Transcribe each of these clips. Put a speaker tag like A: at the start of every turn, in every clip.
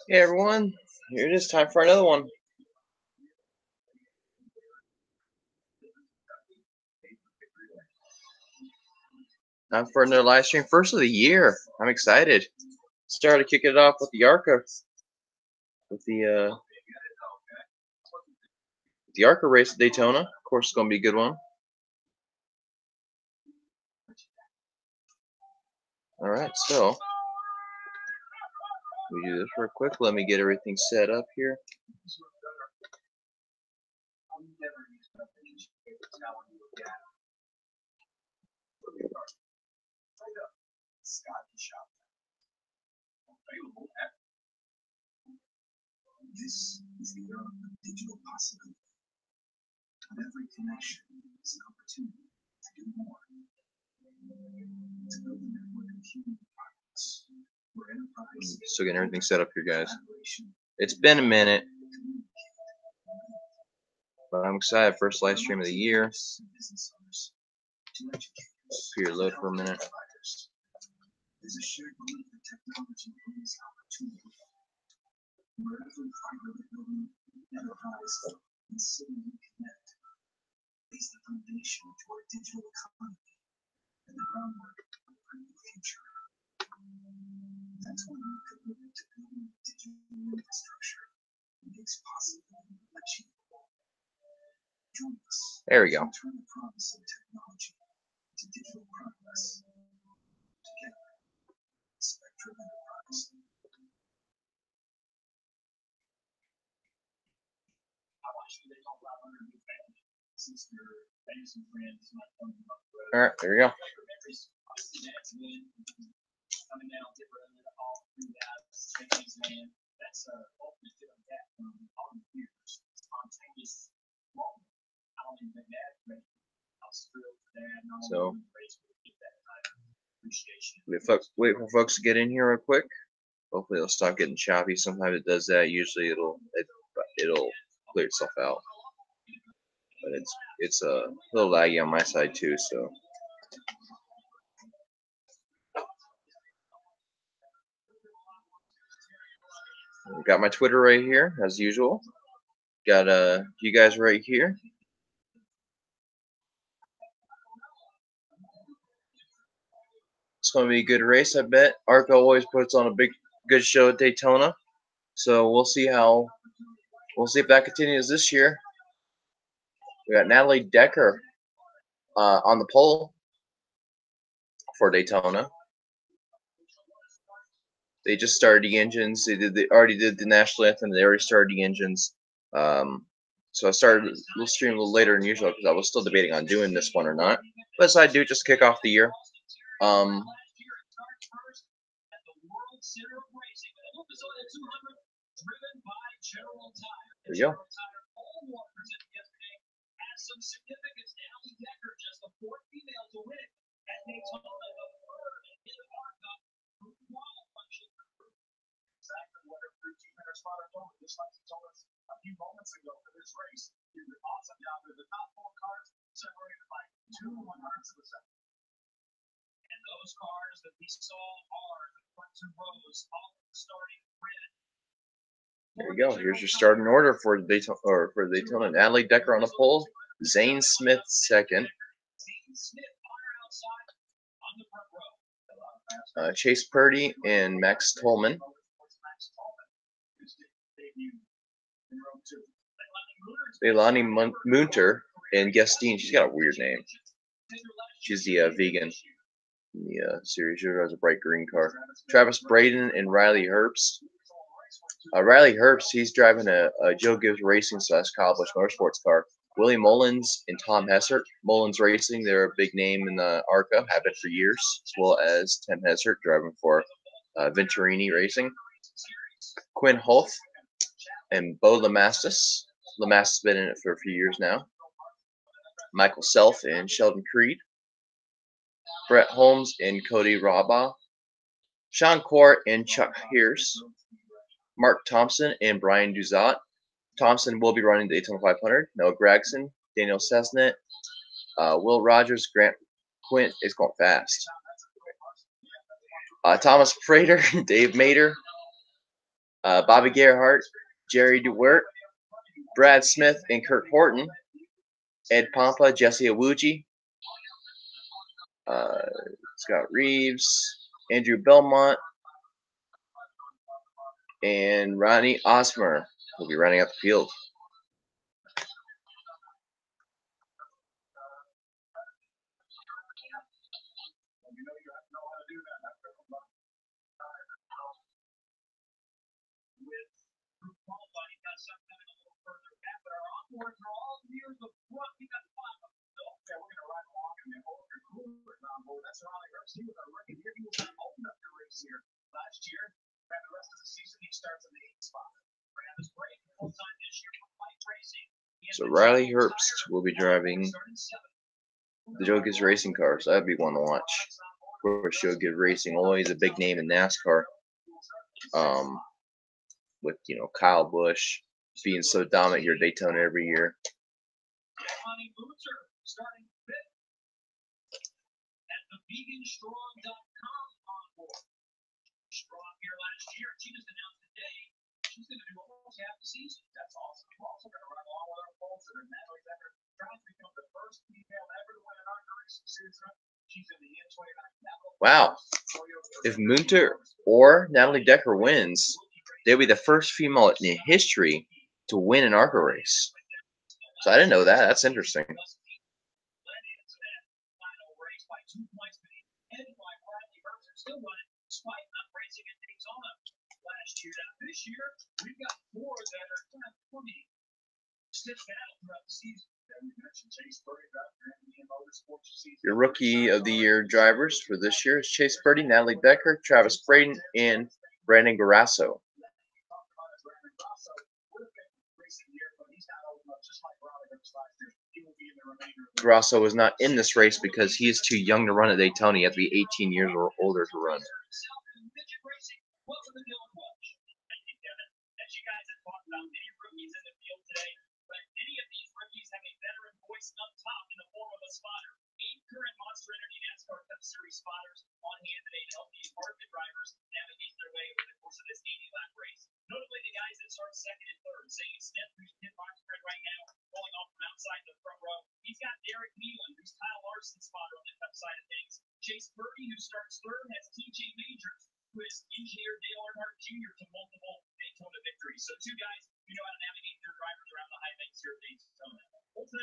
A: Hey everyone, here it is, time for another one. Time for another live stream, first of the year. I'm excited. Started kicking it off with the ARCA, with the ARCA race at Daytona. Of course, it's gonna be a good one. All right, so we do this real quick. Let me get everything set up here. This is the era of digital possibility. On every connection is an opportunity to do more. To build a network of human progress, where enterprise. Still getting everything set up here, guys. It's been a minute, but I'm excited. First live stream of the year. Here, load for a minute. There's a shared belief that technology brings opportunity. Wherever fiber building, enterprise, and city connect, is the foundation to our digital economy and the groundwork for a new future. That's why we're committed to building digital infrastructure that makes possibility achievable. Join us. There we go. Turn the promise of technology to digital progress. Together, Spectrum Enterprise. Alright, there you go. So wait for folks to get in here real quick. Hopefully it'll stop getting choppy. Sometimes it does that. Usually it'll clear itself out. But it's a little laggy on my side too, so. Got my Twitter right here, as usual. Got you guys right here. It's going to be a good race, I bet. ARCA always puts on a good show at Daytona, so we'll see if that continues this year. We got Natalie Decker on the pole for Daytona. They just started the engines. They already did the national anthem. They already started the engines. So I started the stream a little later than usual because I was still debating on doing this one or not. But decided to do it just to kick off the year. There we go. There you go. Here's your starting order for the Daytona. Natalie Decker on the pole. Zane Smith second. Chase Purdy and Max Tolman. Leilani Munter and Guestine. She's got a weird name. She's the vegan in the series. She has a bright green car. Travis Braden and Riley Herbst. Riley Herbst, he's driving a Joe Gibbs Racing / Kyle Busch Motorsports car. Willie Mullins and Tom Hessert. Mullins Racing, they're a big name in the ARCA, have been for years, as well as Tim Hessert driving for Venturini Racing. Quinn Hoth and Bo Lamastus. Lamastus has been in it for a few years now. Michael Self and Sheldon Creed. Brett Holmes and Cody Rabaugh. Sean Court and Chuck Hears. Mark Thompson and Brian Duzat. Thompson will be running the Daytona 500. Noah Gregson, Daniel Cessnet, Will Rogers, Grant Quint is going fast. Thomas Prater, Dave Mater, Bobby Gerhardt, Jerry DeWert, Brad Smith, and Kurt Horton. Ed Pampa, Jesse Awuji, Scott Reeves, Andrew Belmont, and Ronnie Osmer will be running out the field. So Riley Herbst will be driving the Joe Gibbs racing car, so that'd be one to watch. Of course, Joe Gibbs Racing, always a big name in NASCAR. With Kyle Busch being so dominant here at Daytona every year. Wow. If Munter or Natalie Decker wins, they'll be the first female in history to win an ARCA race. So I didn't know that. That's interesting. Your Rookie of the Year drivers for this year is Chase Purdy, Natalie Decker, Travis Braden, and Brandon Garasso. Garasso was not in this race because he is too young to run at Daytona. You have to be 18 years or older to run.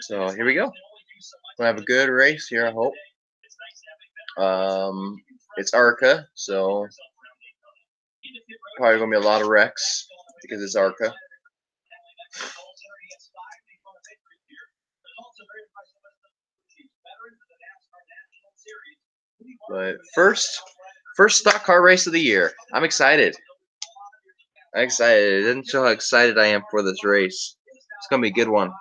A: So here we go. We'll have a good race here, I hope. It's ARCA, so probably gonna be a lot of wrecks because it's ARCA. But first stock car race of the year. I'm excited. I'm excited. It doesn't show how excited I am for this race. It's gonna be a good one.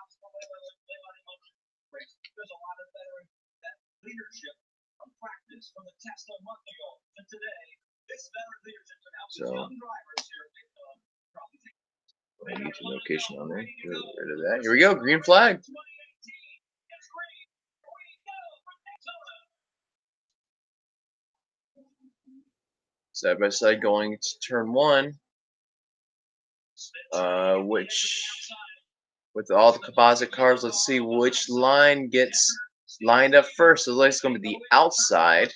A: So YouTube notification on there. Get rid of that. Here we go. Green flag. Side by side going to turn one. Which with all the composite cars, let's see which line gets lined up first. So it's going to be the outside.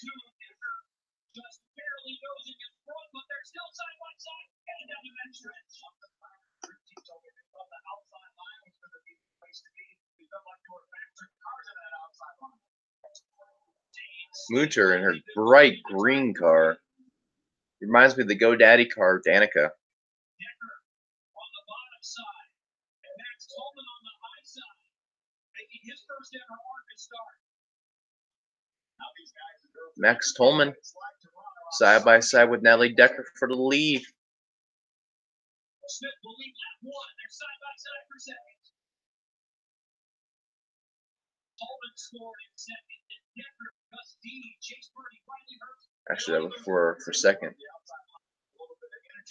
A: Munter in her bright green car. Reminds me of the GoDaddy car, Danica. Max Tolman side by side with Natalie Decker for the lead. Actually, that was for second.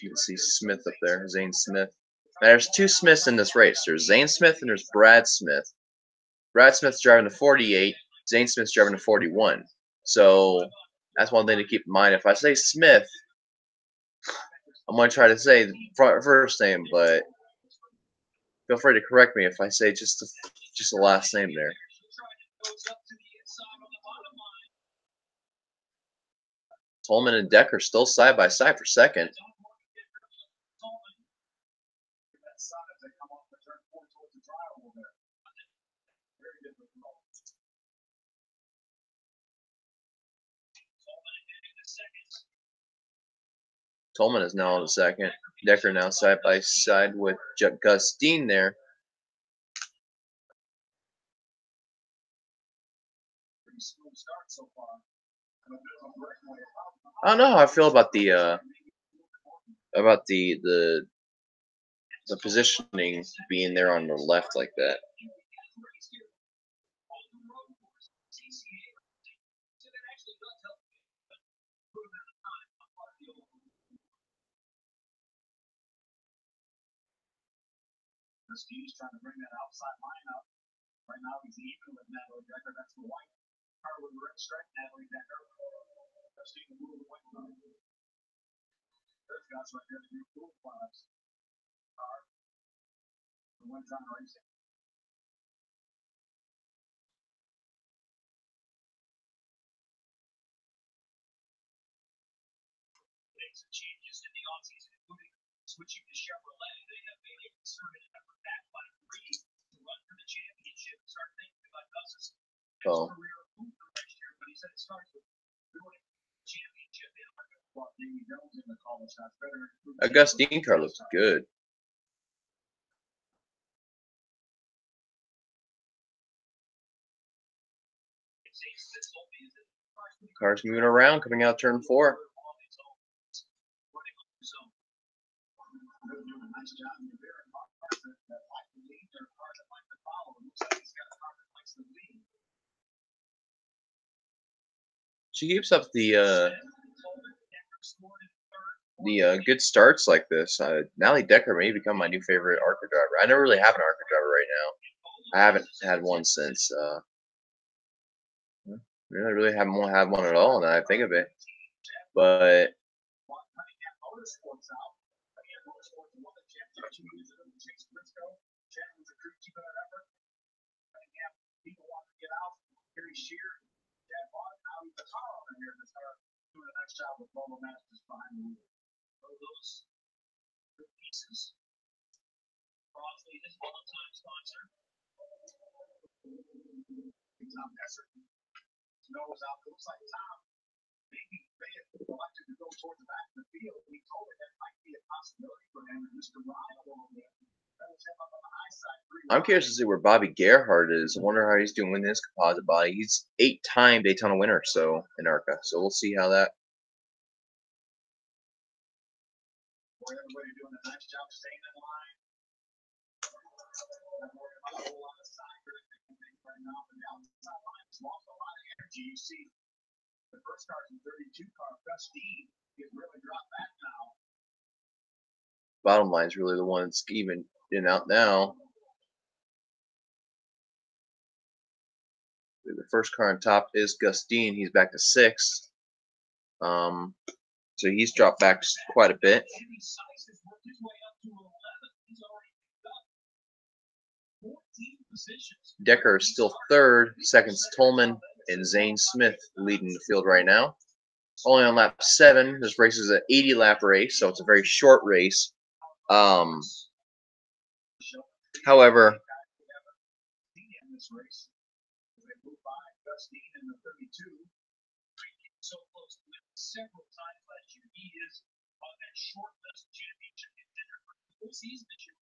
A: You can see Smith up there, Zane Smith. Now, there's two Smiths in this race. There's Zane Smith and there's Brad Smith. Brad Smith's driving the 48. Zane Smith's driving the 41. So that's one thing to keep in mind. If I say Smith, I'm gonna try to say the first name, but feel free to correct me if I say just the last name there. Tolman and Decker still side by side for second. Tolman is now on the second. Decker now side by side with Gus Dean there. I don't know how I feel about the positioning being there on the left like that. He's trying to bring that outside line up. Right now he's even with Natalie Decker. That's the white car with the red stripe. Natalie Decker. Steve the move the white car. There's guys right there. The new cool class car. The one's on racing. Makes changes in the offseason, including switching to Chevrolet. They have made a concerted effort back by 3 to run for the championship. Start thinking about Gus's career next year, but he said it starts with doing a championship in ARCA. Gus Dean car looks good. Car's moving around, coming out turn 4. She keeps up the good starts like this. Natalie Decker may become my new favorite ARCA driver. I never really have an ARCA driver right now. I haven't had one since. Really haven't had one at all. Now I think of it, but I'm curious to see where Bobby Gerhardt is. I wonder how he's doing with this composite body. He's 8-time Daytona winner, so in ARCA. So we'll see how that. Everybody doing a nice job staying in line. Lost a lot of energy. You see the first car in 32 car, Gus Dean, is really dropped back now. Bottom line is really the one that's even in out now. The first car on top is Gus Dean. He's back to 6th. So he's dropped back quite a bit. Decker is still 3rd. Second's Tolman and Zane Smith leading the field right now. Only on lap 7. This race is an 80-lap race, so it's a very short race. However, several times last year, he is on that short list championship contender for the whole season this year.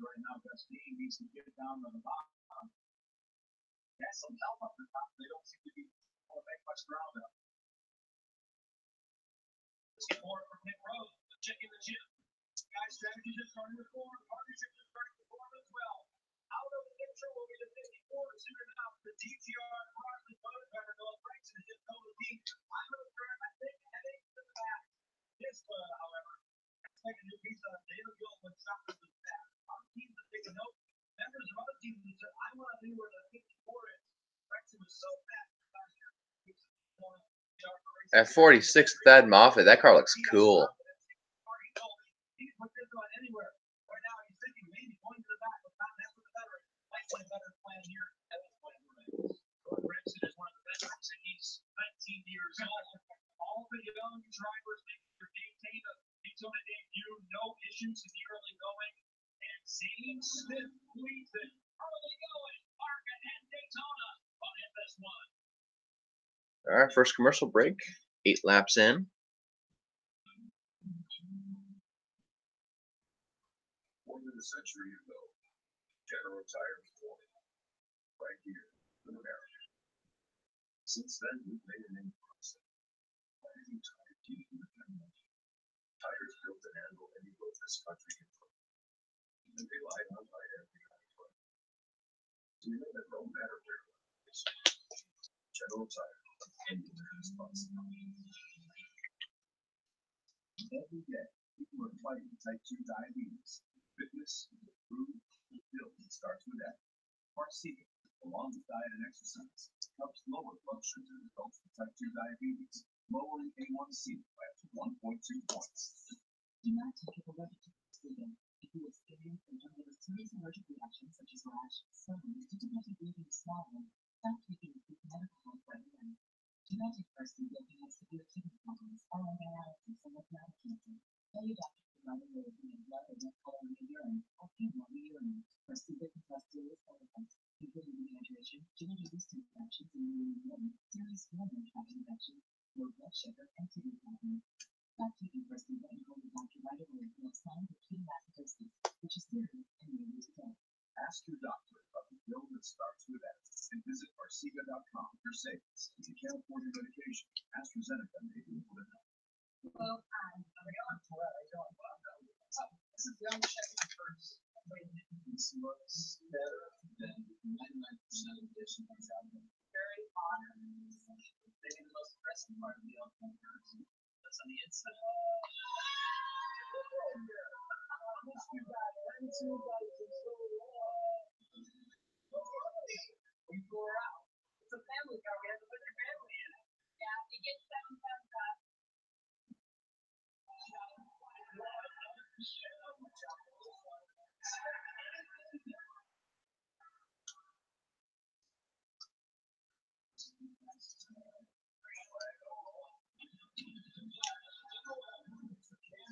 A: Right now, Gus Dean needs to get it down on the bottom. That's some help up the top. They don't seem to be able to make much ground up. Let's get more from Nick Rose. Check in the gym. Guys, strategy just starting to form. Partnership just starting to form as well. Out of the picture will be the 54 soon enough. The DTR Crossley Motor Driver Noah Franks and his total team. I think heading to the back. This, however, that's like a new piece of data bill when something was bad. Our teams have taken note. Members of other teams have said, I want to know where the 54 is. Franks was so fast last year. At 46, Thad Moffitt, that car looks cool. All right, first commercial break. 8 laps in.
B: More than a century ago, General Tire was born right here in America. Since then, we've made a name for ourselves. Every tire deep in the family. Tires built to handle any road this country can put. And they lie on by every kind. So we know that no matter where it is, General Tire can be responsibility. Every day, people are fighting type 2 diabetes. Fitness, food, build starts with that. ARCA, along with diet and exercise, helps lower blood sugar and results in type 2 diabetes, lowering A1C by up to 1.2 points.
C: Do not take your allergic to this vegan. If you experience symptoms of a serious allergic reaction such as rash, swelling, difficulty breathing or swallowing, stop taking and seek medical help right away. Do not take first aid if you have severe kidney problems, RNA analysis, or lymphatic cancer. Tell your doctor to write a note in blood or red color in your urine, or chemo in your urine. First aid can cause serious side effects, including dehydration, genital-resistant infections in your urine, serious urinary tract infections, low blood sugar, and kidney problems. Stop taking first aid and call your doctor right away if you have signs of ketoacidosis, which is serious and may lead to death.
B: Ask your doctor about the pill that starts with X and visit arcega.com for savings. If you can't afford your medication, AstraZeneca may be able to help.
D: Well, I'm going to where I don't know. This is the only second first.
B: This looks better than 99% of the dishes out there.
D: Very honored. Maybe the most impressive part of the outcome that's on the inside. We go out. It's a family car. We have to put your family in it. Yeah, it gets down.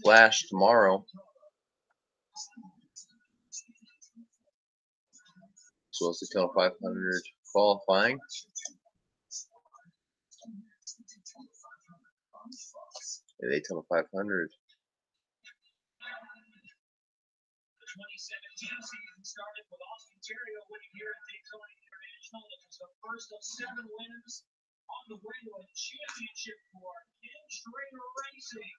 A: Flash tomorrow. As well as the Daytona 500 qualifying. The Daytona 500.
D: The 2017 season started with Austin Terrio winning here at Daytona International. It was the first of 7 wins on the way to a championship for Ken Schrader Racing.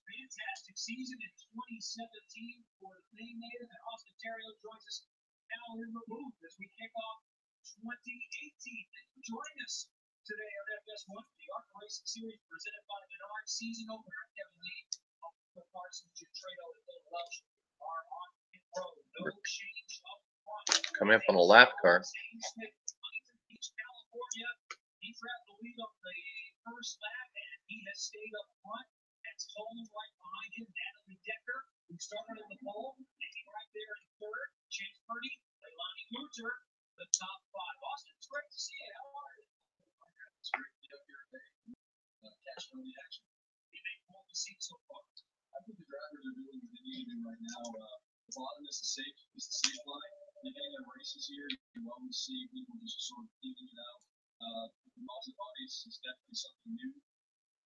D: Fantastic season in 2017 for the Maine native, and Austin Terrio joins us now in the booth as we kick off 2018. Thanks for joining us today on FS1, the ARCA Racing Series presented by Menard Season Opener. Kevin Lee, Phil Parsons, Jim Trado, and Bill Welch are on pit road. No change up front.
A: Coming up on a lap car.
D: Huntington Beach, California. He grabbed the lead on the first lap, and he has stayed up front. That's Coleman right behind him. Natalie Decker, who started in the pole, hanging right there in third. Chase Purdy, Leilani Munter, the top 5. Austin, it's great to see you. How are you?
B: It's great to be up here today. Catching on the action.
D: You make more to see so far.
B: I think the drivers are doing what they need to do right now. The bottom is the safe line. Beginning of races here, you always see people just sort of thinking it out. Composite bodies is definitely something new.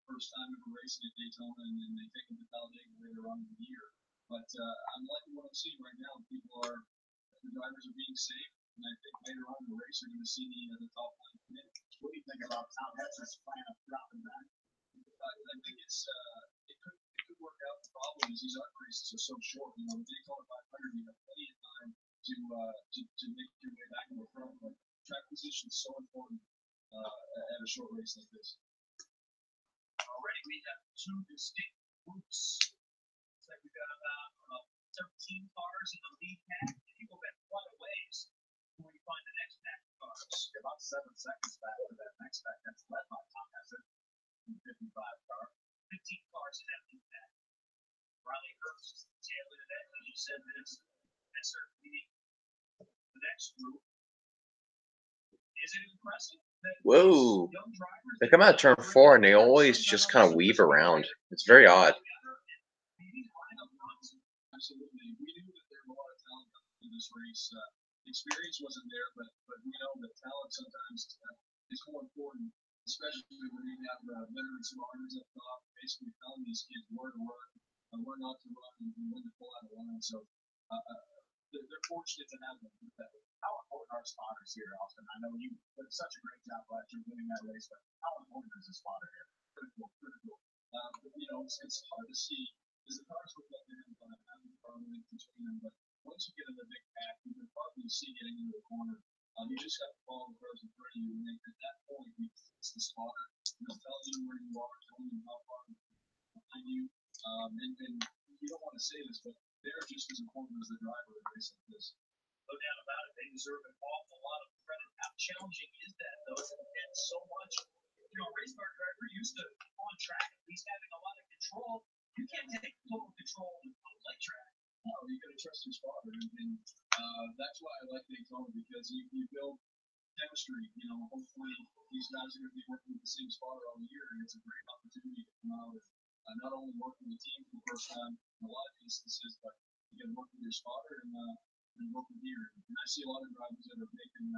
B: First time ever racing at Daytona, and then they take them to Talladega later on in the year. But I'm liking what I'm seeing right now. The drivers are being safe, and I think later on in the race you're going to see the top line come in.
D: What do you think about Tom Hesser's plan of dropping back?
B: I think it could work out. The problem is these ARCA races are so short. You know, Daytona 500, you have plenty of time to make your way back in the front. But track position is so important at a short race like this.
D: Already we have 2 distinct groups. Looks like we've got about 13 cars in the lead pack. You go back quite a ways before you find the next pack of cars.
B: You're about 7 seconds back to that next pack that's led by Tom Hesser. 55 car.
D: 15 cars in that lead pack. Riley Herbst is the tail end of that. As you said, Hesser leading the next group. Is it impressive that
A: Whoa.
D: young drivers
A: They come out of turn 4 and they always just kind of weave around. It's very odd.
B: Absolutely. We knew that there were a lot of talent in this race. Experience wasn't there, but we know that talent sometimes is more important, especially when you have veterans who are at the top, basically telling these kids where to run, where not to run, and when to pull out of line. So they're fortunate to have them. How important are spotters here, Austin? I know you did such a great job last year winning that race, but how important is a spotter here? Critical, critical. But, it's hard to see because the cars look like they're going to have a problem between them. But once you get in the big pack, you can probably see getting into the corner. You just have to follow the cars in front of you, and then at that point, it's the spotter. Telling you where you are, telling you how far behind you. And you don't want to say this, but they're just as important as the driver in a race like this.
D: No doubt about it. They deserve an awful lot of credit. How challenging is that, though? And so much, a race car driver used to on track at least having a lot of control. You can't take total control on a late track.
B: No, you got to trust your spotter, and that's why I like Daytona because you build chemistry. Hopefully these guys are going to be working with the same spotter all year, and it's a great opportunity to come out and not only work with the team for the first time in a lot of instances, but you get to work with your spotter and work with here. And I see a lot of drivers that are making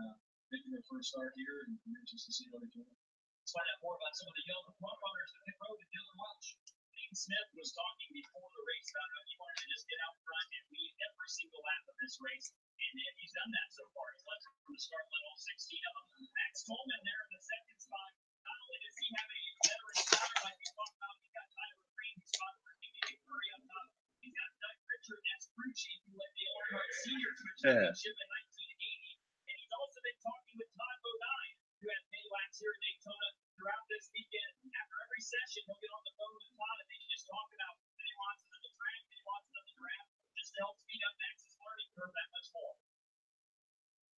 B: their first start here, and anxious to see how they do.
D: Let's find out more about some of the young front runners that pit road and Dylan Welch. Dean Smith was talking before the race about how he wanted to just get out front and lead every single lap of this race. And he's done that so far. He's led from the start line all 16 of them. Max Coleman there in the second spot. Not only does he have a veteran spotter like we talked about, he's got Tyler Green, who's spot for Big Murray up top. He's got Doug Richard and Scrucci, who led the Earnhardt Senior Championship in 1980. And he's also been talking with Todd Bodine, who had many laps here in Daytona throughout this weekend. After every session, he'll get on the phone with Todd and they just talk about that he wants him on the track, that he wants him on the draft, just to help speed up Max's learning curve that much more.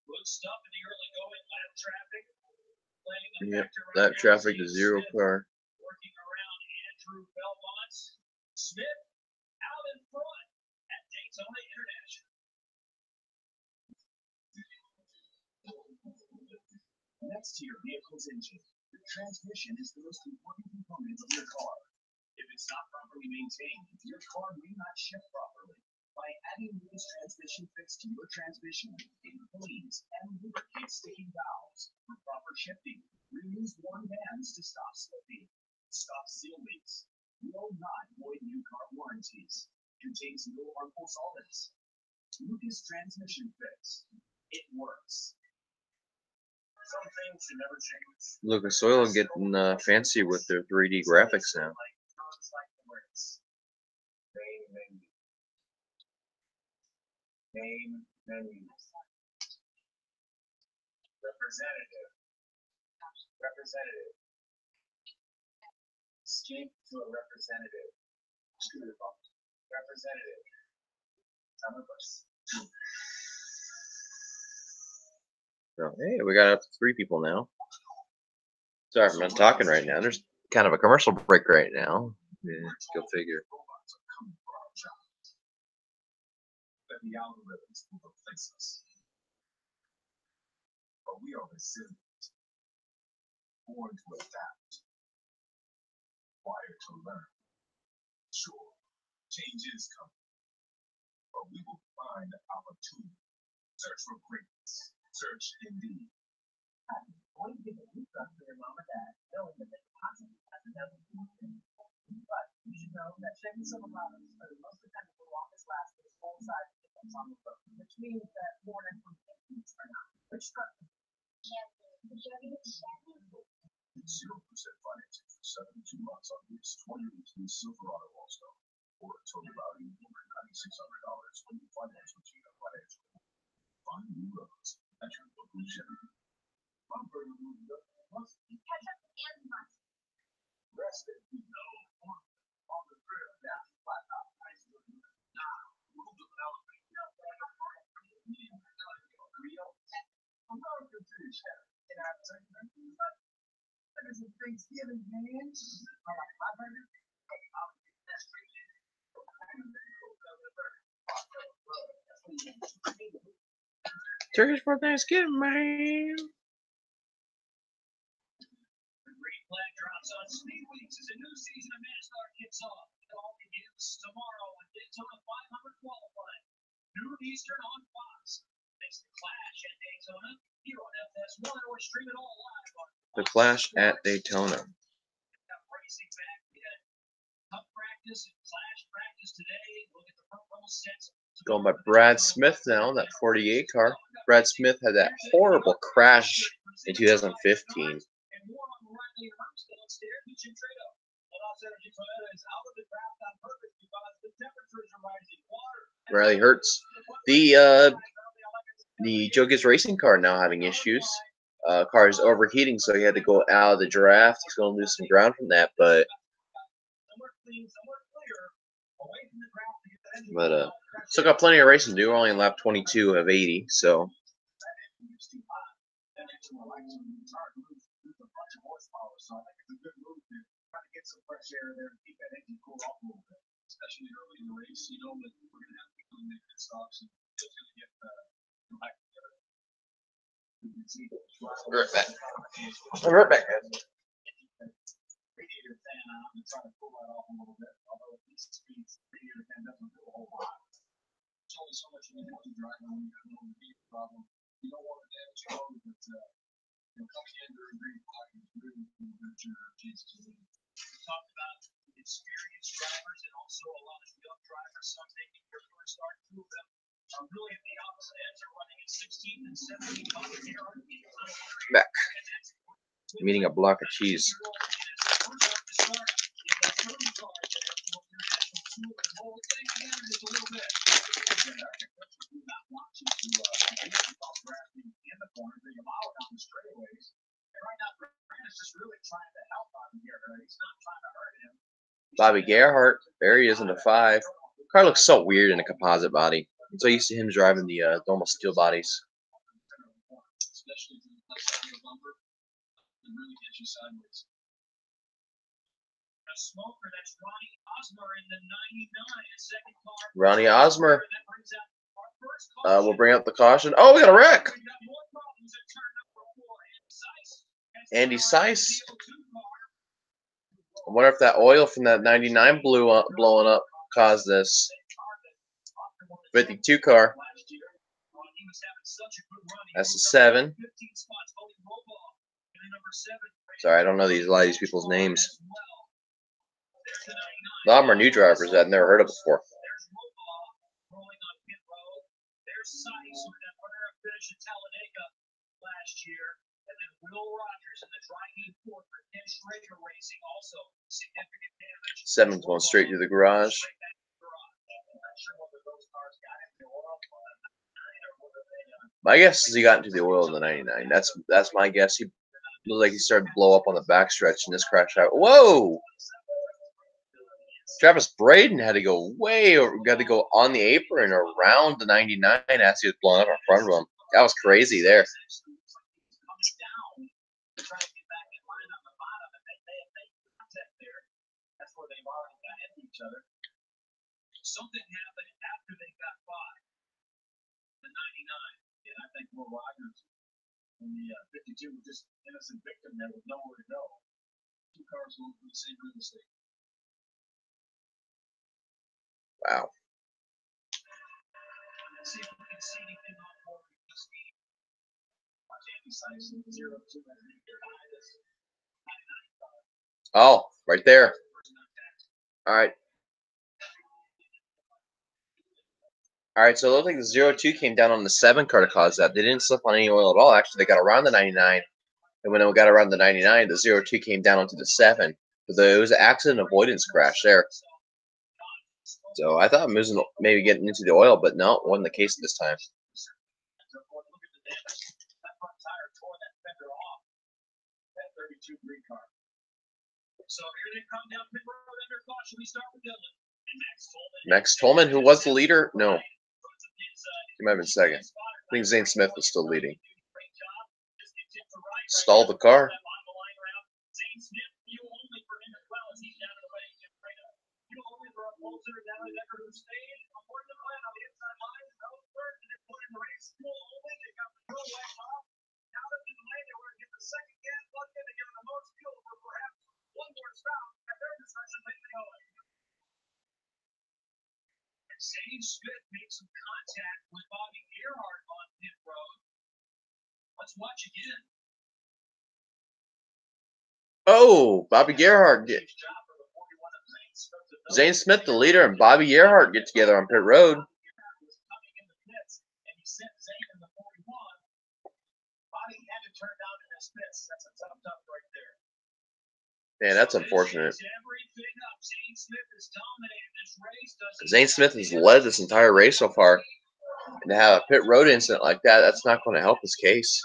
D: Good stuff in the early going, lap traffic.
A: Yep, lap traffic to zero car.
D: Working around Andrew Belmont. Smith out in front at Daytona International.
B: Next to your vehicle's engine, the transmission is the most important component of your car. If it's not properly maintained, your car may not shift properly. By adding Lewis Transmission Fix to your transmission, it cleans and lubricates sticking valves for proper shifting, removes worn bands to stop slipping, stops seal leaks, will not void new car warranties, contains no harmful solvents. Lucas Transmission Fix. It works. Some things should never change.
A: Lucas Oil getting fancy with their 3D graphics now.
B: Name menu. Representative. Speak to a representative. Representative. Some of us.
A: So, hey, we got up to 3 people now. Sorry if I'm not talking right now. There's kind of a commercial break right now. Yeah, go figure.
B: But the algorithms will replace us. But we are resilient, born to adapt, wired to learn. Sure, change is coming, but we will find opportunity. Search for greatness. Search indeed.
C: Why give a new gun for your mom or dad, knowing that they possibly have another thing? But you should know that Chevy Silverados are the most dependable, longest lasting, full-size pickups on the road, which means that more than 50 are not. Which truck?
B: Chevy. 0% financing for 72 months on this 2018 Silverado All-Star, or a total value of over $9,600 when you finance with Gina Financial. Find new roads at your local Chevy. Rest it. No. On the grill. Now, flat top. Ice cream. Nah. Move the elevator. Welcome to the show. Can I have a second? That is a Thanksgiving, man. All right, my burger. I'll get that straight in.
A: Turkeys for Thanksgiving, man.
D: weeks as a new season of NASCAR kicks off. It all begins tomorrow on Daytona 500 qualifying, noon Eastern on Fox. It's the Clash at Daytona here on FS1, or stream it all live on
A: The Clash at Daytona.
D: Racing back. We had Cup practice and Clash practice today. Look at the front row sets.
A: Going by Brad Smith now, that 48 car. Brad Smith had that horrible crash in 2015. Riley Hurts. The Joe Gibbs racing car now having issues. Car is overheating, so he had to go out of the draft. He's going to lose some ground from that, but still got plenty of racing to do. We're only in lap 22 of 80, so.
B: Some fresh air there and keep that engine cooled off a little bit, especially early in the race. You know that we're going to have people make pit stops and it's going to get back together. You can see
A: Right back. Right back, guys.
B: Radiator fan out and try to pull that off a little bit. Although at these speeds, radiator fan doesn't do a whole lot. There's only so much you can do to drive when you have no radiator problem. You don't want to damage your motor, but coming in during green flag is really hurt your chances of winning.
D: Talked about experienced drivers and also a lot of young drivers. Some taking their first start. Two of them are really at the opposite ends, are running at 16 and 17.
A: Back. I'm eating a block of cheese. Bobby Gerhart, there he is in the 5. Car looks so weird in a composite body. I'm so used to him driving the normal steel bodies. Ronnie Osmer will bring out the caution. Oh, we got a wreck. Andy Seiss. I wonder if that oil from that 99 blowing up caused this. 52 car. That's a 7. Sorry, I don't know a lot of these people's names. A lot of them are new drivers that I've never heard of before.
D: And then Will Rogers in the dry-heat fourth for Ken Schrader Racing, also significant damage.
A: 7's going straight through the garage. My guess is he got into the oil in the 99. That's my guess. He looked like he started to blow up on the backstretch and this crashed out. Whoa! Travis Braden had to go way over, got to go on the apron around the 99 as he was blowing up in front of him. That was crazy there.
D: Something happened after they got by the 99.
B: And I think Will Rogers and the 52 were just innocent victim there with nowhere to go. Two cars going through the same real estate.
A: Wow.
D: Let's see if we can see anything on board with this game.
B: Watch Andy Seiss 0-2.
A: Oh, right there. All right. All right, so it looks like the 0-2 came down on the 7 car to cause that. They didn't slip on any oil at all. Actually, they got around the 99. And when they got around the 99, the 0-2 came down onto the 7. So it was an accident avoidance crash there. So I thought it was maybe getting into the oil, but no, it wasn't the case this time.
D: So here they come down pit road under caution. We start with Dylan.
A: Max Tolman, who was the leader? No. He might have been second. I think Zane Smith was still leading. Stalled the car.
D: Zane Smith made some contact with Bobby Earhart on pit road. Let's watch again.
A: Oh, Bobby Gerhardt get Zane Smith, the leader, and Bobby Gerhardt get together on pit road. Man, that's unfortunate. Zane Smith has led this entire race so far. And to have a pit road incident like that, that's not going to help his case.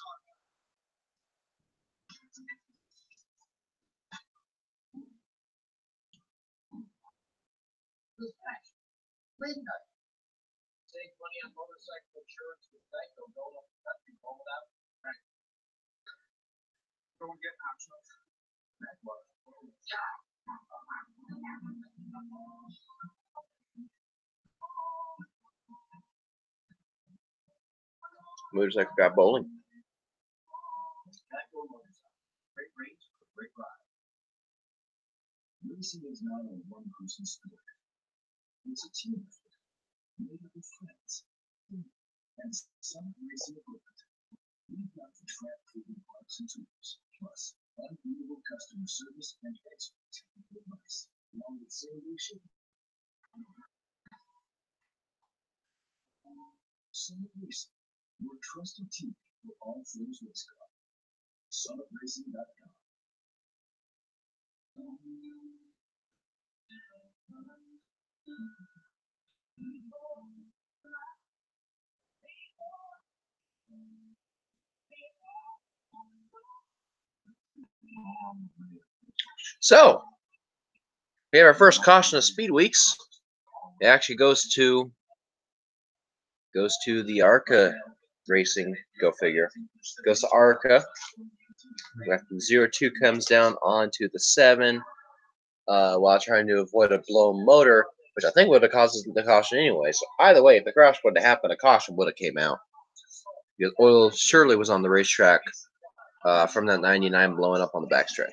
D: Save money on motorcycle insurance with Geico. Go up the country, roll it out. Right. Go and get options.
A: Motorcycle got bowling.
B: Geico Motorcycle. Great rates for great ride. Racing is not a one-person sport. It's a team effort made up of friends and some racing equipment. We've got the track-proven parts and tools, plus unbeatable customer service and expert technical advice, along with same-day shipping. Summit Racing, your trusted team for all things race car. SummitRacing.com.
A: So, we have our first caution of Speed Weeks. It actually goes to the ARCA Racing. Go figure. Goes to ARCA. After the 0-2 comes down onto the 7, while trying to avoid a blown motor, which I think would have caused the caution anyway. So either way, if the crash would have happened, a caution would have came out. Because oil surely was on the racetrack from that 99 blowing up on the backstretch.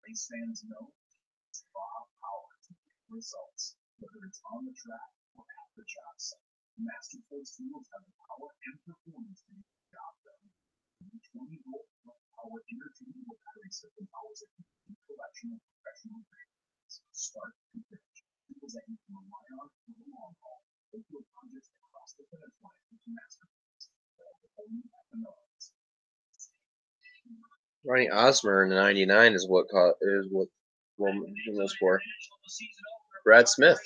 B: Race fans know it's raw power to get results, whether it's on the track or at the job site. Masterforce tools have the power and performance to get the job done. The 20-volt power interchangeable battery system powers a complete collection of professional brands. Start to finish. Tools that you can rely on for the long haul. Take your projects across the finish line with Masterforce. Only at the Menards.
A: Ronnie Osmer in the 99 is what was for. Brad Smith.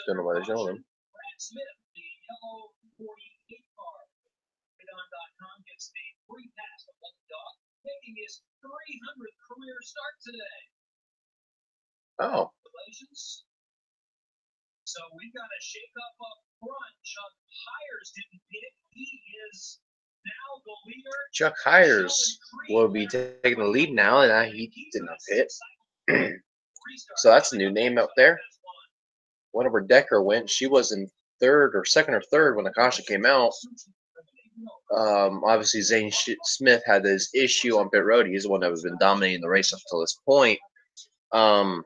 A: Don't know why they're showing him.
D: Brad Smith, the yellow 48 car. Radon.com gets the free pass of Lucky Dog, making his 300th career start today.
A: Oh.
D: Congratulations. So we've got a shake-up up front. Chuck Hires didn't pit. He is now the leader.
A: Chuck Hires will be taking the lead now, and he did not pit. So that's a new name out there. Whenever Decker went, she was in second or third when the caution came out. Obviously, Zane Smith had this issue on pit road. He's the one that has been dominating the race up to this point. I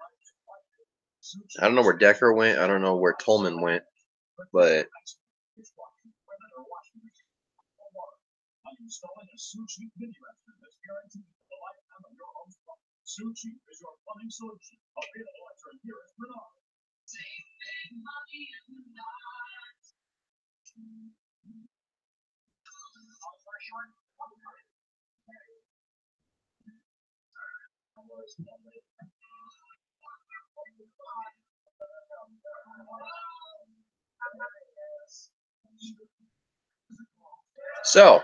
A: don't know where Decker went. I don't know where Tolman went, but
B: Installing a Suchi mini restroom that's guaranteed for the lifetime of your home's plumbing. Suchi is your plumbing solution. Available at your nearest Menards. Save money at Menards.
A: so.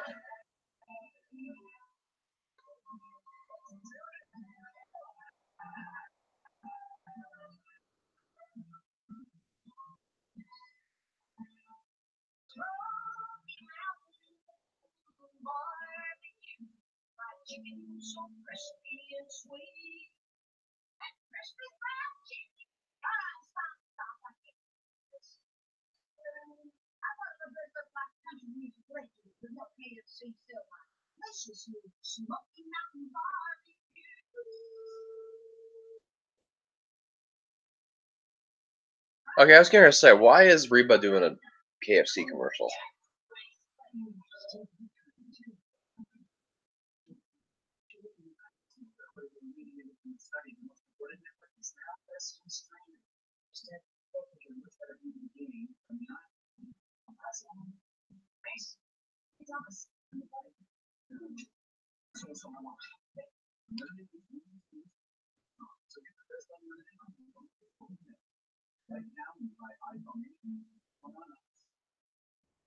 C: Chicken so crispy and sweet. That crispy fried chicken.
A: Okay, I was gonna say, why is Reba doing a KFC commercial?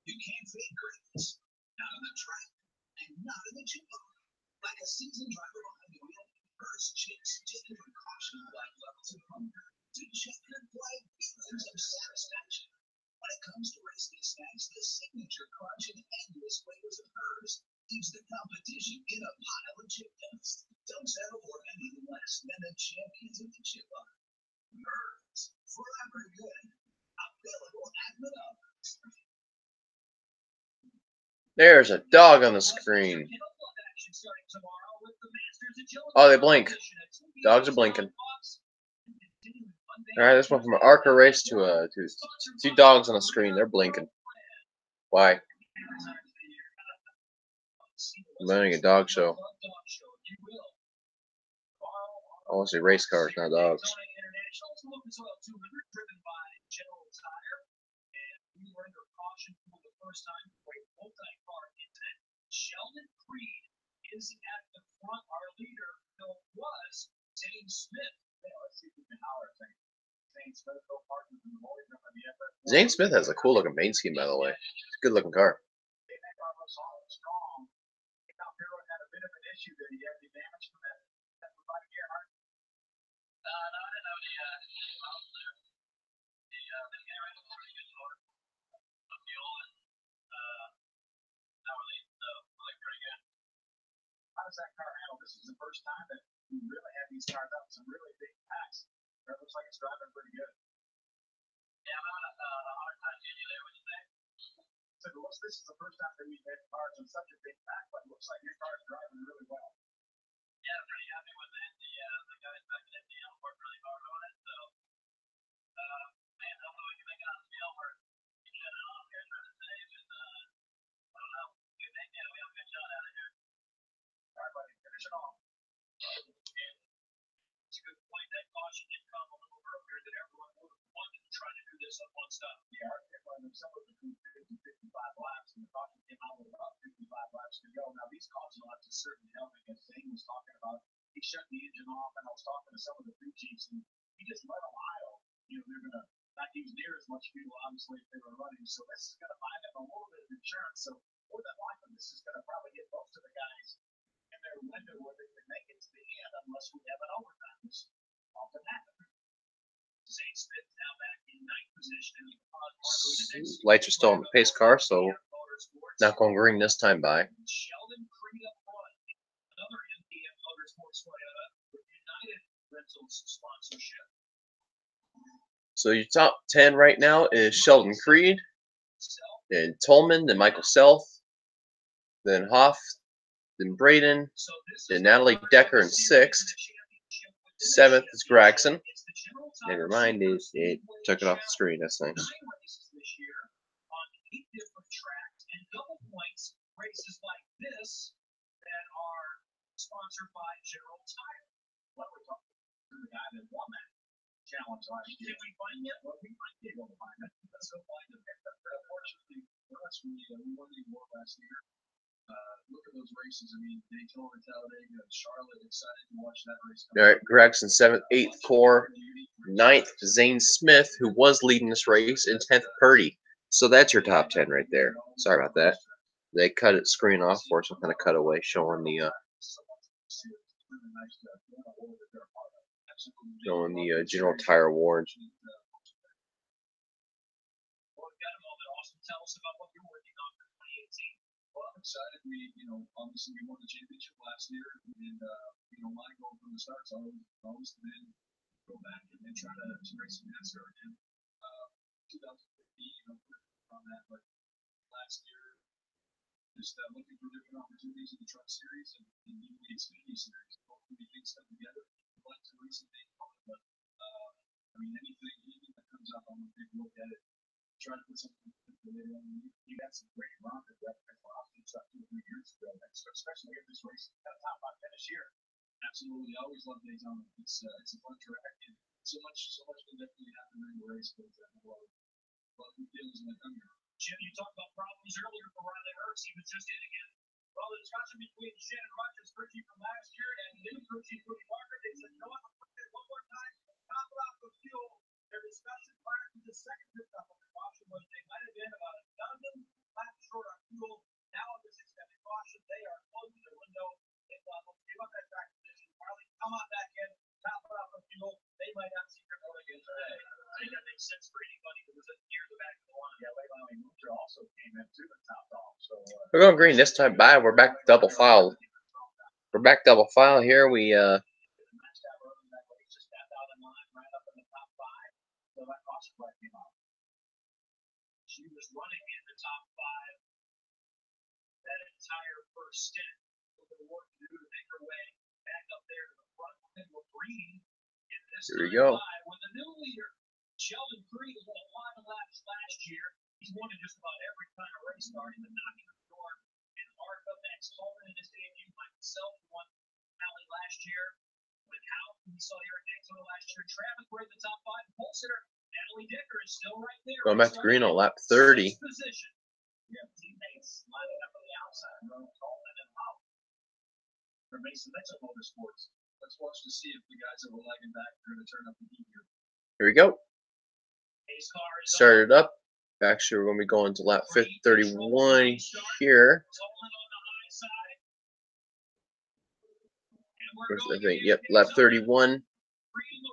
B: You can't fake greatness. Not on the track, and not in the gym. Like a seasoned driver behind the wheel, first chicks just give caution black levels of hunger to check and apply feelings of satisfaction. When it comes to race day snacks, the signature crunch and endless flavors of hers leaves the competition in a pile of chip dust. Don't settle for anything less than the champions of the chip bar. Hers, forever good. Available at Menards.
A: There's a dog on the screen. Oh, they blink. Dogs are blinking. Alright, this went from an ARCA race to two dogs on the screen. They're blinking. Why? I'm running a dog show. I want to see race cars, not dogs.
D: Sheldon Creed is at the front. Our leader, though, was Zane Smith.
A: Zane Smith has a cool looking main scheme, by the way. It's a good looking car.
D: How does that car handle? This is the first time that we really had these cars up some really big packs. It looks like it's driving pretty good. Yeah, I'm having a hard time getting you there. What you think? So this is the first time that we've had cars in such a big pack, but it looks like your car is driving really well. Yeah, I'm pretty happy with it. The guys back at the worked really hard on it. So, man, hopefully we can make it on the field. We're getting it off here trying to save, and I don't know. We have a good shot out of here. All right, buddy, finish it off. And it's a good point. That caution did come a little earlier than everyone would have wanted to try to do this up one stop. Yeah, they're running somewhere between 50 and 55 laps, and the caution came out with about 55 laps to go. Now, these caution laps are certainly helping, as Zane was talking about. He shut the engine off, and I was talking to some of the crew chiefs, and he just let them idle. You know, they're going to not use near as much fuel, obviously, if they were running. So this is going to buy them a little bit of insurance. So more than likely, this is going to probably get most of the guys in their window where they can make it to the end unless we have an overtime. This often happens. Zane Smith now back in ninth position.
A: Lights are still on the pace car, so not going green this time by.
D: Sheldon Creed up front. Another MDM Motorsports Toyota with United Rentals sponsorship.
A: So your top 10 right now is Sheldon Creed, then Tolman, then Michael Self, then Hoff, then Braden, then Natalie Decker in 6th. 7th is Gregson. Never mind, it took it off the screen. That's nice.
D: Races like this that are sponsored by General Tire. What are we talking about? The guy that won that challenge last year. Can we find him? Well, we might be able to find him. Let's go find him. Unfortunately, for us, we won the award last year. Look at those races. I mean, Daytona, Talladega, Charlotte. Excited to watch that race.
A: All right, Gregson 7th, 8th, Core, 9th, Zane Smith, who was leading this race, and 10th, Purdy. So that's your top 10 right there. Sorry about that. They cut it screen off for some kind of cutaway showing the General Tire Awards.
D: Tell us about what you're working on for 2018.
B: Well, I'm excited. Obviously we won the championship last year, and my goal from the start is always to then go back and try to race some NASCAR again. 2015, on that, but last year Just looking for different opportunities in the truck series and the Xfinity series. Hopefully things come together. I'd like to recently, but I mean anything that comes up, I'm gonna take a look at it. Try to put something later on. You got some great runs that Austin stuff 2 or 3 years ago, especially if this race got a top 5 finish here. Absolutely, I always love Daytona. It's a fun track, and so much can definitely happen during the race, but a lot of good feelings when they come here.
D: Jim, you talked about problems earlier for Riley Hurts. He was just in again. Well, the discussion between Shannon Rogers' rookie from last year and his rookie Cody Parker, they said, you know what, I'm going to do it one more time. Top it off the fuel. Their discussion prior to the second pit stop on the caution was they might have been about a dozen laps short on fuel. Now with this extended caution, they are closing their window. They thought, let's give up that track position. Riley, come on back in. Top it off the fuel. They might not see their road again today. I think that makes sense for anybody who was near the back of the line.
B: Yeah, Leilani Munter also came in too and topped off. So
A: We're going green this time. Bye. We're back double file. We're back double file here. We
D: She was running in the top 5 that entire first stint. So the work to do to make her way back up there to the front and we're green in this.
A: Here we go.
D: When the new leader, Sheldon Creed, was on a lot of laps last year. He's won in just about every kind of race, starting the knocking on the door. And ARCA, Max Coleman in his debut, myself won Alley last year. With Howe, we saw here at Daytona last year. Travis were in the top 5. Pole sitter Natalie Decker is still right there.
A: going back to green on lap 30.
D: Position. Yeah, teammates lining up on the outside. Coleman and Howe.
B: For Mason Mitchell Motorsports, let's watch to see if the guys that were lagging back are going to turn up the heat here.
A: Here we go.
D: Pace car is
A: Started up. Actually, we're going to be going to lap 31 here.
D: Coleman on the high side. And we're
A: I
D: going
A: think,
D: to
A: yep,
D: get
A: lap 31,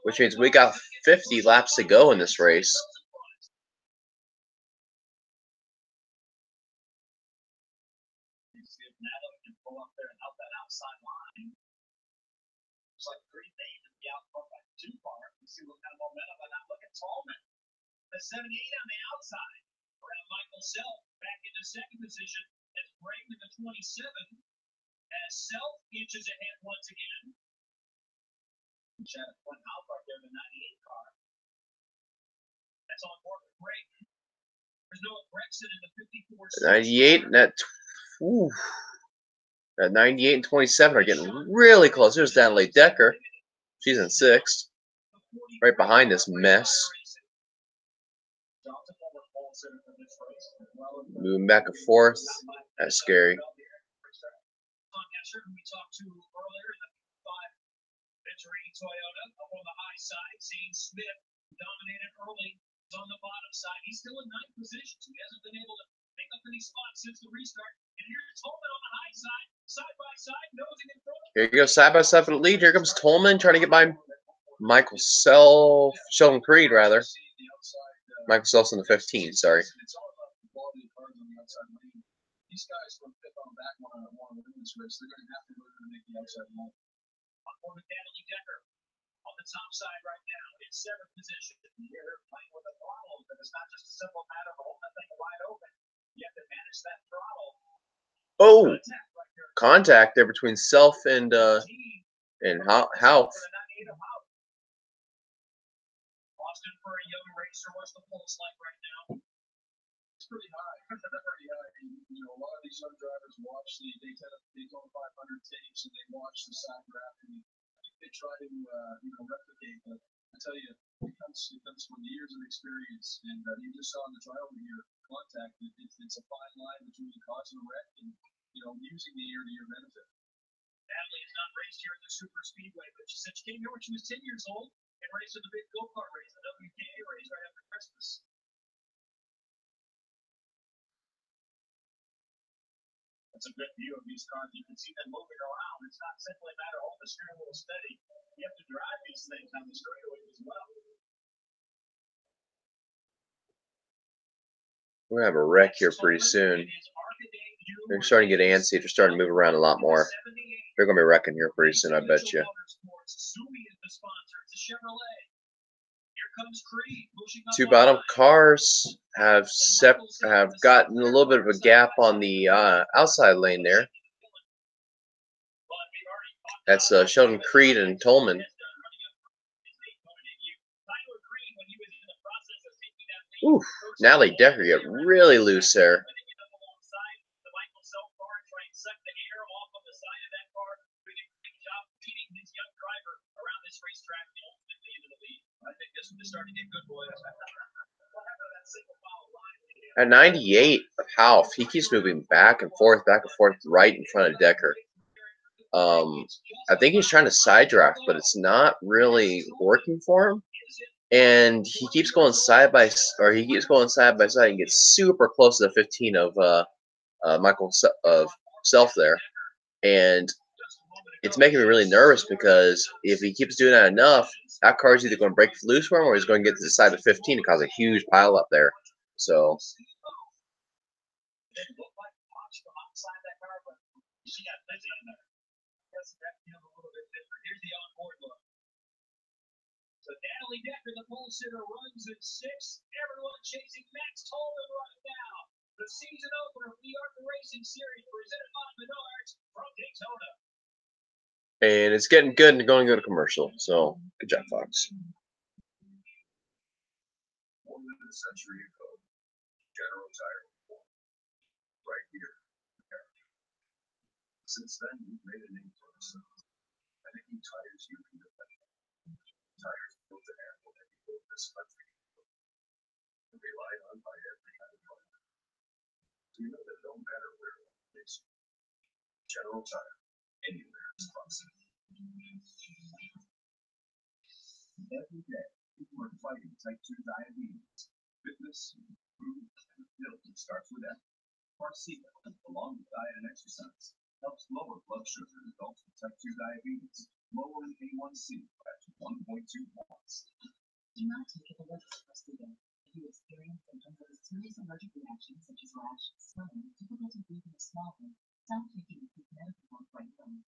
A: which means we got 50 laps to go in this race.
D: See if Natalie can pull up there and help that outside line. It's like 3 days to be out front by 2 car. You see what kind of momentum. But now look at Tallman. The 78 on the outside. Around Michael Self back into second position. As Brayton in the 27. As Self inches ahead once again. Chad went out right there, the 98 car. That's on board with Brayton. There's no Brexit in the 54.
A: 98 and that, ooh, that 98 and 27 are getting really close. There's Natalie Decker. She's in 6th. Right behind this mess. Moving back and forth. That's scary.
D: We talked to earlier in the 5 Venturini Toyota up on the high side. Zane Smith dominated early. He's on the bottom side. He's still in 9th position, so he hasn't been able to make up any spots since the restart. And here's Tolman on the high side by side, nosing in front.
A: Here you go, side by side for the lead. Here comes Tolman trying to get by Michael Self, Sheldon Creed rather. Michael Self's in the 15, sorry.
B: It's all about the quality of cars on the outside lane. These guys from fifth on back want to win this race. They're going to have to learn to make the outside lane.
D: On board with Natalie Decker on the top side right now in 7th position. Here they're playing with a throttle, but it's not just a simple matter of holding that thing wide open. You have to manage that throttle.
A: Oh, contact there between Self and Howe.
D: Austin, for a young racer, what's the pulse like right now?
B: It's pretty high. Pretty high. You know, a lot of these young drivers watch the Daytona 500 tapes and they watch the side graph and I think they try to replicate. But I tell you, it comes from years of experience. And you just saw in the trial here, contact. It's a fine line between causing a wreck and using the year-to-year benefit.
D: Natalie has not raced here at the Super Speedway, but she said she came here when she was 10 years old and raced in the big go-kart race, the WKA race, right after Christmas. That's a good view of these cars. You can see them moving around. It's not simply a matter of holding the steering wheel steady. You have to drive these things down the straightaway as well.
A: We're going to have a wreck here pretty soon. They're starting to get antsy. They're starting to move around a lot more. They're going to be wrecking here pretty soon, I bet you.
D: Sumi is the sponsor. It's a Chevrolet.
A: Two bottom cars have gotten a little bit of a gap on the outside lane there. That's Sheldon Creed and Tolman. Ooh, Natalie Decker got really loose there. At 98 of Half, he keeps moving back and forth, right in front of Decker. I think he's trying to side draft, but it's not really working for him. And he keeps going side by side and gets super close to the 15 of Michael Self there. And it's making me really nervous because if he keeps doing that enough, that car's either going to break loose for him or he's going to get to the side of 15 and cause a huge pile up there. So.
D: So Natalie Decker, the pole sitter, runs in 6th. Everyone chasing Max Tolman right now. The season opener of the ARCA Racing Series presented by Menards from Daytona.
A: And it's getting good and going to go to commercial. So good job, Fox.
B: More than a century ago, General Tire right here. Since then, we've made a name for ourselves. And any tires you can depend on. Tires built to handle any road this country and relied on by every kind of driver. Do you know that no matter where it is, General Tire, anywhere is possible. Every day, people are fighting type 2 diabetes. Fitness, food, and health starts with effort. ARCA, along with diet and exercise, helps lower blood sugar in adults with type 2 diabetes, lowering A1C by 1.2 points.
C: Do not take it away from student. If you experience symptoms of serious allergic reactions such as rash, swelling, difficulty breathing, or swallowing, stop taking acute medical help right away.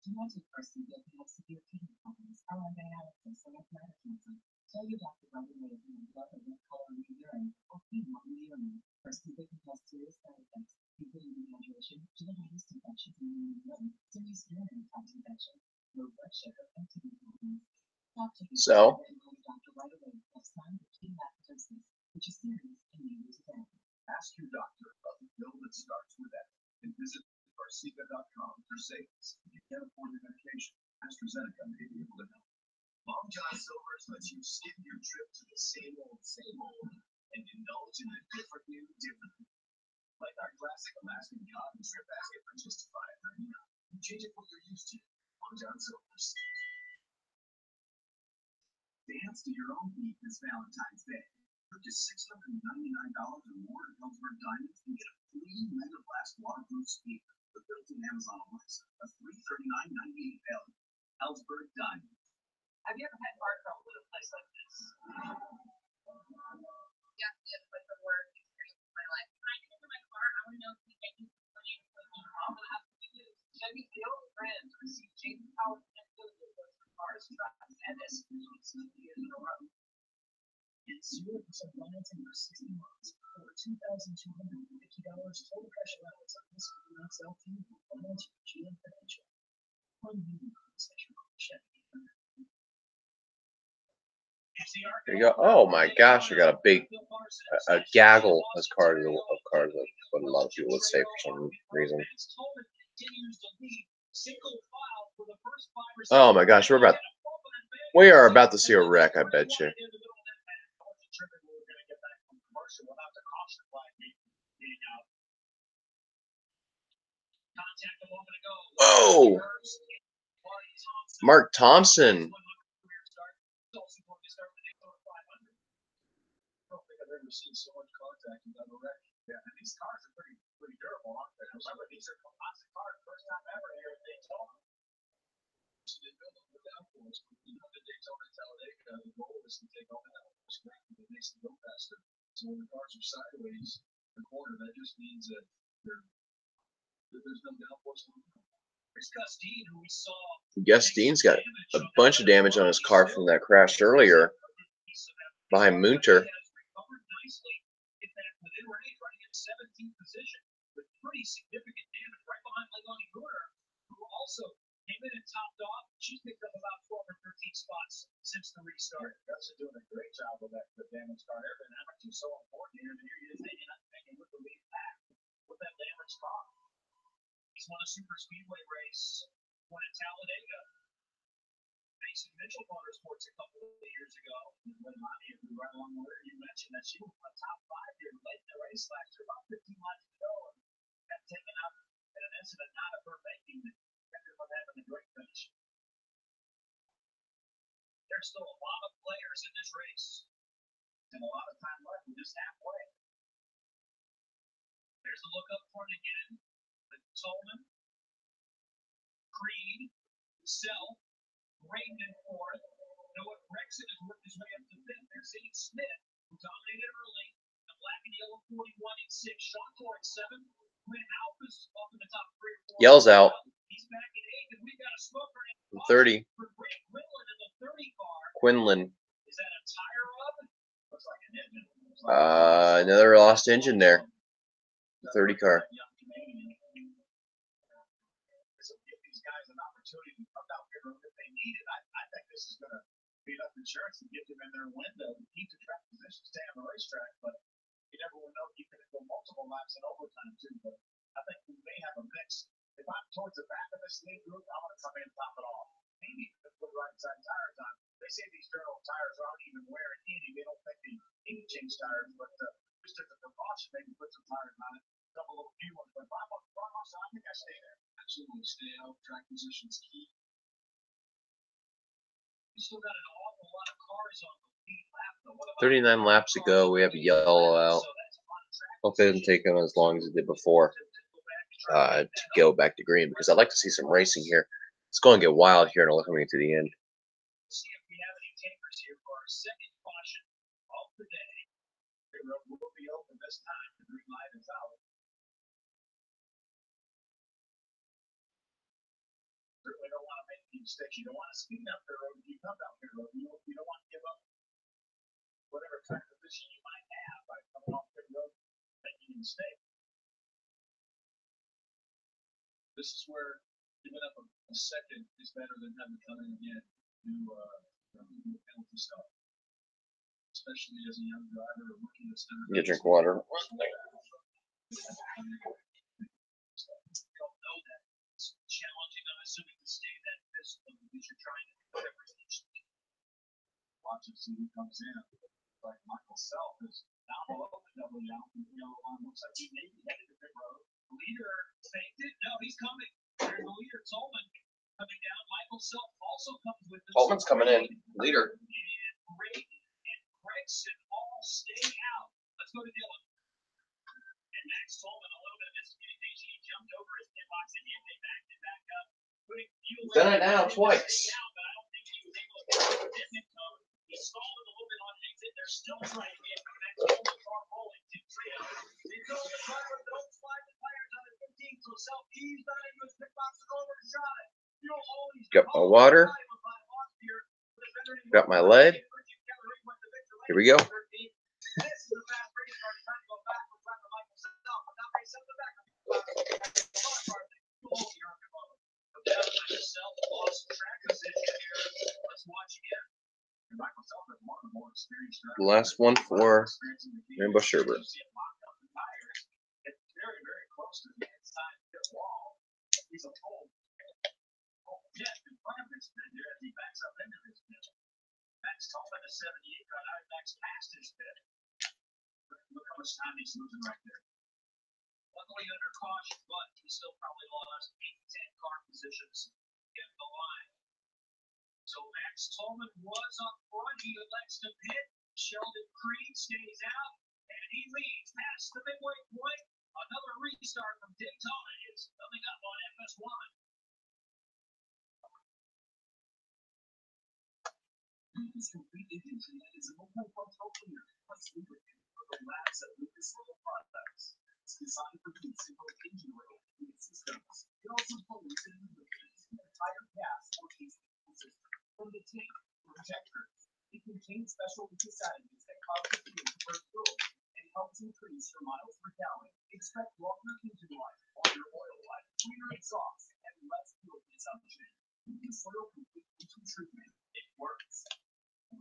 C: Do not take ARCA if you have severe kidney problems, are on dialysis, or have bladder cancer. Tell your doctor right away if you have blood or red color in your urine or fever in your urine. ARCA can cause serious side effects, including dehydration, gingivitis, infections in the urine, serious urinary tract infection, low blood sugar, and kidney problems. Stop taking
A: So.
C: and call your doctor right away if you have signs of kidney acidosis, which is serious and may lose a death.
B: Ask your doctor about the pill that starts with F and visit ARCA.com for savings. If you can't afford the medication, AstraZeneca may be able to help. Long John Silver's lets you skip your trip to the same old, and indulge in the different new, like our classic Alaskan cotton trip basket for just $5.99. You change it what you're used to. Long John Silver's. Dance to your own beat this Valentine's Day. Purchase $699 or more at Ellsberg Diamonds and get a free Mega Blast waterproof speaker with built-in Amazon Alexa. A free $39.98 value. Ellsberg Diamonds.
D: Have you ever had ARCA with a place like this?
E: Yeah, but the worst experience of my life. When I get into my car, I want to know if we can use money with you. I'm going to have to do this. Chevy's the only brand to receive James Howard and Billions for cars, trucks, and SUVs 2 years in a row.
D: Get 0% financing for 60 months or $2,250 total cash allowance on this Max LT finance with GM Financial. One million concession on Chevy.
A: There you go. Oh my gosh, I got a gaggle of cars of what a lot of people would say for some reason. Oh my gosh, we are about to see a wreck, I bet you. Oh, Mark Thompson.
B: Seen so much contact and done a wreck. Yeah, and these cars are pretty durable, aren't they? Remember, these are composite cars, first time ever here at Daytona. So they build them with downforce. You know, the Daytona Talladega, the goal is to take all the downforce back and it makes them go faster. So when the cars are sideways in the corner, that just means that there's no downforce.
A: Gus Dean's got a bunch of damage on his car from that crash earlier. behind Munter.
D: Recovered nicely. Get back within range, running in 17th position with pretty significant damage right behind Leilani Munter, who also came in and topped off. She's picked up about 12 or 13 spots since the restart.
B: Gus is doing a great job with that the damage car. Everything that is so important here. And here he is hanging with the lead pack with that damage car.
D: He's won a super speedway race, won at Talladega. Mason Mitchell Motorsports a couple of years ago.
B: When Lonnie, right along the way, you mentioned that she was in the top 5 here late in the race last year, about 15 laps to go, and got taken out in an incident not of her making that kept her from having a great finish.
D: There's still a lot of players in this race.
B: And a lot of time left, we're just halfway.
D: There's a look up front again with Tolman, Creed, Self, Raymond in fourth. Noah Gregson has worked his way up to fifth. There's Zane Smith, who dominated early. The black and yellow 41 in sixth. Sean Tor at seventh. Quinn Alpha's up in the top 3 or 4.
A: Yells out.
D: He's back in eighth, and we've got a smoker in
A: 30.
D: for Grant Quinlan in the 30 car.
A: Quinlan.
D: Is that a tire rub?
B: Looks like an engine.
A: Another lost engine there. 30 car.
B: Give these guys an opportunity to come out here if they need it. I think this is going to be enough insurance to get them in their window to keep the track position, stay on the racetrack. But you never will know. You can go multiple laps in overtime too. But I think we may have a mix. If I'm towards the back of this lead group, I'm going to come in and top it off. Maybe put right side tires on. They say these journal tires aren't even wearing any. They don't think they need to change tires, but just as a precaution, maybe put some tires on it. Double little few ones. But if I'm on the front, so I think I stay there.
D: Absolutely stay out. Track position's key. We still got an awful lot of cars on the lead lap, though. What about
A: 39 laps to go. We have a yellow out. Hope it doesn't take them as long as it did before to go back to green, because I'd like to see some racing here. It's going to get wild here and coming to the end.
D: See if we have any takers here for our second caution of the day.
B: The road will be open this time. The green light is out. Certainly don't want to make any mistakes. You don't want to speed up the road. If you come down the road, you don't want to give up whatever kind of position you might have by coming off the road making a mistake.
D: This is where giving up a second is better than having to come in again to do penalty stuff. Especially as a young driver or rookie that's never
A: Get drink water.
D: don't know that. It's challenging, I'm assuming, to stay that discipline because you're trying to do everything.
B: Watch and see who comes in. Like Michael Self is down below the double out. Looks like he may be headed to pit road.
D: Leader faked it. No, he's coming. There's the leader, Tolman, coming down. Michael Self also comes with him.
A: Tolman's coming in. Leader.
D: And Brady and Gregson all stay out. Let's go to Dylan. And Max Tolman, a little bit of miscommunication. He jumped over his pit box and they backed it back up. Putting fuel
A: Done it now twice.
D: out, but I don't think he was able to get the commitment code. He stalled it a little bit on exit. They're still trying to get Max Tolman car rolling to trio. They told the driver, don't slide the tires on the 15th, so Self eased on into his pit box and over and shot it. Fuel always
A: Got my water. Got my lead. Here we go.
B: This is a fast race car trying to go backwards like Michael Self, but not race up the back.
D: Self lost track position here. Let's watch again.
B: Michael Self is one of the more experienced drivers.
A: The last one for Rainbow Sherbert.
B: It's very, very close to the inside pit wall. He's a full jet in front of his pit there as he backs up into his pit. Max Tolman is 78, got out Max past his pit. Look how much time he's losing right there.
D: Luckily under caution, but he still probably lost 8-10 car positions in the line. So Max Tolman was up front. He elects to pit. Sheldon Creed stays out, and he leads past the midway point. Another restart from Daytona is coming up on FS1.
C: Lucas Complete Engine Treatment is a multifunctional cleaner plus lubricant for the labs at Lucas Oil Products. It's designed for use in both engine oil and systems. It also pollutes and lubricates the entire gas or diesel system from the tank to injectors.
D: It contains special leukocytogens that cause the skin to burn through and helps increase your miles per gallon. Expect longer engine life, longer oil life, cleaner exhaust, and less fuel consumption. The soil complete engine treatment. It works.
E: Have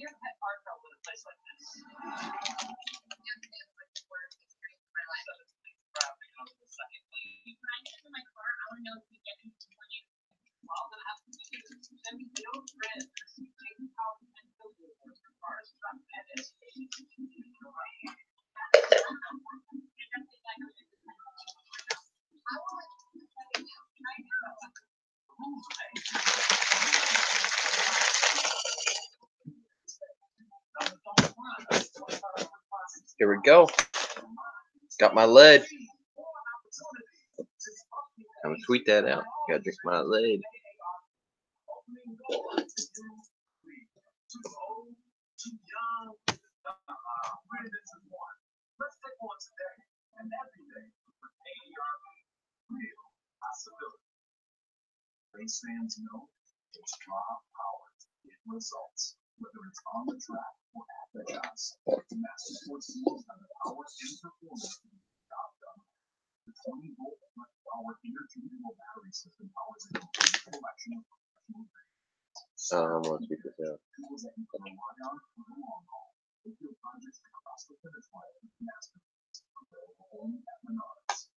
E: you ever had ARCA in a place like this? When I get in my car, I want to know if we get into when you well, then I have to do this. Send me no friends. Take power and filter for cars, trucks, and
A: Here we go. Got my lead. I'm gonna tweet that out. Gotta drink my lead.
B: Race fans know it's draw power. It results, whether it's on the track or at the house. Master Sports Tools have the power and performance to get the job done. The 20-volt power interchangeable battery system powers a complete collection of professional
A: I'm gonna tweet this out.
B: tools that you can rely on for the long haul. If your projects across the finish line with Master Sports, available only at Menards.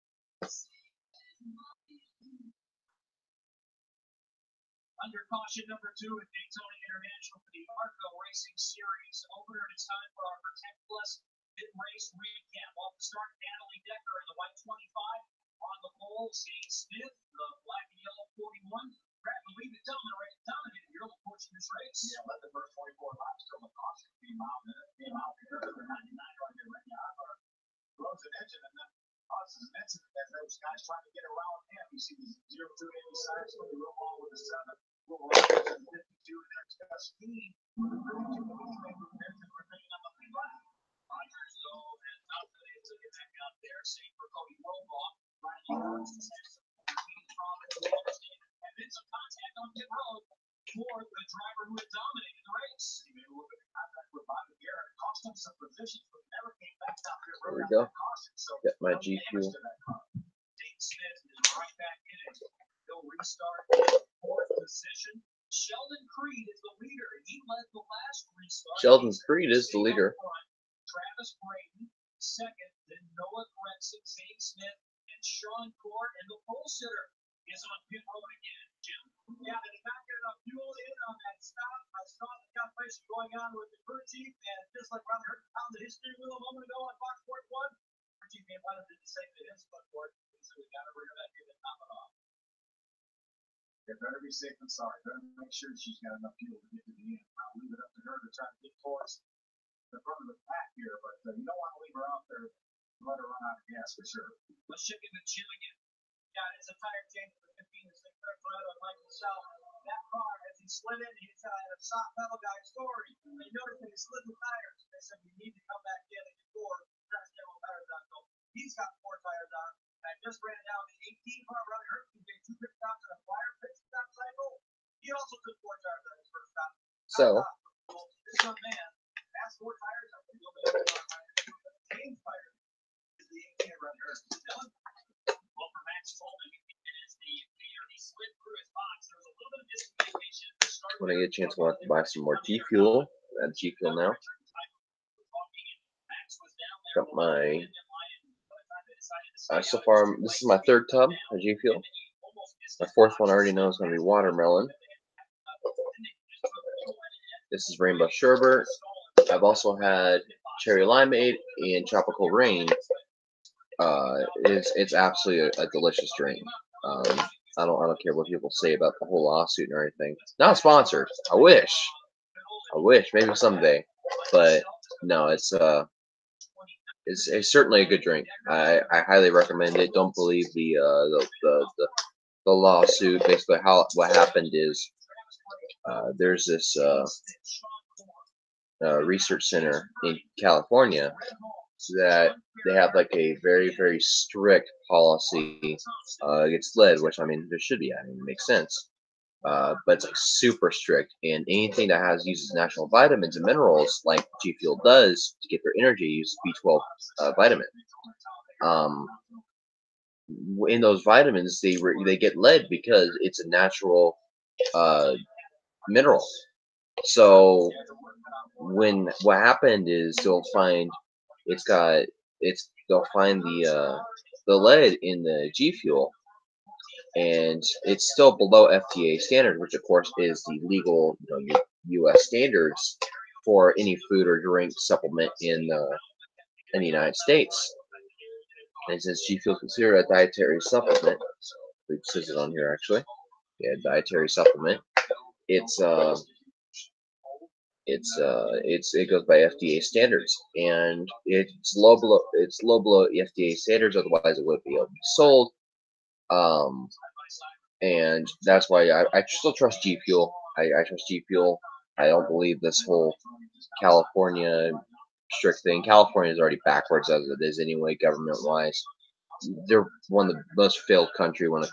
D: Under caution number 2 at Daytona International for the ARCA Racing Series opener, it's time for our Protect Plus mid-race recap. Off the start, Natalie Decker in the white 25. On the pole, Shane Smith, the black and yellow 41. Brad Lee, the dominated here the course of this race.
B: Yeah, let the first 24 laps till the caution came out because of the 99 right there. Right now, blows an engine and then causes an incident as those guys trying to get around him. You see these 0-2 signs when you roll on with a 7. We'll roll with a 52 and next got speed. With a 32 engine remaining on the lead lap.
D: Rogers, though, has not been able to get back out there. Same for Cody Roboff. Riley Hurts has some and then some contact on pit road for the driver who had dominated the race.
B: He made a little bit of contact with Bobby Garrett. Cost him some positions, but never came back down pit road.
A: There we go.
B: So
A: Got my G Fuel.
D: Dave Smith is right back in it. He'll restart fourth position. Sheldon Creed is the leader. He led the last restart.
A: Sheldon Creed is the leader.
D: Travis Brayton second, then Noah Gretson, Zane Smith, and Sean Court, and the pole sitter is on pit road again. Jim?
E: Yeah, they did not get enough fuel in on that stop. I saw the calculation going on with the crew chief, and just like Ron Hurt pounded his steering wheel a moment ago on Fox Sports 1, crew chief may have wanted to say to his foot board, so we got to bring her back here to top it off.
B: They better be safe than sorry. Better make sure she's got enough fuel to get to the end. I'll leave it up to her to try to get towards the front of the pack here, but you don't want to leave her out there and let her run out of gas for sure.
D: Let's check in with Jim again.
E: Yeah, it's a tire change for 15 to 6 right on Michael South. That car, as he slid in, he's got a soft pedal guy story. They noticed that he slid the tires. They said, you need to come back in and get 4 fresh yellow tires on. So he's got 4 tires on. And I just ran down the 18 car running hurt. He did 2 pit stops and a flyer pit stop cycle. He also took 4 tires on his first stop.
A: So,
E: This young man has 4 tires. I think he'll be able to run James tires. Is the 18 running hurt.
D: Well, for Max Coleman, it is the leader. He slid through his box. There was a little bit of miscommunication at the start.
A: when I get a chance, I'll have to buy some more G Fuel. Add G Fuel now. Got my. So far, this is my 3rd tub of G Fuel. My 4th one I already know is going to be watermelon. This is rainbow sherbet. I've also had cherry limeade and tropical rain. It's absolutely a delicious drink. I don't care what people say about the whole lawsuit and everything. Not sponsored. I wish maybe someday, but no, it's certainly a good drink. I highly recommend it. Don't believe the lawsuit. Basically, what happened is there's this research center in California that they have like a very, very strict policy against lead, which I mean there should be. I mean, it makes sense. but it's like super strict. And anything that has uses natural vitamins and minerals, like G Fuel does to get their energy, uses B12 vitamin. In those vitamins, they get lead because it's a natural mineral. So what happened is they'll find the lead in the G Fuel, and it's still below FDA standards, which of course is the legal, U.S. standards for any food or drink supplement in the United States. And since G Fuel is considered a dietary supplement, it says it on here actually, yeah, dietary supplement. It goes by FDA standards, and it's low below FDA standards. Otherwise, it wouldn't be able to be sold. And that's why I still trust G Fuel. I trust G Fuel. I don't believe this whole California strict thing. California is already backwards as it is anyway, government wise. They're one of the most failed governments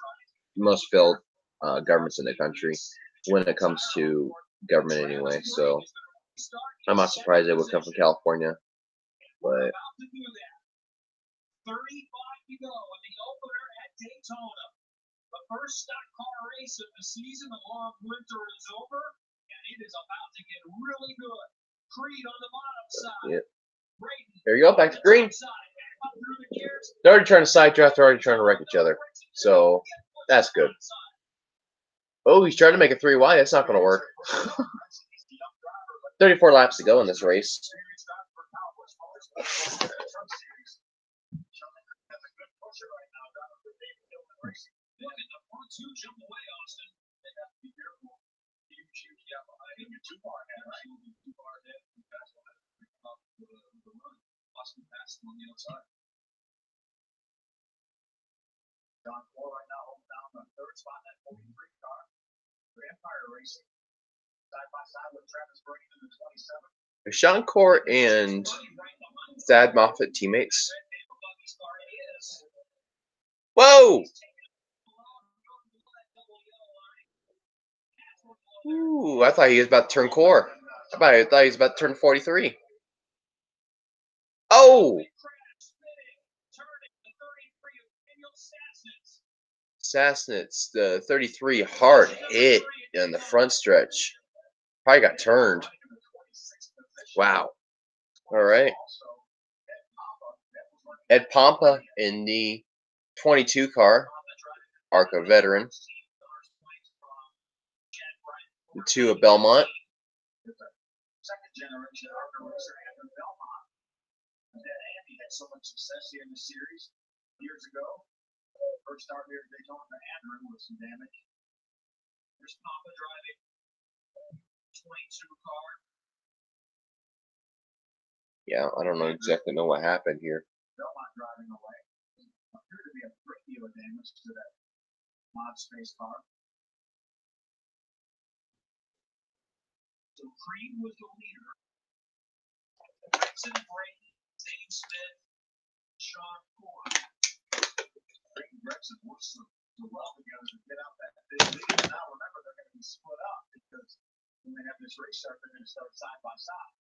A: in the country when it comes to government anyway. So I'm not surprised it would come from California, but
D: 35 to go in the opener at Daytona. The first stock car race of the season. The long winter is over, and it is about to get really good. Creed on the bottom side.
A: yeah. There you go, back to green. They're already trying to side draft. They're already trying to wreck each other. So that's good. Oh, he's trying to make a 3 wide. That's not going to work. 34 laps to go in this race.
D: Look at the front two jump away, Austin. They have to be careful. Huge gap behind him. You're too far ahead, right? Too far ahead. That's what the run. Austin passed him on the outside. John Moore right now holding down the third spot in that 43 car. For Empire Racing. Side by side with Travis Brady in the 27.
A: Sean Core and Thad Moffitt teammates. Whoa! Ooh, I thought he was about to turn core. I thought he was about to turn 43. Oh! Sassnitz, the 33, hard hit in the front stretch. Probably got turned. Wow. All right. Ed Pompa in the 22 car, ARCA veteran. The 2 of Belmont.
B: Second generation ARCA racer Andrew Belmont. Andy had so much success here in the series years ago. First start here at Daytona, Andrew with some damage.
D: There's Papa driving 22 car.
A: Yeah, I don't exactly know what happened here.
B: Belmont driving away. Appeared to be a great deal of damage to that mod space car.
D: So Creed was the leader. Gregson, Brady, Dave Smith, Sean Ford.
B: Creed and Gregson worked so well together to get out that big lead. And now remember, they're going to be split up because when they have this race start, they're going to start side by side.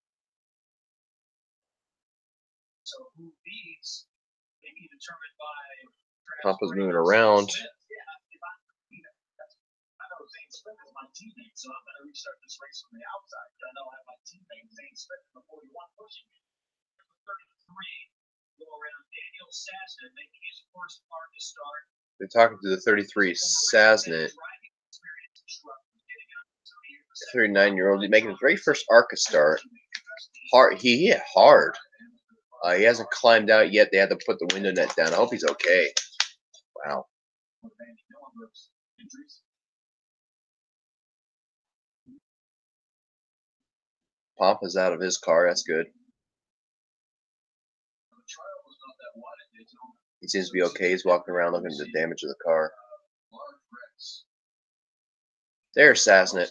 D: So who leads may be determined by
A: Pompa's moving around.
B: I know Zane Smith is my teammate, so I'm going to restart this race from the outside. I know I have my teammate Zane Smith in the 41 pushing me.
D: 33 go around Daniel Sassnett making his first ARCA start.
A: They're talking to the 33 Sassnett. 39-year-old making his very first ARCA start. Hard, he hit hard. He hasn't climbed out yet. They had to put the window net down. I hope he's okay. Wow. Pompa's out of his car. That's good. He seems to be okay. He's walking around looking at the damage of the car. There's Sassnett.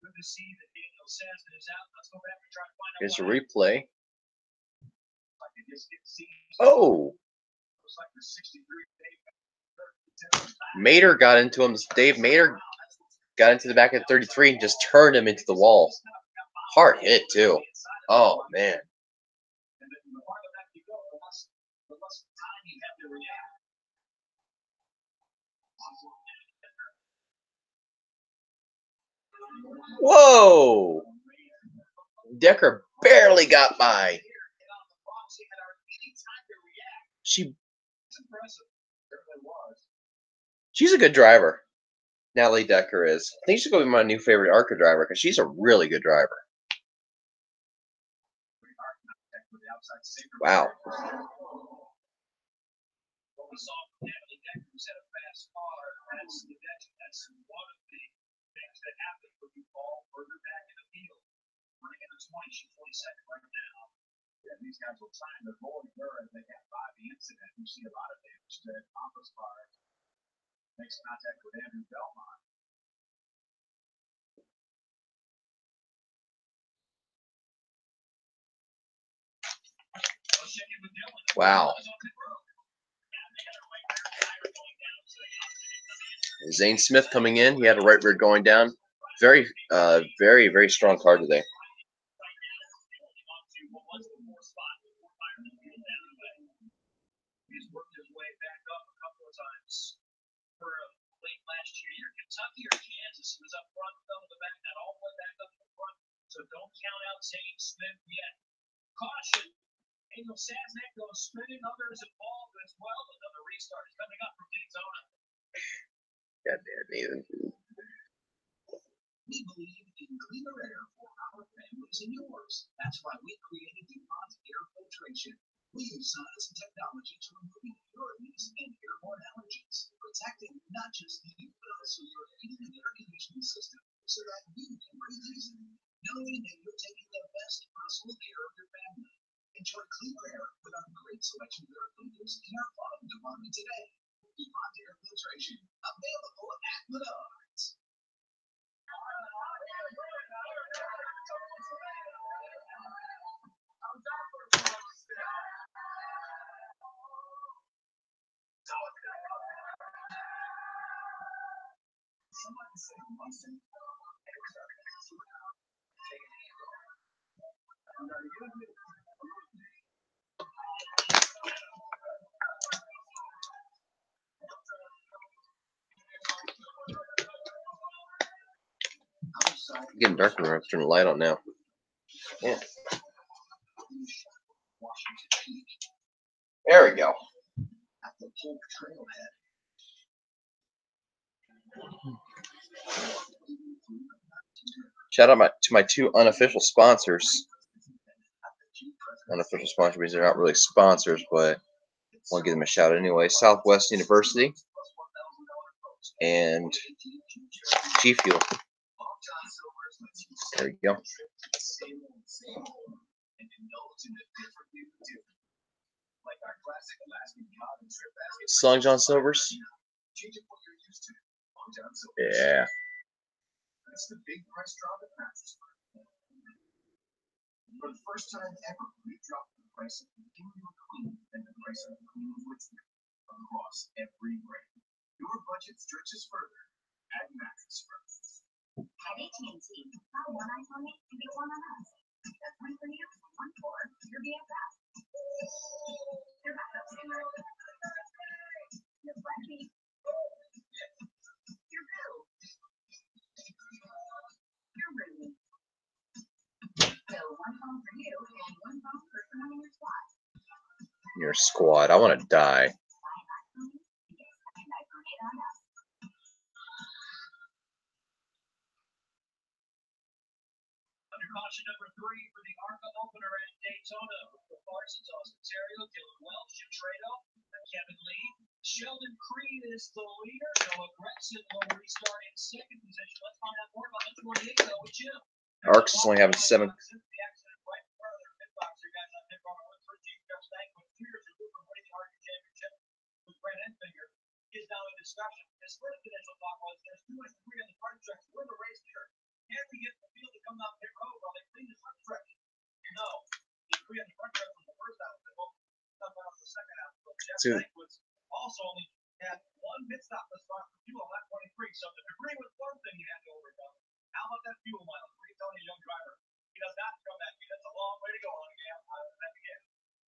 D: Good to see that Daniel Sasson is out. Let's go back and try to find out.
A: Here's a
D: what
A: replay.
D: I can just get seen.
A: Oh,
D: Looks like the 63
A: Mater got into him. Dave Mater got into the back of 33 and just turned him into the wall. Hard hit, too. Oh, man.
D: And then the farther back you go, the less time you have to react.
A: Whoa! Decker barely got by. She's a good driver. Natalie Decker is. I think she's going to be my new favorite ARCA driver because she's a really good driver. Wow.
D: What we saw from Natalie Decker was at a fast car. That's one of the things that happen when you fall further back in the field. Running in the 20, she's 22nd right now.
B: Yeah, these guys will try and avoid her as they have by the incident. You see a lot of damage to Papa's car. Makes contact with Andrew Belmont.
A: Wow. Zane Smith coming in. He had a right rear going down. Very, very strong car today.
D: He's worked his way back up a couple of times. For late last year, Kentucky or Kansas, he was up front, fell to the back, not all the way back up to the front. So don't count out Zane Smith yet. Caution. Daniel Sasson goes spinning. Others involved as well. Another restart is coming up from Daytona.
A: God damn, Nathan.
B: We believe in cleaner air for our families and yours. That's why we created DuPont Air Filtration. We use science and technology to remove impurities and airborne allergens, protecting not just you, but also your heating and air conditioning system, so that you can breathe easily, knowing that you're taking the best possible care of your family. Enjoy cleaner air with our great selection of air filters in our bottom department today. DuPont Air Filtration, available at Menards.
A: Getting dark in the room. Turn the light on now. Yeah. There we go.
B: At the Polk Trailhead.
A: Shout out to my two unofficial sponsors. Unofficial sponsors means they're not really sponsors, but I want to give them a shout out anyway. Southwest University and G Fuel. There you go. Long John Silver's. Yeah.
B: It's the big price drop at Mattress Firm. For the first time ever, we dropped the price of the Indoor Queen and the price of the Queen of Richmond across every brand. Your budget stretches further at Mattress Firm.
C: At AT&T, buy one iPhone and get one on us. That's one for you, one for your BFF. Your backup singer. Your Blackie. Your Boo. Your Ruby. So one phone for you and one phone for someone in your squad.
A: Your squad. I want to die.
C: Buy an iPhone and get a second iPhone 8 on us.
D: Under caution number 3 for the ARCA opener at Daytona. The Parsons, Austin Terrio, Dylan Welch, Jim Trado, Kevin Lee. Sheldon Creed is the leader. Noah Gregson will restart in second position. Let's find out more about the 28 though with Jim.
A: ARC's is only having 7.
D: Is now in discussion. His first initial thought was there's too much debris on the front stretch. We're the race leader. Can we get
A: So
D: also only had one pit stop thus far for fuel on that 23, so the debris was one thing you had to overcome. How about that fuel mileage? What are you telling a young driver? He does not come back. That's a long way to go on again.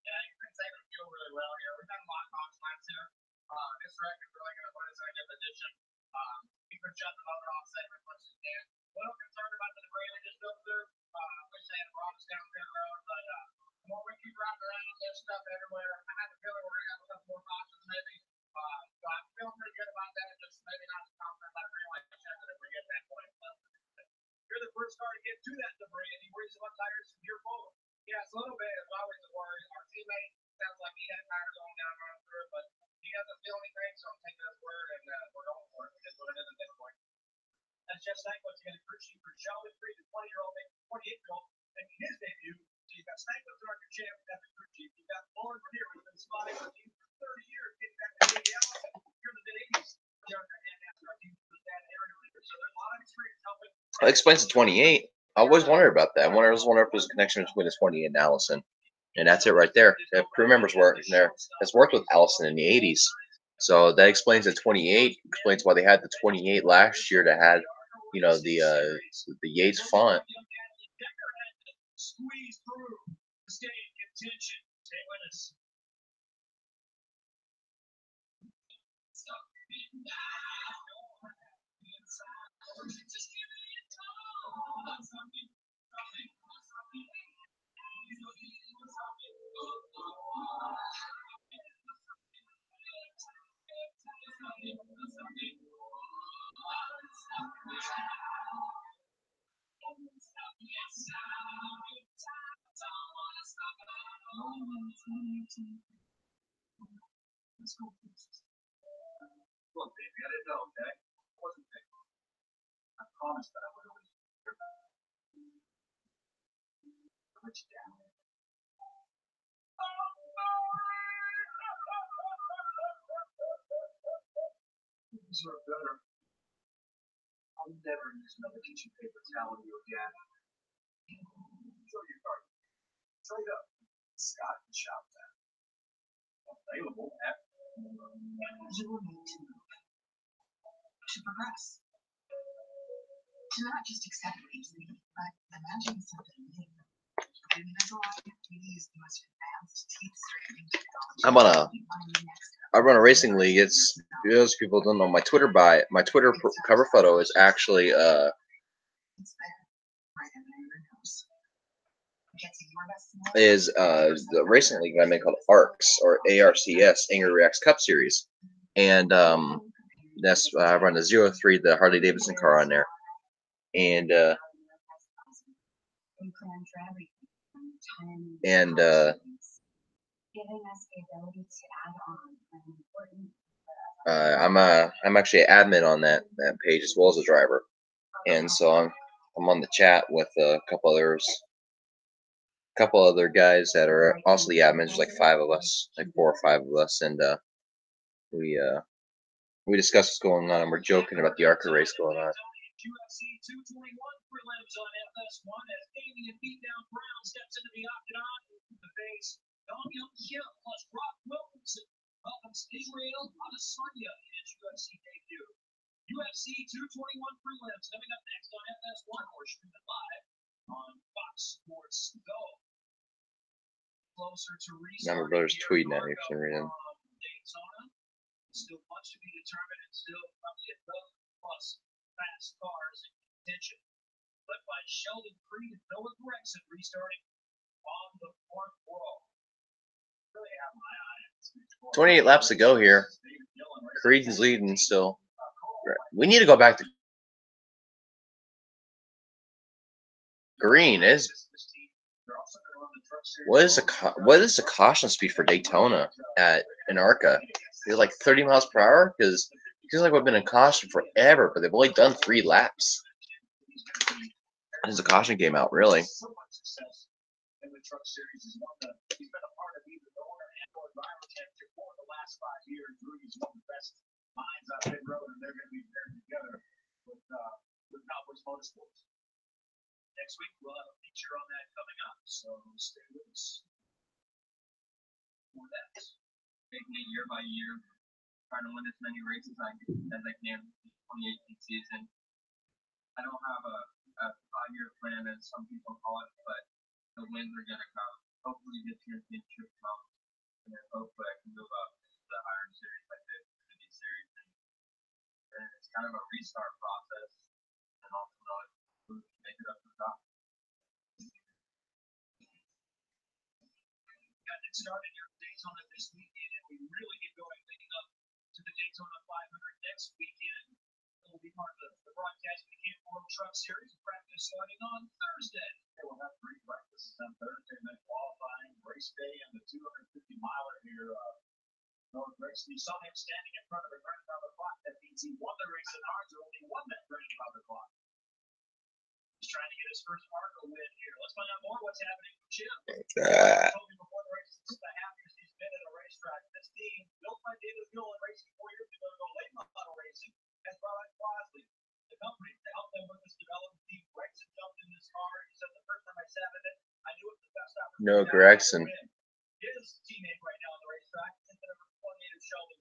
D: Yeah, he's been saving fuel really well here. We've done a lot of box laps here. This wreck is really going to put us in a good position. He's been shutting the motor off, saving as much as he can. A little concerned about the debris we just built through. Wish they had brought us down pit road, but the more we keep riding around, there's stuff everywhere. I have a feeling we're going to have a couple more cautions maybe. So I'm feeling pretty good about that. Just maybe not as confident about relay check if we get that point. You're the first car to get to that debris, and he worries about tires from your forward. Yeah, it's a little bit. It's always a worry. Our teammate sounds like he had tires going down running through it, but he doesn't feel anything, so I'm taking his word, and we're going for it. That's what it is at this point. That's just like what's going to crew chief for Shelby Free, the 20-year-old, 28-year-old, making his debut. So you've got Stank with our champ, that's the crew chief. You've got Lauren Vernier, who's been spotting our team for 30 years, getting back to the Allison. You're the mid-80s. So there's a lot of experience helping.
A: that explains the 28. I always wondered about that. I always wonder if there's a connection between the 28 and Allison. And that's it right there. The crew members work there. Has worked with Allison in the 80s. So that explains the 28. Explains why they had the 28 last year that had, you know, the Yates font.
D: Squeeze through. Stay in contention. Stay with us. Look, baby, I didn't know, okay? I wasn't thinking. I promised that I would always put you down. You deserve better. I'll never use another tissue paper towel on you again. Show your card. Straight up. Scott can shop that. Available at.
C: You will need to move. To progress. To not just accept what you see, but imagine something new. Invisalign use the most advanced teeth straightening technology.
A: I run a racing league. It's, those people don't know, my Twitter cover photo is actually
C: It's there, right under your nose. Get to your best
A: the racing league I made called ARCS or ARCS, Angry Reacts Cup Series, and that's I run the 03, the Harley Davidson car on there, and
C: giving us the ability to add on an important
A: I'm actually an admin on that page as well as a driver, and so I'm on the chat with a couple other guys that are also the admins. There's like 5 of us, like 4 or 5 of us, and we discuss what's going on, and we're joking about the ARCA race going on.
D: UFC 221 prelims on FS1 as Damian Beatdown Brown steps into the octagon to face Dong Young Kim plus Brock Wilkinson welcomes Israel Adesanya in his UFC debut. UFC 221 prelims coming up next on FS1 or streaming live on Fox Sports Go. Closer to
A: Now my brother's tweeting at me for some reason.
D: Daytona. Still much to be determined and still probably a dozen plus fast cars in contention. Led by Sheldon Creed and Noah Gregson restarting on the front row. Really have my eye.
A: 28 laps to go here. Creed's leading still. We need to go back to green. What is the caution speed for Daytona in ARCA? Is it like 30 miles per hour? Because it feels like we've been in caution forever, but they've only done 3 laps. There's the caution game out, really.
D: Next week we'll have a feature on that coming up, so stay with us for that.
B: taking it year by year, trying to win as many races as I can in the 2018 season. I don't have a 5-year plan as some people call it, but the wins are gonna come. Hopefully the championship comes, and then hopefully I can move up to the higher series like the Xfinity series. And it's kind of a restart process, and also make it up to the top.
D: Got it started here at Daytona this weekend, and we really get going leading up to the Daytona 500 next weekend. It will be part of the broadcast of the Camp World Truck Series. Practice starting on Thursday.
B: They will have 3 practices on Thursday, then qualifying, race day, and the 250-miler here. North race.
D: We saw him standing in front of a grandfather clock. That means he won the race in ARCA, only won that grandfather clock. He's trying to get his first ARCA win here. Let's find out more what's happening with Jim. I told me before the race, this is the happiest he's been at a racetrack. This team, built by David Gill and racing 4 years ago to go late model racing, has brought in Bosley, the company, to help them with this development team. Gregson jumped in this car. He said the first time I sat in it, I knew it was the best opportunity.
A: No, Gregson.
D: His teammate right now on the racetrack is the number 28 of Sheldon.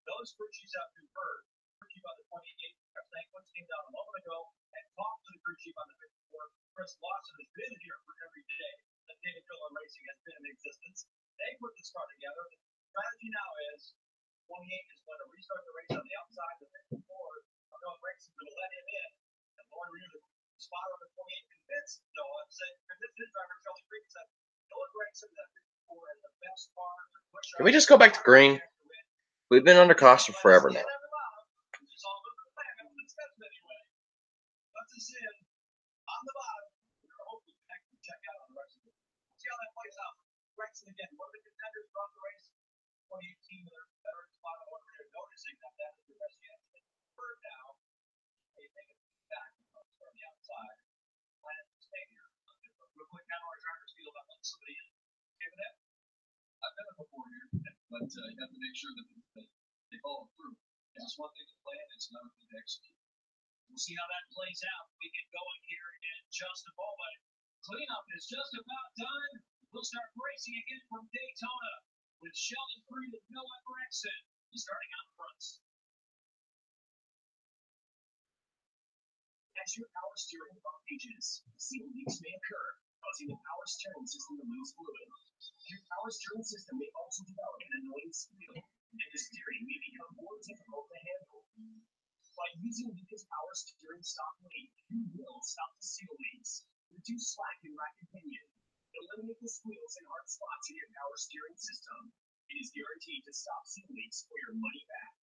D: Those crew chiefs have conferred. Crew chief on the 28th, Frank Woods came down a moment ago and talked to the crew chief on the 54th. Chris Lawson has been here for every day that David Dillon Racing has been in existence. They put this car together. The strategy now is 28 is going to restart the race on the outside. The 54 are going racing going to let him in. And Lauren Reed, the spotter of the 28, convinced Noah, said, convinced his driver, Sheldon Creek, said, Noah Gregson, that 54 is the best car to push.
A: Can we just go back to green? We've been under caution forever now.
D: Again, one of the contenders brought the race 2018 with their veteran spot on order. They're noticing that that is the best chance to third now. They make it back from the outside. Plan to stay here. Real quick, how do our drivers feel about letting somebody in? Okay with that?
B: I've done it before here, but you have to make sure that they follow through. It's one thing to plan, it's another thing to execute.
D: We'll see how that plays out. We get going here in just a moment. Cleanup is just about done. We'll start racing again from Daytona with Sheldon Creed and Noah Gregson starting out front. As your power steering pump ages, seal leaks may occur, causing the power steering system to lose fluid. Your power steering system may also develop an annoying squeal, and the steering may become more difficult to handle. By using Lucas Power Steering Stop Leak, you will stop the seal leaks, reduce slack in rack and pinion, eliminate the squeals and hard spots in your power steering system. It is guaranteed to stop seal leaks for your money back.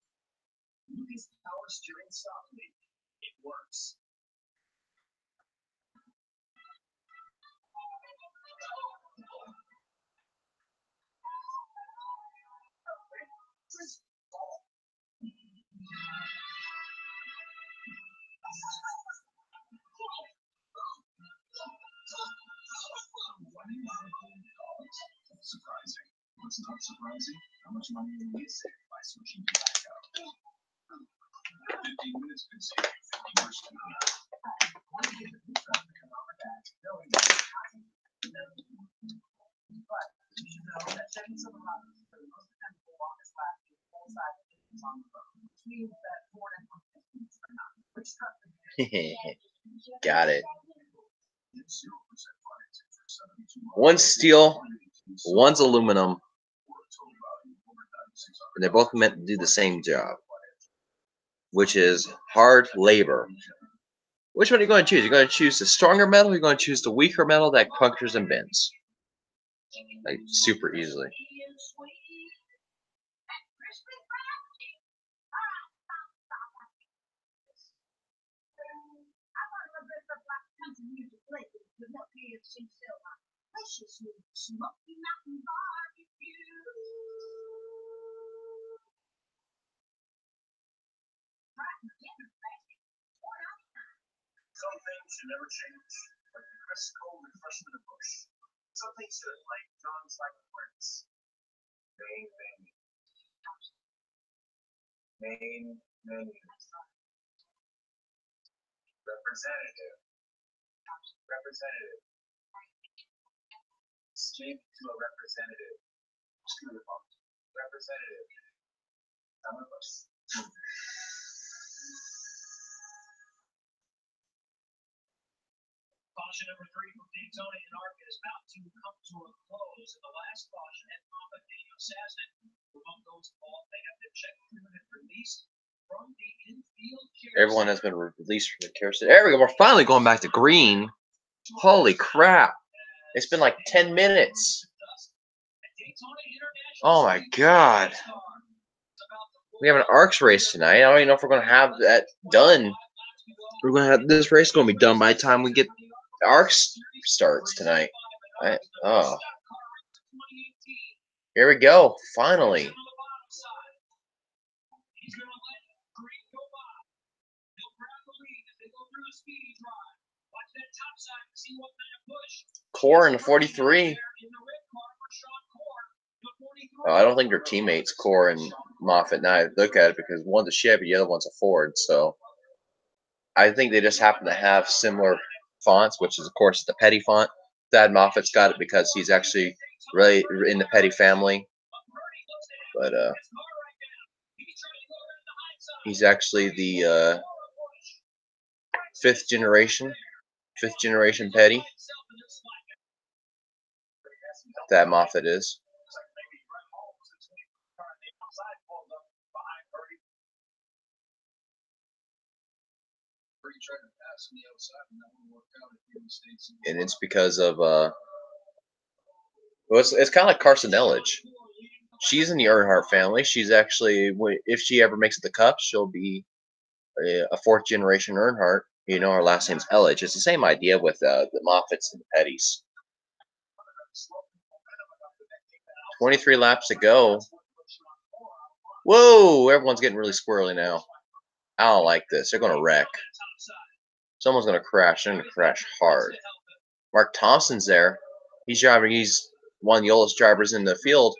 D: Lucas Power Steering Stop Leak. It works.
B: Surprising. What's not surprising? How much money you may save by switching to ARCA. 15 minutes could save you 50%.
C: But you should know that checking some products for the most dependable longest lasting full size is on the road, which means that Ford and Mercedes are not. Which truck?
A: Got it.
B: 0% financing for 72 months.
A: One's steel, one's aluminum, and they're both meant to do the same job, which is hard labor. Which one are you going to choose? You're going to choose the stronger metal, or you're going to choose the weaker metal that punctures and bends? Like, super easily.
D: Some things should never change, like the crisp cold refreshment of Bush. Some things should, like John's like Prince. Main menu. Representative. Speak to a representative. Screw the pump.
B: Representative. Some of us.
D: Caution number 3 from Daytona and ARCA is about to come to a close. And the last caution at Papa Daniel Sasson, among those involved, they have been checked through and released from the infield.
A: Everyone has been released from the carousel. There we go. We're finally going back to green. Holy crap. It's been like 10 minutes. Oh my god. We have an ARCS race tonight. I don't even know if we're going to have that done. We're going to have this race going to be done by the time we get the ARCS starts tonight. Oh. Here we go. Finally. Core in the 43. Oh, I don't think they're teammates, Core and Moffitt. Now I look at it because one's a Chevy, the other one's a Ford. So I think they just happen to have similar fonts, which is, of course, the Petty font. Thad Moffitt's got it because he's actually really in the Petty family. But he's actually the fifth generation Petty. Thad Moffitt is. And it's because of well, it's kind of like Carson Elledge. She's in the Earnhardt family. She's actually, if she ever makes it to the Cup, she'll be a fourth generation Earnhardt. You know, her last name's Elledge. It's the same idea with the Moffitts and the Pettys. 23 laps to go. Whoa! Everyone's getting really squirrely now. I don't like this. They're going to wreck. Someone's going to crash. They're going to crash hard. Mark Thompson's there. He's driving. He's one of the oldest drivers in the field.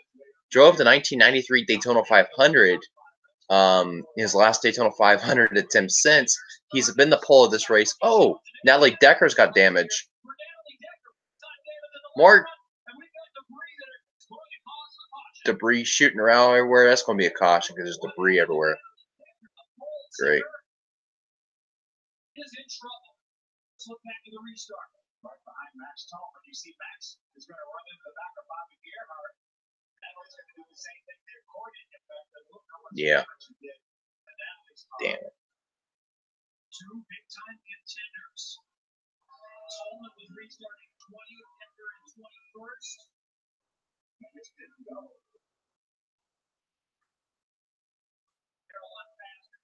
A: Drove the 1993 Daytona 500. His last Daytona 500 attempt since. He's been the pole of this race. Oh, Natalie Decker's got damage. More debris shooting around everywhere. That's going to be a caution because there's debris everywhere. Great.
D: Is in trouble. Let's look back at the restart. Right behind Max Tallman, you see Max is going to run into the back of Bobby Gerhardt. Natalie's going to do the same thing they're recording. In fact, look how much damage he did.
A: Damn it.
D: Two big-time contenders. Tallman was restarting 20th, Hector in 21st. He just didn't go. Carolina faster.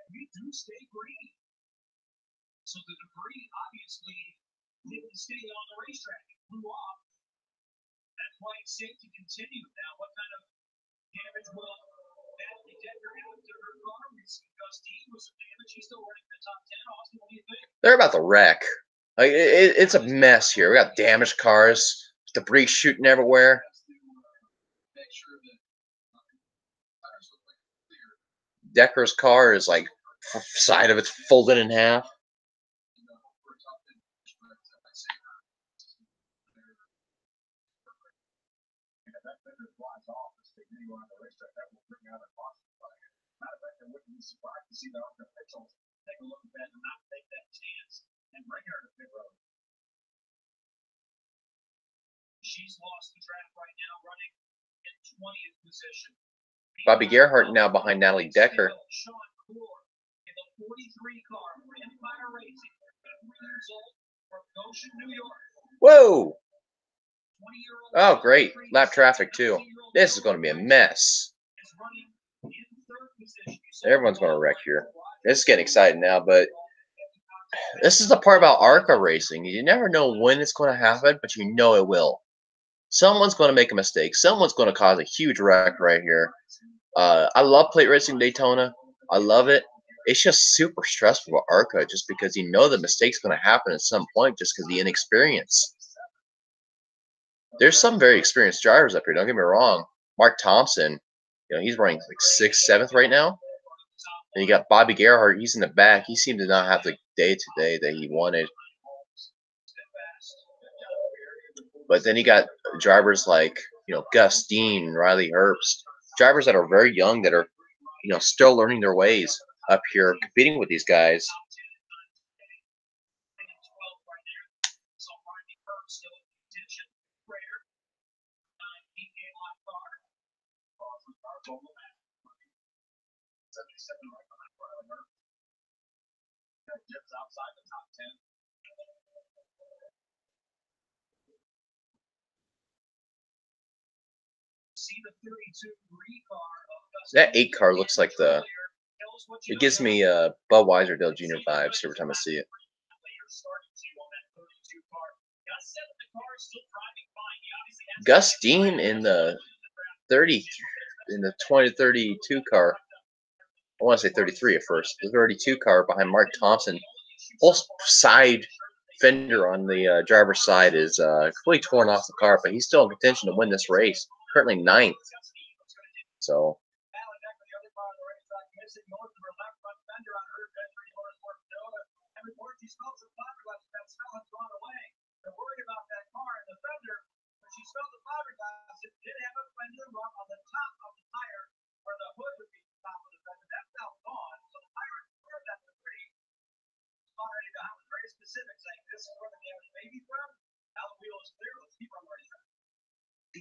D: We do stay green. So the debris obviously didn't stay on the racetrack. It flew off. That's why it's safe to continue. Now, what kind of damage will Natalie Decker have to her car? Because Dean was some damage. She's still running the top 10. Austin, what do you think?
A: They're about to wreck. Like it's a mess here. We got damaged cars, debris shooting everywhere. Decker's car is like side of it's folded in half.
D: She's lost the track right now, running in 20th position.
A: Bobby Gerhardt now behind Natalie Decker. Whoa! Oh, great. Lap traffic, too. This is going to be a mess. Everyone's going to wreck here. This is getting exciting now, but this is the part about ARCA racing. You never know when it's going to happen, but you know it will. Someone's going to make a mistake. Someone's going to cause a huge wreck right here. I love plate racing Daytona. I love it. It's just super stressful with ARCA just because you know the mistake's going to happen at some point just because of the inexperience. There's some very experienced drivers up here. Don't get me wrong. Mark Thompson, you know, he's running like 6th, 7th right now. And you got Bobby Gerhardt. He's in the back. He seemed to not have the day today that he wanted. But then you got drivers like, Gus Dean, Riley Herbst, drivers that are very young that are, still learning their ways up here, competing with these guys.
B: Outside the top 10.
A: That 8 car looks like it gives me Budweiser Dale Jr. vibes every time I see it. Gus Dean in the 2032 car. I want to say 33 at first. The 32 car behind Mark Thompson. Whole side fender on the driver's side is completely torn off the car, but he's still in contention to win this race. Currently 9th. So.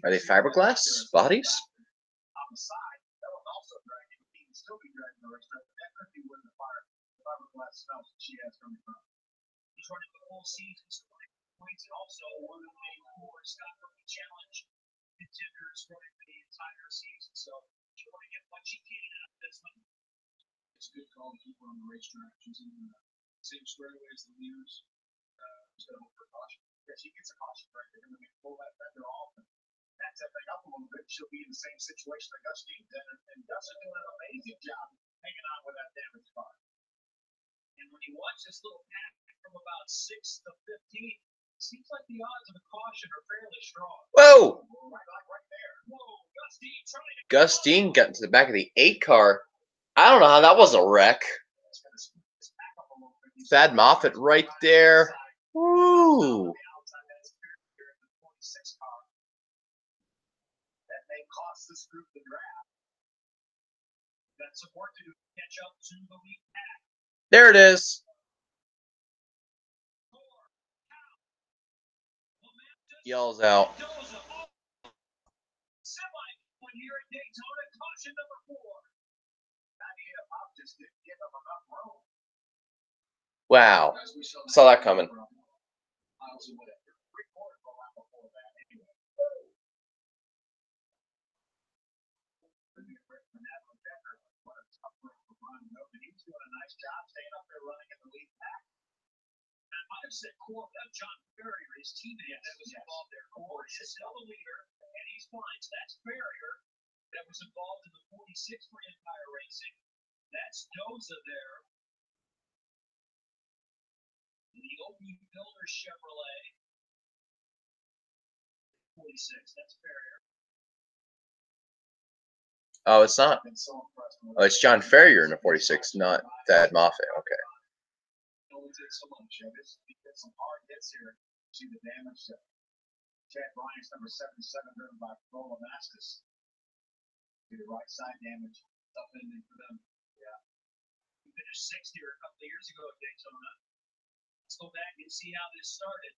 A: Are they fiberglass bodies?
D: He's running the whole season, scoring points, and also one of the four Scott Rookie Challenge contenders running the entire season. So you want to get what you can out of this one.
B: It's a good call to keep her on the racetrack. She's in the same straightaway as the leaders. Just got to look for caution. Yeah, she gets a caution right there. They're going to pull that fender off and back that thing up a little bit. She'll be in the same situation that Gus Dean did. And Gus is doing an amazing job hanging on with that damaged car.
D: And when you watch this little pack from about 6 to 15, it seems like the odds of a caution are fairly strong.
A: Whoa!
B: Right there.
D: Whoa, Gus Dean trying to.
A: Gus Dean got into the back of the 8 car. I don't know how that was a wreck. Thad Moffitt right there. Woo!
B: That may cost this group the draft.
D: Got some work to do to catch up to the lead pack.
A: There it is. Yells out. Wow. Saw that coming.
B: He's doing a nice job staying up there running in the lead pack.
D: I might have said John Ferrier, his teammate that was involved there. Core is still the leader, and he's fine. So that's Ferrier that was involved in the 46 for Empire Racing. That's Doza there. The OB Builder Chevrolet. 46, that's Ferrier.
A: Oh, it's not. Oh, it's John Ferrier in the 46, not Thad Moffitt. Okay.
B: He did some hard hits here. See the damage to Chad Bryant's number 77, driven by Corolla Mastis. See the right side damage. Tough ending for them. Yeah.
D: He finished 6th here a couple of years ago at Daytona. Let's go back and see how this started.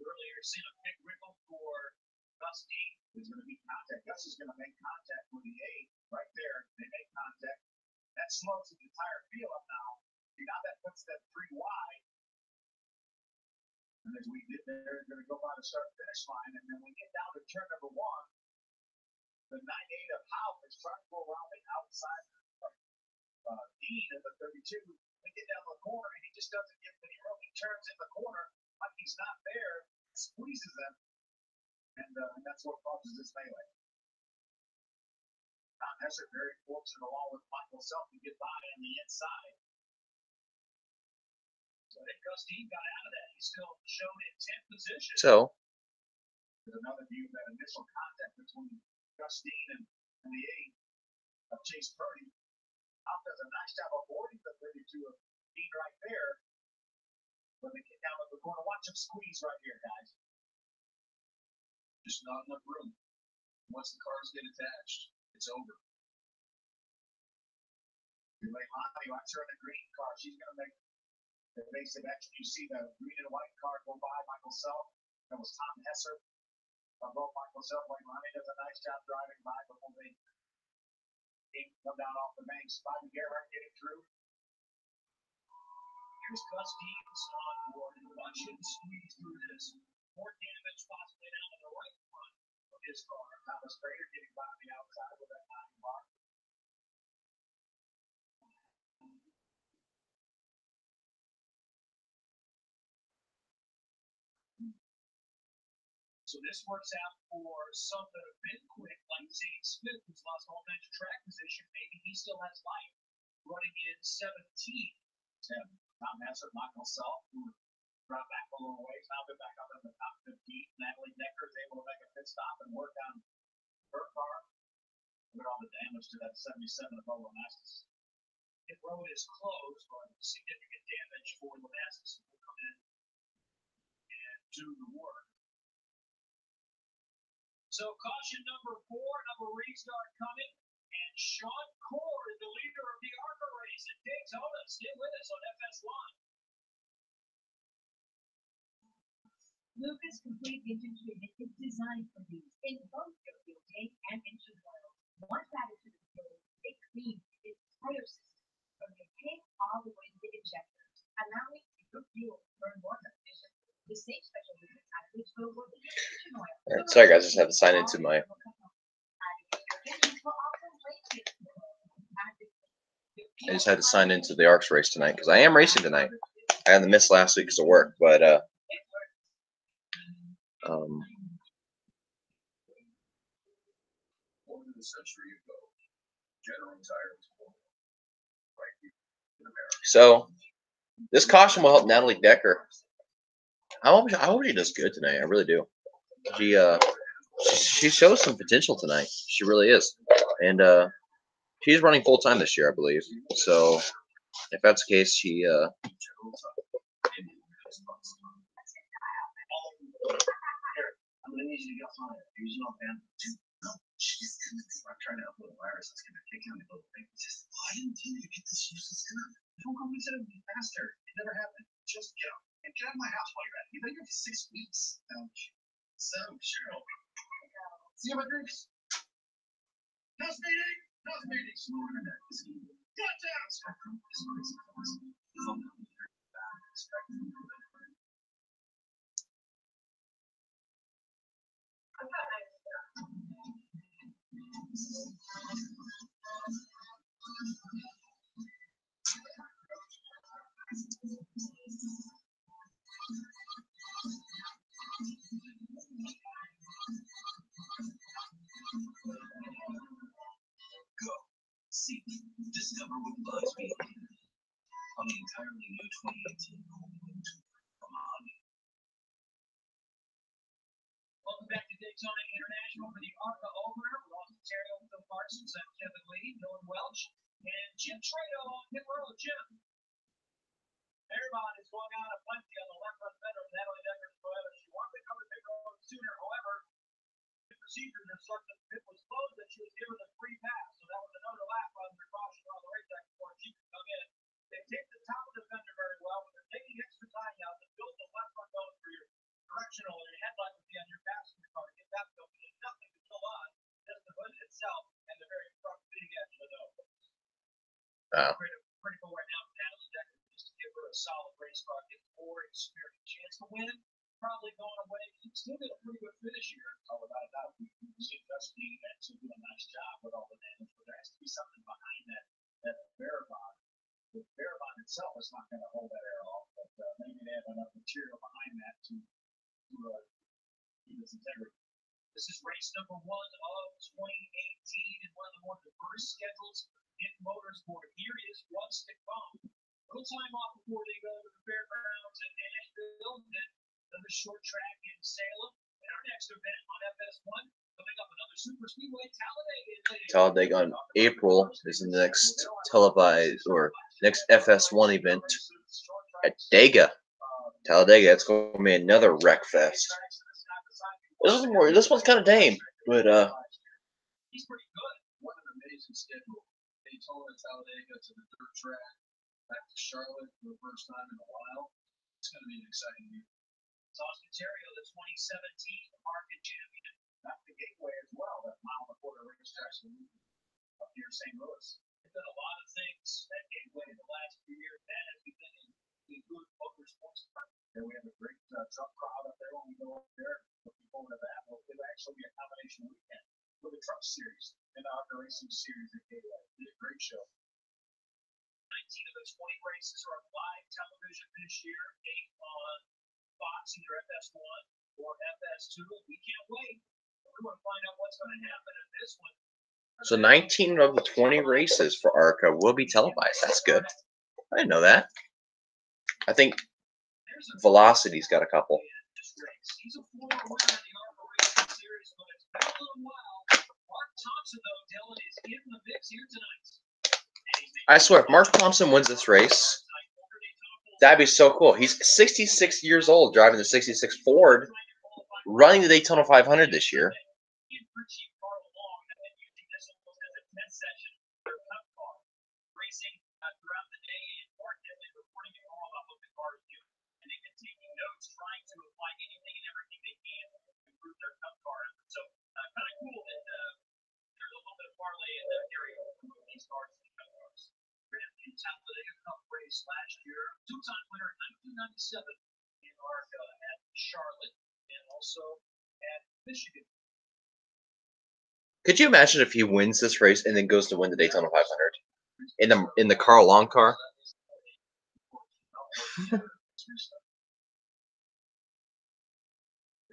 D: Earlier, seen a pick ripple for Gus Dean.
B: There's going to be contact. Gus is going to make contact with the 8 right there. They make contact. That slows the entire field up now. Now that puts that 3 wide. And as we did there, they're going to go by the start finish line. And then we get down to turn number 1. The 9-8 of Howe is trying to go around the outside of Dean of the 32. We get down the corner, and he just doesn't get any room. He turns in the corner like he's not there, squeezes them, and that's what causes this melee. Don Hesser very fortunate along with Michael Self to get by on the inside.
D: So I think Gus Dean got out of that. He's still shown in 10th position.
A: So.
B: There's another view of that initial contact between Gus Dean and the 8 of Chase Purdy. Hop does a nice job avoiding the 32 of Dean right there. When they get down at the corner, watch him squeeze right here, guys. Just not enough room. Once the cars get attached, it's over. You're like, Lonnie, watch her in the green car. She's going to make the basic action. You see the green and white car go by Michael Self. That was Tom Hesser. Both Michael Self, like Lonnie does a nice job driving by before they come down off the banks. Bobby Gerhardt getting through.
D: Here's Gus Deans on board and watching squeeze through this. More damage possibly down to the right front of his car.
B: Thomas Prater getting by on the outside with that 9 bar.
D: So this works out for some that have been quick, like Zane Smith, who's lost all kinds of track position. Maybe he still has life running in 17.
B: Tom Hesser, Michael Self, who dropped back a little ways. Now they're back up in the top 15. Natalie Decker is able to make a pit stop and work on her car. Look at all the damage to that 77 of Onassis.
D: The road is closed, but significant damage for Onassis will come in and do the work. So caution number 4 of a restart coming, and Sean Core is the leader of the ARCA race at Daytona. Stay with us on FS1.
C: Lucas Complete Engine Treatment is designed for use in both your fuel tank and engine oil. Once added to the fuel, it cleans the entire system from your tank all the way to the injector, allowing your fuel to burn more efficiently. The same special Lucas additives will work with your engine oil.
A: All right, sorry guys, I just have to sign into my. I just had to sign into the ARCS race tonight because I am racing tonight. I had to miss last week because of work, but
B: More than a century ago, General Tire was born right here in America.
A: so this caution will help Natalie Decker. I hope she does good tonight. I really do. She shows some potential tonight. She really is, and she's running full time this year, I believe. So if that's the case, she
B: I'm gonna need you to get on it. Use your band. No, I'm trying to upload a virus. It's gonna take down the little thing. I didn't tell you to get this useless gun. Don't go and said it would be faster. It never happened. Just get out. And get out of my house while you're at it. You've been here for 6 weeks. So, Cheryl. See you at my drinks. House meeting! House meeting! Go. See. Discover what bugs me on the entirely new 2018 from Honda.
D: Welcome back to Daytona International for the ARCA opener. Ross Ontario, Phil Parsons, and Kevin Lee, Dylan Welch, and Jim Trado on pit road. Jim. Fairmont is going out of plenty on the left front fender of Natalie Decker's Toyota. She wanted to come to pit road sooner, however, the procedure to start the pit was closed and she was given a free pass. So that was another lap on their caution on the racetrack before she could come in. They taped the top of the fender very well, but they're taking extra time now to build the left front nose for your directional and your headlight would be on your passenger car. Get that built. There's nothing to fill on, just the hood itself and the very front leading edge of the nose.
A: Wow.
D: Critical right now for Natalie Decker just to give her a solid race car, get more experience, chance to win. Probably going away. He's still got a pretty good finish here.
B: Oh, without a doubt, we see Dusty actually do a nice job with all the damage, but there has to be something behind that Veribond. The Veribond itself is not going to hold that air off, but maybe they have enough material behind that to keep its integrity.
D: This is race number 1 of 2018 and one of the more diverse schedules in motorsport. Here is Russ McComb. Little time off before they go to the fairgrounds in Nashville and another short track in Salem. And our next event on FS1 coming up, another super speedway,
A: Talladega on April is the next televised or next FS1 event at Talladega. It's going to be another wreck fest. This one's kind of tame, but
D: He's pretty good.
B: What an amazing schedule. Daytona, Talladega to the dirt track, back to Charlotte for the first time in a while. It's going to be an exciting year.
D: Austin Terrio, the 2017 ARCA champion.
B: Not the gateway as well, that mile and a quarter racetrack up here in St. Louis.
D: They've done a lot of things at Gateway in the last few years. That has been a good motorsports park.
B: And we have a great truck crowd up there when we go up there. Looking forward to that. Well, it'll actually be a combination weekend with the truck series and the ARCA racing series at Gateway. It'll be a great show.
D: 19 of the 20 races are on live television this year. 8 on Fox, either FS1 or FS2. We can't wait. We want to find out what's going to happen in this one.
A: so 19 of the 20 races for ARCA will be televised. That's good. I didn't know that. I think Velocity's got a couple.
D: He's a former winner in the ARCA racing series, but it's been a little while. Mark Thompson, though, Dylan, is in the mix here tonight.
A: I swear, if Mark Thompson wins this race, that'd be so cool. He's 66 years old, driving the 66 Ford, running the Daytona 500 this year.
D: Talladega Cup race last year, two-time winner in 1997 in ARCA at Charlotte and also at Michigan.
A: Could you imagine if he wins this race and then goes to win the Daytona 500 in the Carl Long car?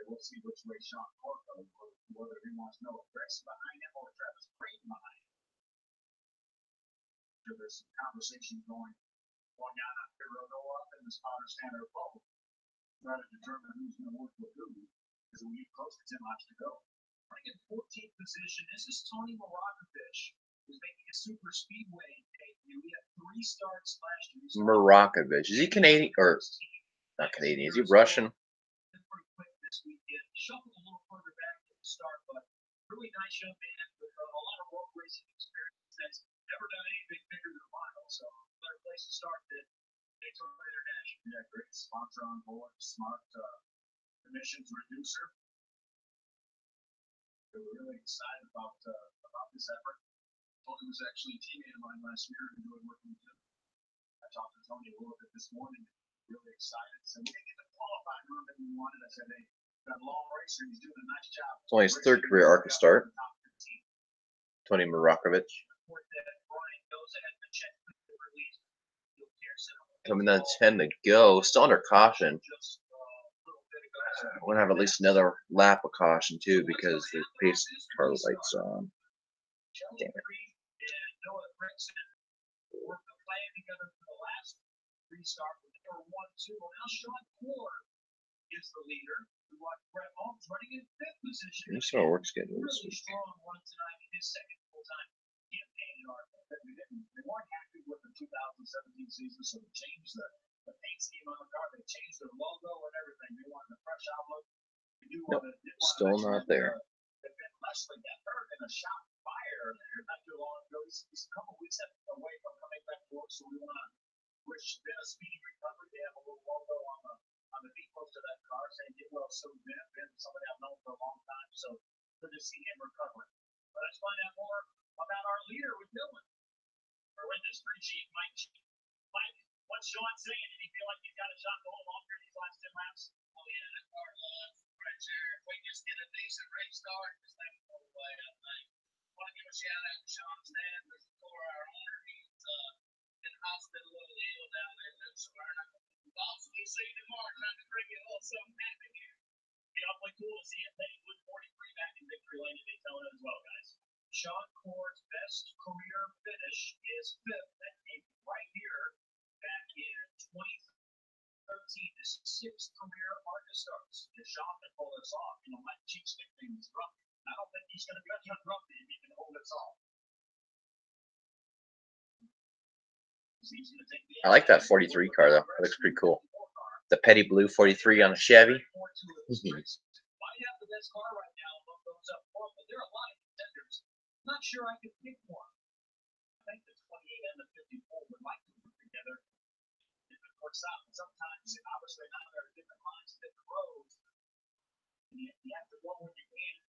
B: We'll see which way Sean Cork goes, whether he wants no Rex behind him or Travis Brayton behind him. There's some conversation going on out here, go up in this Potter Standard Bowl, try to determine who's going to work with who, because we get close to 10 laps to go.
D: Running in 14th position, this is Tony Morakovich, who's making a super speedway debut. He had 3 starts last year.
A: Morakovich. Is he Canadian or not Canadian? Is he Russian?
D: Pretty quick this weekend. Shuffled a little further back at the start, but really nice young man with a lot of road racing experience. That's never done anything bigger than a mile, so better place to start than Daytona International.
B: Yeah, great sponsor on board, smart emissions reducer. They were really excited about this effort. Tony was actually a teammate of mine last year and enjoyed working with him. I talked to Tony a little bit this morning, really excited. So we didn't get the qualifying run that we wanted. I said, hey, that long racer, he's doing a nice job.
A: It's only his 3rd career ARCA start. Tony Morakovich. Coming down 10 to go. Still under caution. We're going to have at least another lap of caution, too, because the pace car light's on. Damn it.
D: Is the leader. We watch Brett Holmes running in 5th position.
A: He's on a work schedule this
D: Really
A: week.
D: strong one tonight in his 2nd full-time campaign in ARCA.
B: They weren't happy with the 2017 season, so they changed the paint scheme on the car. They changed their logo and everything. They wanted a fresh outlook.
A: Nope, still not there.
B: Leslie got hurt in a shop fire not too long ago. He's a couple weeks away from coming back to work, so we want to wish Ben a speedy recovery. They have a little logo on the V post of that car saying get well soon, Ben. Ben, somebody I've known for a long time, so good to see him recovering.
D: But let's find out more about our leader with Dylan. Or with this free sheet, Mike, what's Sean saying? Did he feel like he's got a shot to hold on through these last 10 laps?
F: Oh yeah, that car right there. If we just get a decent race start, this thing will go away, I think. I want to give a shout out to Sean's dad, Mr. Core, our owner. He's in the hospital, a little ill down there in Smyrna. Also, we see you tomorrow, trying to bring you a little something happy here.
D: Be awfully cool to see a Wood 43 back in victory lane in Daytona as well, guys. Sean Core's best career finish is 5th. That came right here back in 2013. His 6th career ARCA starts. If Sean can pull this off, my cheapstick thing is rough. I don't think he's going to be rough if he can hold this off.
A: I like that 43 car, though. It looks pretty cool. The petty blue 43 on a Chevy.
D: best car right now among those up front, but there are a lot of contenders. I'm not sure I could pick one. I think the 28 and the 54 would like to work together. If it works out, sometimes, obviously, now there are different lines, different roads. You have to go when you can.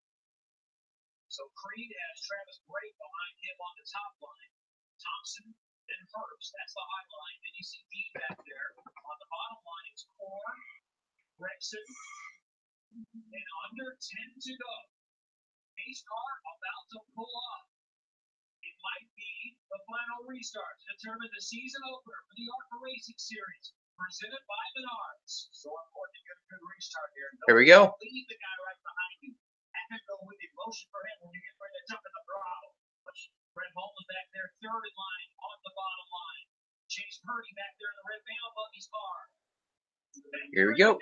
D: So Creed has Travis Brake behind him on the top line. Thompson and Herbst. That's the high line. Then you see Dean back there. On the bottom line is Korn, Rexon, and under 10 to go. Pace car about to pull off. It might be the final restart to determine the season opener for the ARCA Racing Series, presented by Menards. So important to get a good restart here.
A: Here we go.
D: Leave the guy right behind you. And go with the motion for him when you get ready to jump in the throttle. Brett Holman back there, third in line on the bottom line. Chase Purdy back there in the red mail buggy's car.
A: Here we go.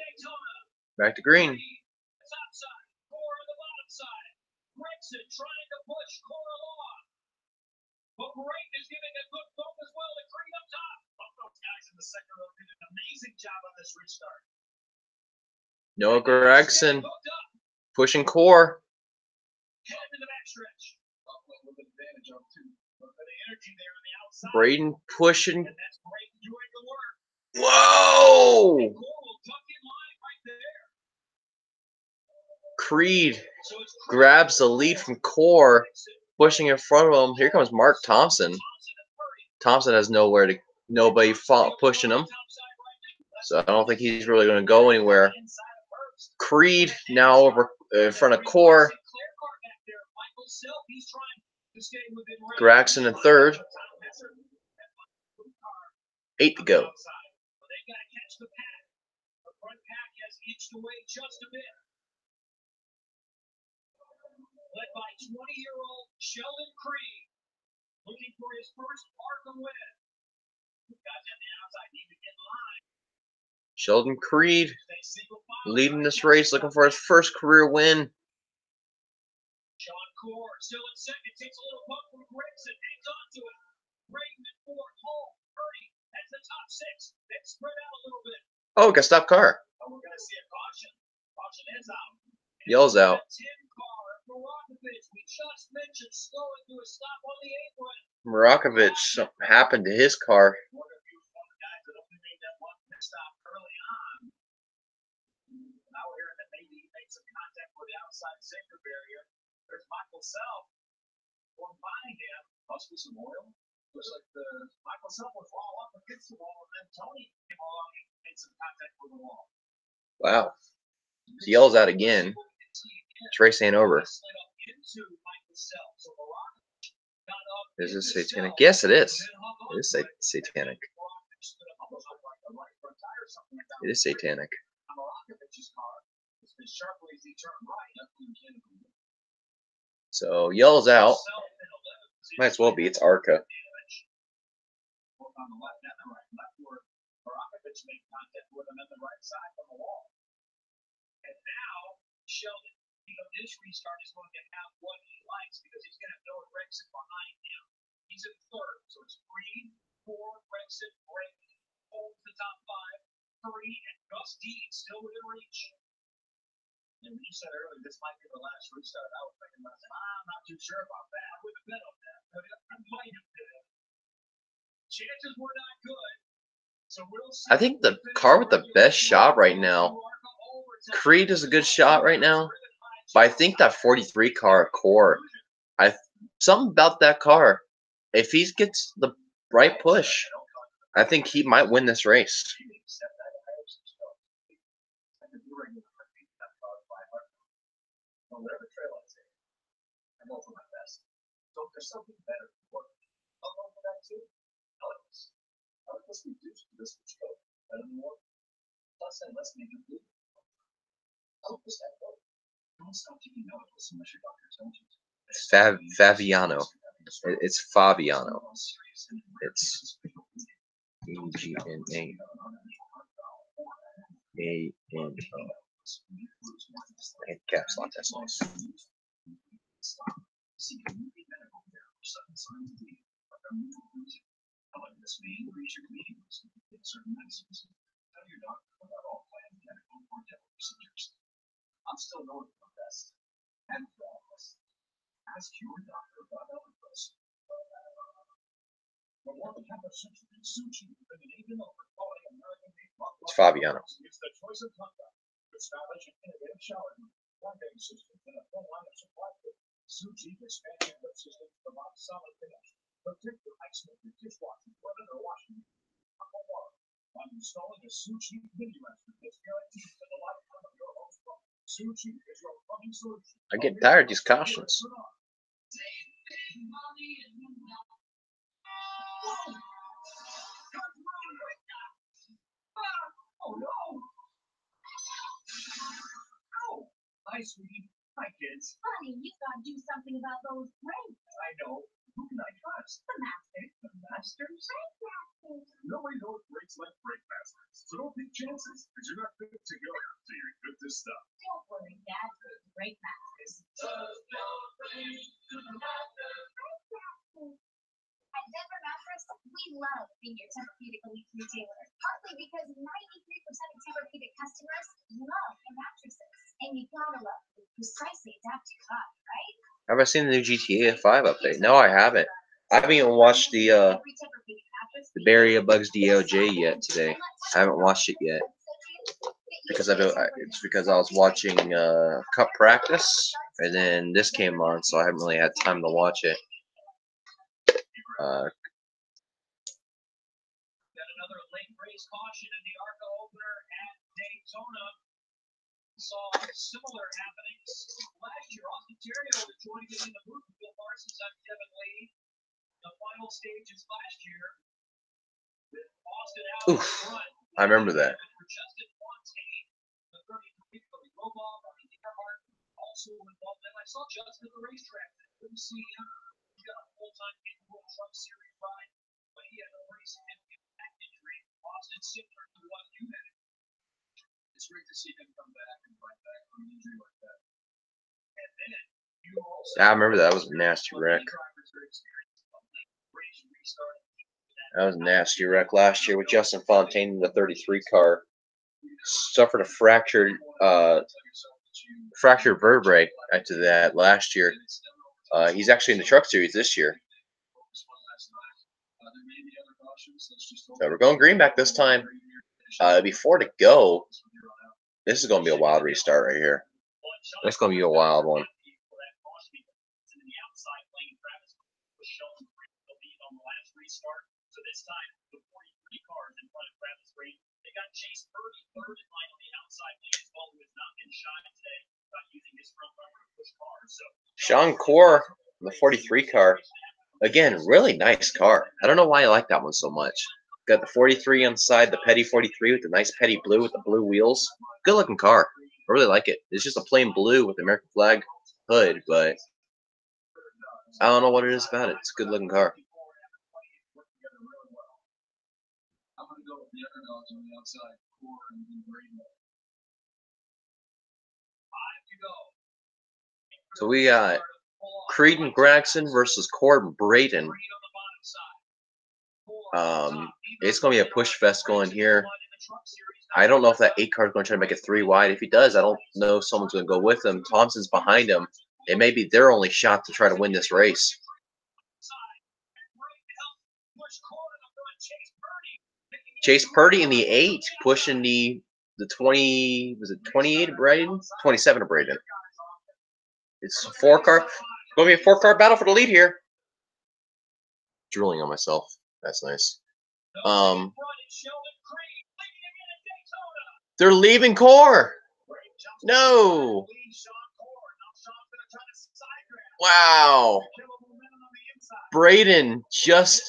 A: Back to green.
D: Top side, Core on the bottom side. Gregson trying to push Core along. But Brake is giving a good bump as well to Creed up top. Both those guys in the second row did an amazing job on this restart.
A: Noah Gregson pushing Core.
D: Head to the backstretch. With advantage on two. But the energy there on the outside.
A: Braden pushing.
D: And that's Brake doing the work.
A: Whoa!
D: And Core will tuck in line right there.
A: Creed
D: So it's
A: grabs the lead from Core, pushing in front of him. Here comes Mark Thompson. Thompson has nobody pushing him, so I don't think he's really going to go anywhere. Creed now over in front of Core. Gregson in third. 8 to go.
D: Led by 20-year-old Sheldon Creed, looking for his first ARCA win. Guys on the outside need to get in line.
A: Sheldon Creed leading this race, looking for his first career win.
D: Sean Core still in second, takes a little bump from Gregson, hangs on to it. Braden and Ford, Hall, Purdy, that's the top six. They spread out a little bit.
A: Oh, got stop car.
D: Oh, we're going to see a caution. Caution is out.
A: Yells out.
D: We just mentioned slowing to a stop on the apron.
A: Marakovich, something happened to his car.
D: One of you guys that only made that one pit stop early on. Now we're hearing that maybe he made some contact with the outside safety barrier. There's Michael Self going by him. Must be some oil. Looks like Michael Self would fall off against the wall, and then Tony came along and made some contact with the wall.
A: Wow. He yells out again. This race ain't over. Is this satanic? Yes, it is. It is satanic. It is satanic. So yells out. Might as well be. It's ARCA. And now Sheldon, this restart is going to have what he likes because he's going to have Noah Gregson behind him. He's in third, so it's Creed, Ford, Gregson, Brake, holds the top five, 3, and Gus Dean still within reach. And when you said earlier this might be the last restart, I was thinking about I'm not too sure about that. I wouldn't have bet on that, but I might have been. Chances were not good. So we'll see. I think the car with the best shot right now, Creed is a good shot right now, but I think that 43 car Core, something about that car, if he gets the right push, I think he might win this race. Fabiano. It's Fabiano. It's E-G-N-A-A-N-O. Caps lock, that's nice. I'm still going
B: And ask your doctor about Elvis. For more than half a century, sushi has been an agent of quality American-made
A: It's Fabiano.
B: It's the choice of conduct. With stylish and innovative shower one-day systems and a full line of supply kit. Sushi expansion lip systems provide solid finish. Protect your ice maker, dishwasher, toilet, or washing machine. By installing a Sushi mini master that's guaranteed for the lifetime of your home's plumbing. Sushi is your plumbing solution.
A: I get tired of these cautions.
B: Oh no! Oh! Hi, sweetie. Hi, kids.
C: Honey, you've got to do something about those brakes.
B: I know. Who can I trust?
C: The masters.
B: The masters?
C: Brake masters.
B: Nobody knows brakes like brake masters. So don't take chances, because you're not good to go till you're good to stop.
C: Don't worry, Dad's good to brake masters. At Denver Mattress, we love being your Tempur-Pedic elite retailer, partly because 93% of Tempur-Pedic customers love their mattresses. And you gotta love the precisely adapted cot, right?
A: Have I seen the new GTA 5 update? No, I haven't. I haven't even watched the Barry of Bugs DOJ yet today. I haven't watched it yet because it's because I was watching Cup practice, and then this came on, so I haven't really had time to watch it.
D: Got another late race caution in the ARCA opener at Daytona. Saw similar happenings last year. Austin Terrio was joining us in the booth with Bill Parsons on Kevin Lee. The final stages last year with Austin out in front.
A: I remember that.
D: For Justin Fontaine, the 33 from Robov, Earhart, also involved. And I saw Justin at the racetrack. I couldn't see him. He got a full-time capable truck series ride, but he had a pretty significant back injury. Austin similar to what you had. It's great to see him come back and fight back from an injury like that. And then you also
A: I remember that. That was a nasty wreck. That was a nasty wreck last year with Justin Fontaine in the 33 car. Suffered a fractured vertebrae after that last year. He's actually in the truck series this year. So we're going greenback this time. Before to go, this is going to be a wild restart right here. It's going to be a wild one.
D: So this time, the 43 cars in front of Travis Reed, they got Chase Purdy third in line on the outside lane as well, who has not been shy today by using his front runner to push cars. So
A: Sean Core, the 43 car. Again, really nice car. I don't know why I like that one so much. Got the 43 on the side, the Petty 43 with the nice Petty blue with the blue wheels. Good looking car. I really like it. It's just a plain blue with the American flag hood, but I don't know what it is about it. It's a good looking car.
B: I'm going to go with the underdogs on the outside. Core and Brady.
D: 5 to go.
A: So we got Creed and Gregson versus Corbin Brayton. It's going to be a push fest going here. I don't know if that 8 car is going to try to make it 3 wide. If he does, I don't know if someone's going to go with him. Thompson's behind him. It may be their only shot to try to win this race. Chase Purdy in the 8, pushing the 20, was it 28 of Braden? 27 of Braden. It's a 4-car. Going to be a 4-car battle for the lead here. Drooling on myself. That's nice. They're leaving Core. No. Wow. Braden just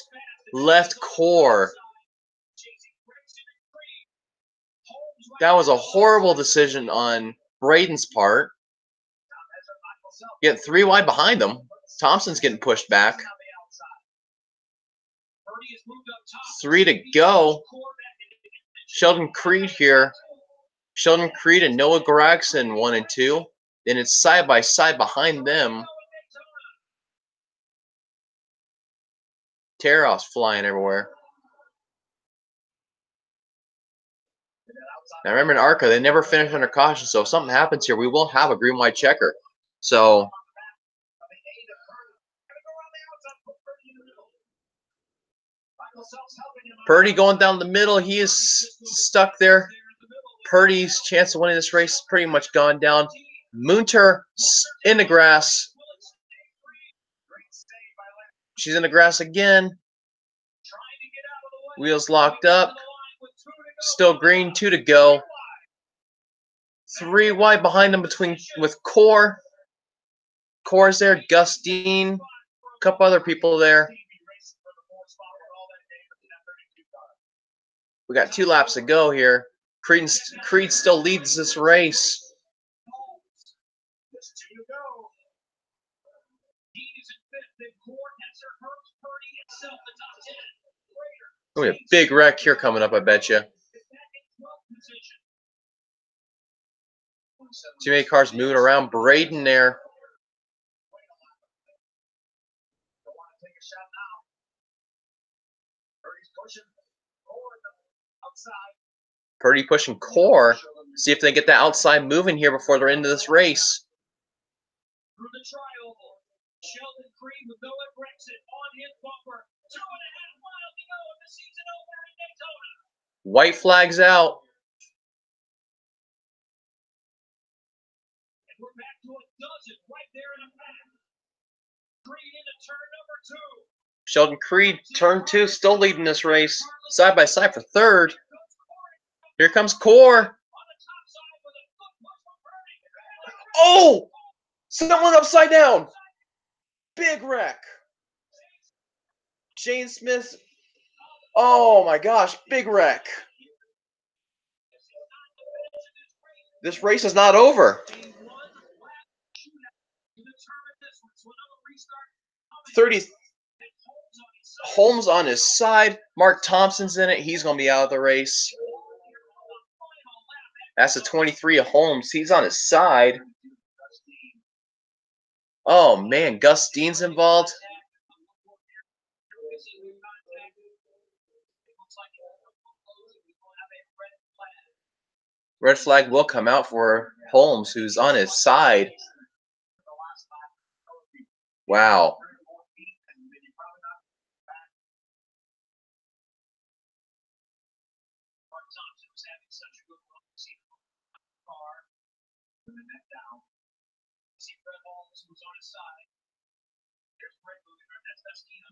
A: left Core. That was a horrible decision on Braden's part. Get 3 wide behind them. Thompson's getting pushed back. 3 to go. Sheldon Creed here. Sheldon Creed and Noah Gregson 1 and 2. Then it's side by side behind them. Tear-offs flying everywhere. Now remember in ARCA, they never finish under caution, so if something happens here, we will have a green-white checker. So Purdy going down the middle, he is stuck there. Purdy's chance of winning this race is pretty much gone down. Munter in the grass. She's in the grass again. Wheels locked up. Still green, 2 to go. 3 wide behind him with Core. Core's there, Gustine, a couple other people there. We got 2 laps to go here. Creed still leads this race. Oh, a big wreck here coming up, I bet you. Too many cars moving around. Braden there. Purdy pushing Core. See if they get the outside moving here before they're into this race.
D: Through the trioval, Sheldon Creed with Noah Brexit on his bumper. 2.5 miles to go in the season over in Daytona.
A: White flags out.
D: And we're back to a dozen right there in the pack. Creed into turn number 2.
A: Sheldon Creed, turn 2, still leading this race. Side by side for third. Here comes Core. Oh! Someone upside down. Big wreck. Jane Smith. Oh my gosh, big wreck. This race is not over. 30. Holmes on his side. Mark Thompson's in it. He's going to be out of the race. That's the 23 of Holmes. He's on his side. Oh, man. Gustine's involved. Red flag will come out for Holmes, who's on his side. Wow.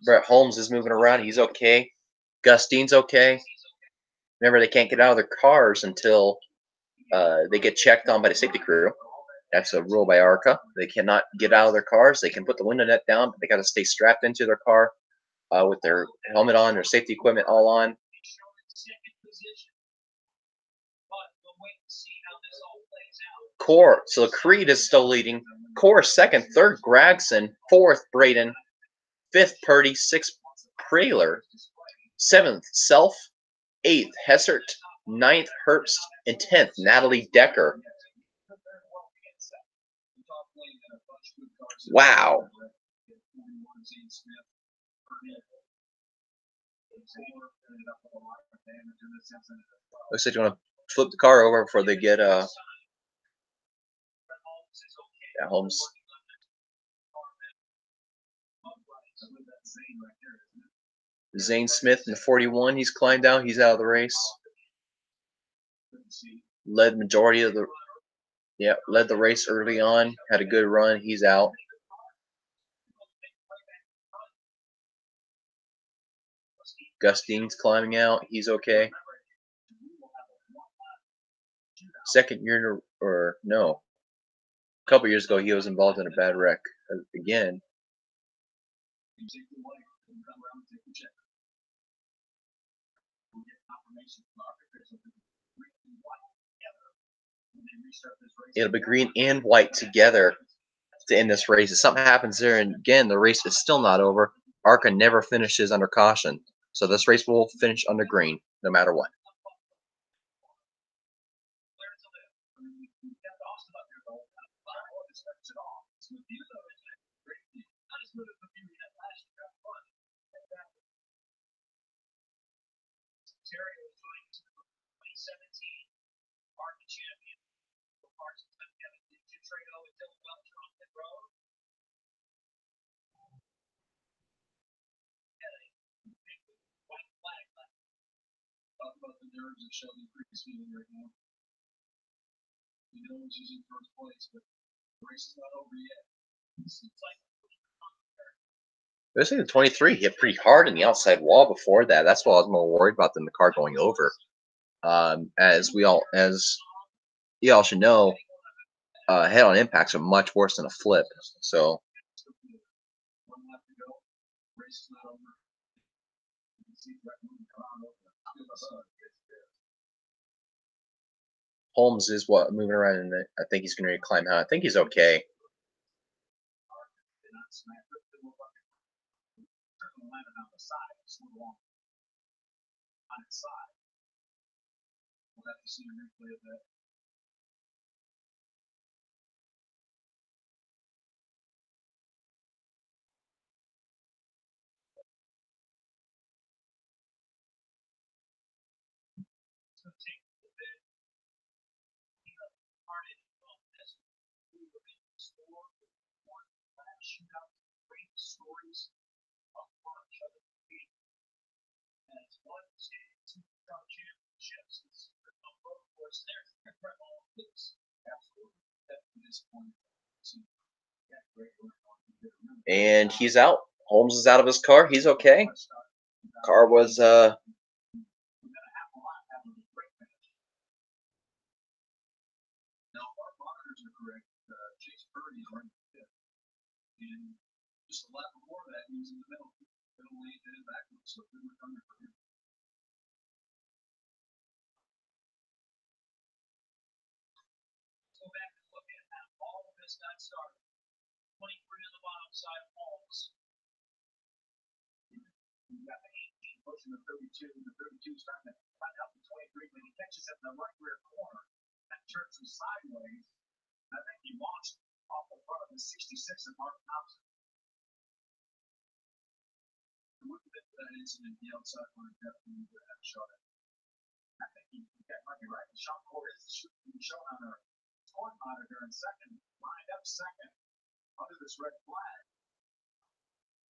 A: Brett Holmes is moving around. He's okay. Gustine's okay. Remember, they can't get out of their cars until they get checked on by the safety crew. That's a rule by ARCA. They cannot get out of their cars. They can put the window net down, but they got to stay strapped into their car with their helmet on, their safety equipment all on. Core, so Creed is still leading. Core second, third Gregson, fourth Braden, fifth Purdy, sixth Praler, seventh Self, eighth Hessert, ninth Herbst, and 10th Natalie Decker. Wow. Looks like you want to flip the car over before they get Holmes. Zane Smith in the 41, he's climbed down, he's out of the race. Led majority of the led the race early on, had a good run, he's out. Gustine's climbing out, he's okay. Second year, or no, a couple years ago he was involved in a bad wreck again. It'll be green and white together to end this race. If something happens there, and again, the race is still not over. ARCA never finishes under caution. So this race will finish under green, no matter what.
D: the champion. Parsons and Kevin Trado and Dylan Welcher on pit road. Big white flag left.
B: Talk about the nerves of Shelby Creek's feeling right now. He knows he's in first place, but the race is not over yet.
D: It's like
A: This is the 23 hit pretty hard in the outside wall before that. That's what I was more worried about than the car going over. As y'all should know, head-on impacts are much worse than a flip. So
B: One lap to go. Race is not over. You can see Brett moving around over the
A: Holmes is moving around, and I think he's going to climb out. I think he's okay.
D: on the side, it's a little on its side.
B: We'll have to see a replay of that.
D: It's going to take a bit, hearted on this. We were in the store with one last shootout, great stories of each other. And it's one two championships. It's of course there's all this.
B: Absolutely. Definitely disappointed. Yeah, great work.
A: And he's out. Holmes is out of his car. He's okay. Car was
B: Now, our monitors are correct. Chase Purdy is right fifth. And just a lap before that, he was in the middle. Middle lane, headed backwards. So good recovery for him.
D: Go back and look at how all of this got started. 23 on the bottom side of Holmes.
B: You got the 18 pushing the 32, and the 32 starting to find out the 23 when he catches it in the right rear corner. That turns him sideways. I think he launched off the front of the 66 of Mark Thompson. Look at that incident, the outside line definitely would have shot it. I think he might be right. The shot core is shown on our score monitor in second, lined up second under this red flag.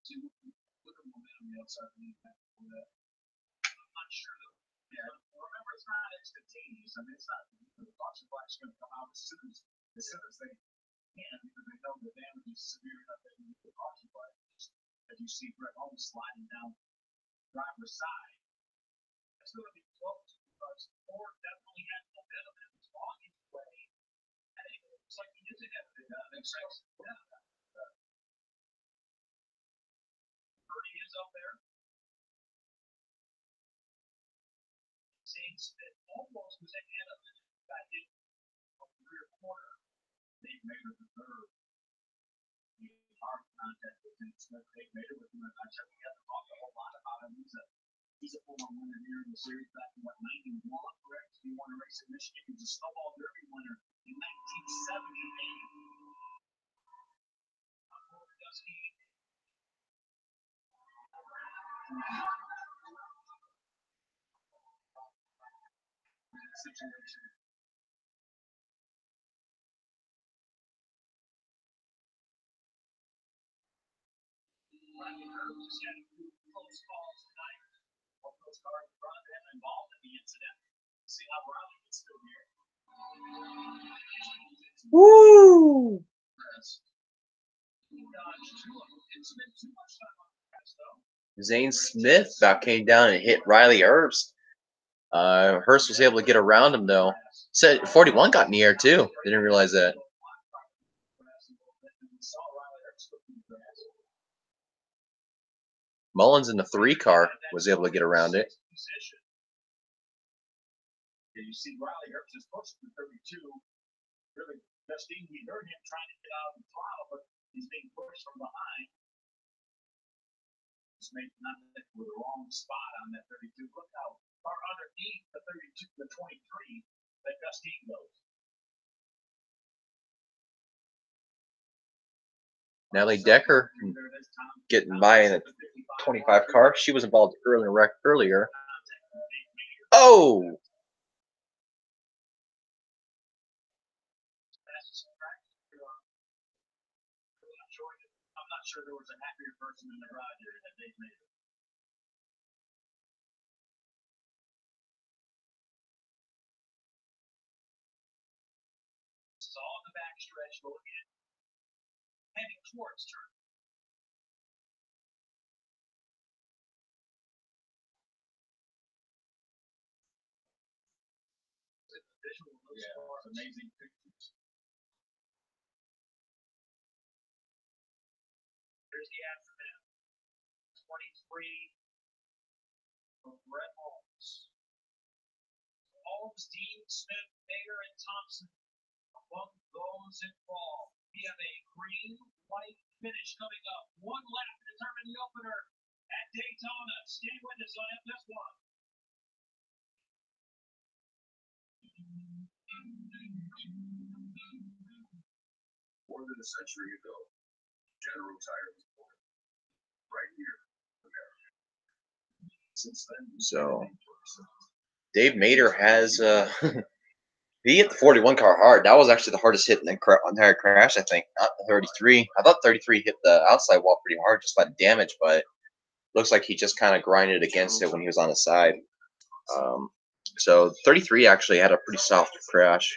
B: See, look at momentum the outside line.
D: I'm not sure though.
B: Yeah, remember it's not instantaneous. I mean, it's not the caution flag's going to come out as soon as they can because they know the damage is severe enough that you need the caution flag. As you see Brett Holmes sliding down driver's side.
D: It's going to be close because Ford definitely had momentum and was on his way. And it looks like he is ahead of it. Makes sense. Yeah. Purdy is up there. Zane Smith almost was ahead of it. Got hit on the rear corner.
B: They made it the third. Hard contact with Zane Smith. They made it with him. I said we haven't talked a whole lot about him. He's a former winner here in the series back in 91, correct? He won a race in Michigan. He was a snowball derby winner in 1978. Situation.
D: Riley Herb just had a few close calls tonight. Both those cars in front of him involved in the incident. We'll see how Riley gets through here.
A: woo.
D: It's been too much time on the press, though.
A: Zane Smith about came down and hit Riley Herbst. Hurst was able to get around him though. Said 41 got in the air too. Didn't realize that. Mullins in the 3 car was able to get around it.
B: Yeah, you see Riley Herbst is pushing the 32. Really, Justine, we heard him trying to get out of the throttle, but he's being pushed from behind. It's made not with the wrong spot on that 32. Look how far underneath the 32, the 23 that Justine goes.
A: Natalie Decker getting by in a 25 car. She was involved earlier. Oh!
D: I'm not sure there was a happier person in the garage area that Dave made it. This is all in the back stretch going in. Heading towards turn.
B: It's amazing pictures.
D: Here's the aftermath. 23 of Brett Holmes. Holmes, Dean, Smith, Mayer, and Thompson among those involved. We have a green-white finish coming up. One lap to determine the opener at Daytona. Stay with us on FS1.
B: More than a century ago, General Tire was born right here in America. Since then,
A: So Dave Mater has he hit the 41 car hard. That was actually the hardest hit in the entire crash, I think. Not the 33. I thought 33 hit the outside wall pretty hard, just by damage, but looks like he just kind of grinded against it when he was on the side. So 33 actually had a pretty soft crash.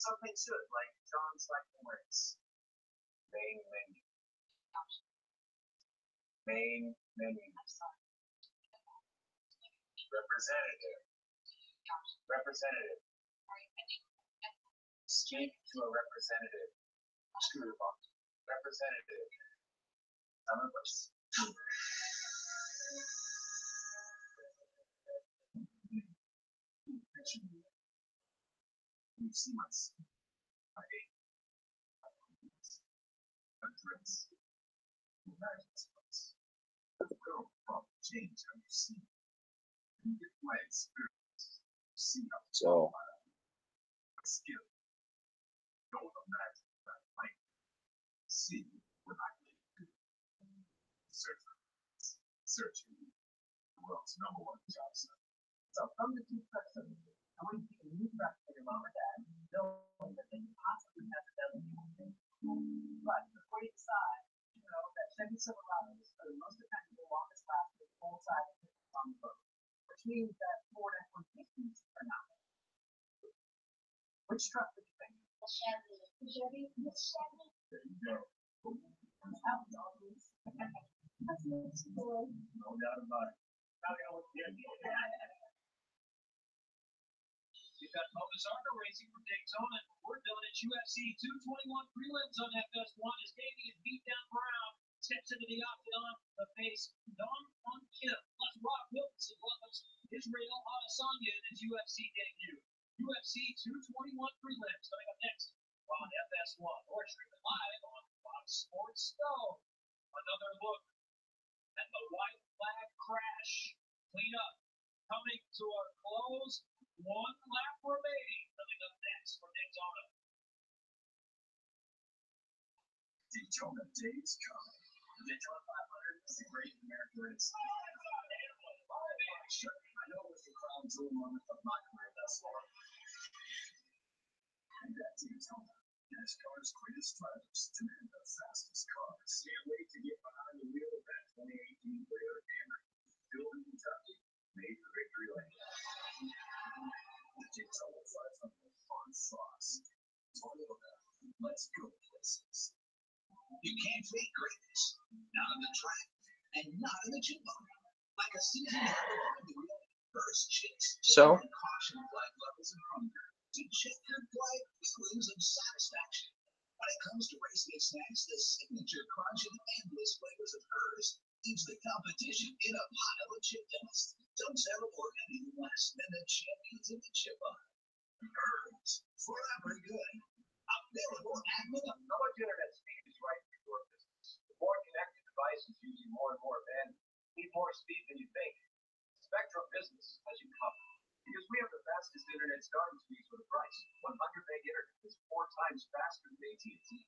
B: something to it, like John's like words. Main menu. Main menu. Representative. Representative. Speak to a representative. Screwball. Representative. Some of us. You see my skin. I hate. Address. Imagine space. Will probably change how you see. You get my experience. See how
A: So
B: my skill. Don't imagine that I might see what I can do. Searching the world's #1 job site.
C: So from the two person, I want you to move back to your mom or dad, knowing that they possibly have ability. But before you decide, you know that Chevy Silverados are the most dependable, longest lasting, full-size on the road, which means that Ford F-150s are not. Which truck would you think?
E: The Chevy. The Chevy. The Chevy.
B: There you go.
C: That's always. That's cool.
B: No doubt about it.
D: Now we know what the idea is. We've got Bonus ARCA racing from Daytona. We're done at UFC 221 prelims on FS1 as Davey is beat down Brown. Steps into the octagon to face Don Fun Kim. Plus Rob Wilson welcomes Israel Adesanya in his UFC debut. UFC 221 prelims coming up next on FS1 or streaming live on Fox Sports Stone. Another look at the white flag crash. Clean up. Coming to a close. One lap remaining. Coming up next for Daytona.
B: Daytona days coming. The Daytona 500 is the great American race. Sure, I know it was the crown jewel moment of my career thus far. And at Daytona, NASCAR's greatest drivers demand the fastest cars. Can't wait to get behind the wheel of that 2018 Toyota Camry. Built in Kentucky, made for victory lane. The Daytona 500 on Fox. Toyota, let's go places.
G: You can't fake greatness. Not on the track, and not in the gym bar. Like a season behind the wheel, first chicks.
A: So?
G: Caution flag levels and hunger to check your flag feelings of satisfaction. When it comes to racing and snacks, the signature crunch and endless flavors of hers leaves the competition in a pile of chip dust. Don't settle for any less than the champions in the chip bar. Hers, forever good. Available at Minimum.
B: How much internet speed is right for your business? The more connected devices using more and more bandwidth need more speed than you think. Spectrum Business has you covered. Because we have the fastest internet starting speeds for the price. 100 meg internet is 4 times faster than AT&T.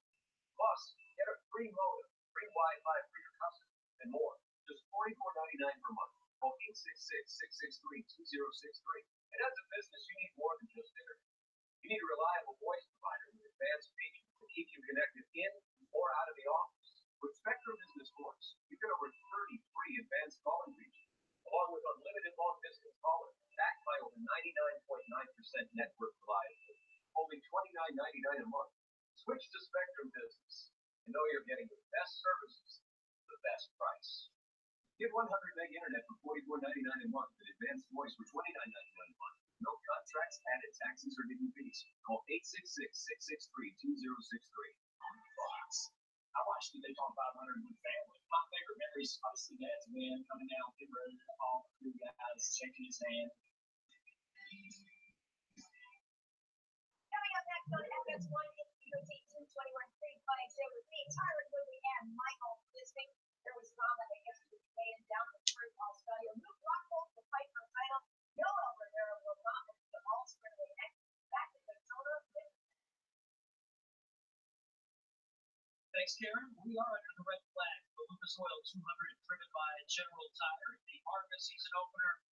B: Plus, get a free modem, free Wi-Fi for your customers, and more. Just $44.99 per month. Call 866-663-2063. And as a business, you need more than just internet. You need a reliable voice provider with advanced features to keep you connected in or out of the office. With Spectrum Business Voice, you get over 30 free advanced calling features, along with unlimited long-distance calling, backed by over 99.9% network reliability, only $29.99 a month. Switch to Spectrum Business and know you're getting the best services, the best price. Get 100 meg internet for $44.99 a month and advanced voice for $29.99 a month. No contracts, added taxes, or hidden fees. Call 866-663-2063.
D: Fox. I watched the Daytona 500 with family. My favorite memories is obviously Dad's win, coming down, getting ready to all three guys, shaking his hand.
E: Coming up next on FS1 DOT 221 Free Play Show with me, Tyler Woodley, and Michael Bisping. There was drama that yesterday and down the third Australia. Luke Rockhold will fight for the title. Noah Rivera will not miss the all spring next. Back to Daytona with
D: Thanks, Karen. We are under the red flag. The Lucas Oil 200 driven by General Tire. The ARCA season opener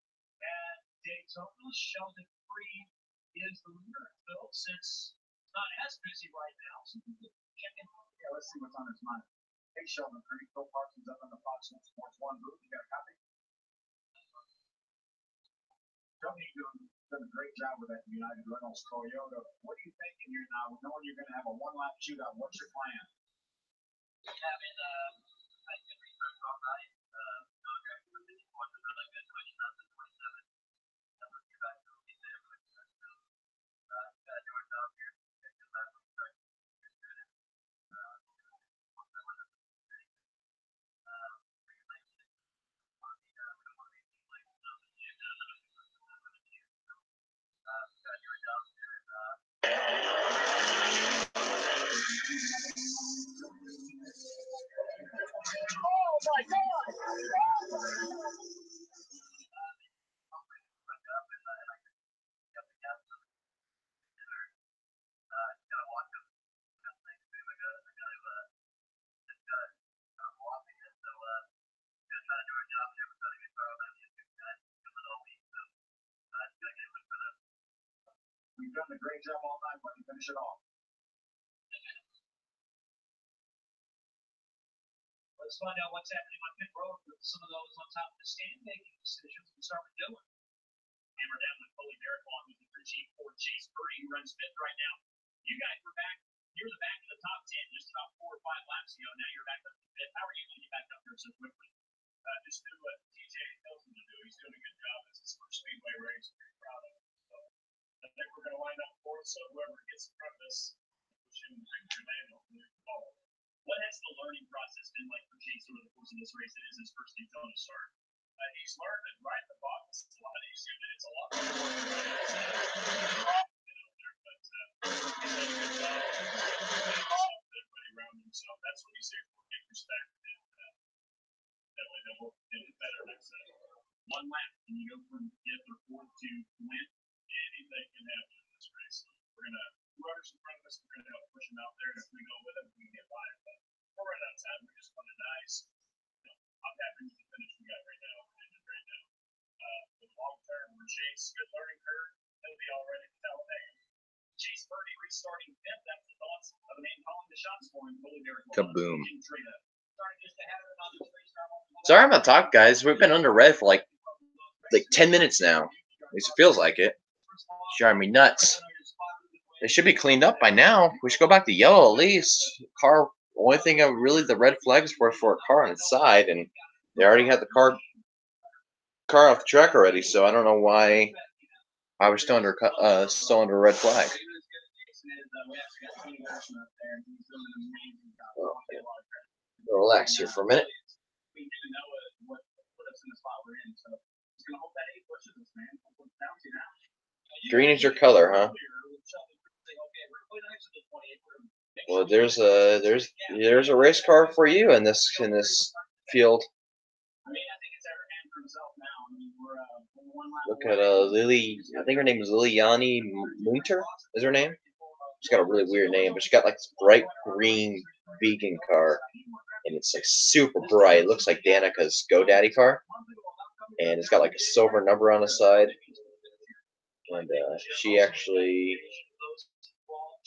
D: at Daytona. Sheldon Creed is the leader. Phil, since it's not as busy right now, so we can check in.
H: Yeah, let's see what's on his mind. Hey, Sheldon Creed, Phil Parsons up on the Fox Sports 1 booth. You got a copy? Tony, you've done a great job with that United Rentals Toyota. What are you thinking here now? Knowing you're going to have a one-lap shootout, what's your plan?
F: Having I can research all night. Contract with the one is really good 2027. I'm looking back to be there, but got your job here.
H: You've done a great job all night. Why don't you finish it off?
D: Let's find out what's happening on pit road with some of those on top of the stand making decisions. We start with Dylan. Hammer down with Foley Merrick on with the crew chief for Chase Purdy, who runs fifth right now. You guys were back near the back of the top 10 just about 4 or 5 laps ago. Now you're back up to fifth. How are you when you back up there so quickly? Just do what TJ tells him to do. He's doing a good job. It's his first speedway race. Pretty proud of him. So I think we're going to line up fourth, so whoever gets in front of us, we should land on the ball. What has the learning process been like for Chase over the course of this race? It is his first Daytona start. He's learned that right in the box it's a lot easier. That it's a lot more work. Everybody around him, so that's what we say for give respect. That way they'll get it better next time. One lap, and you go from fifth or fourth to win. Anything can happen in this race. We're gonna whoever's in front of us, we're gonna help push them out there, and if we go with them, we can get by them. But we're running out of time. We're just running nice. I'm happy with the finish we got right now. We're doing it right now. For the long term, we're Chase. Good learning curve. He'll be all ready to tell them. Chase Purdy restarting fifth. That's the thoughts of the man calling the shots for him.
A: Kaboom.
D: Starting just to have it on the
A: Sorry about talk, guys. We've been under red for like 10 minutes now. At least it feels like it. It's driving me nuts. It should be cleaned up by now. We should go back to yellow at least. Car. Only thing of really the red flags were for a car on its side, and they already had the car off the track already. So I don't know why I was still under a red flag. Oh, yeah. Relax here for a minute. Green is your color, huh? Well, there's a race car for you in this field. Look at Lily. I think her name is Liliani Munter. Is her name? She's got a really weird name, but she got like this bright green vegan car, and it's like super bright. It looks like Danica's GoDaddy car, and it's got like a silver number on the side. And she actually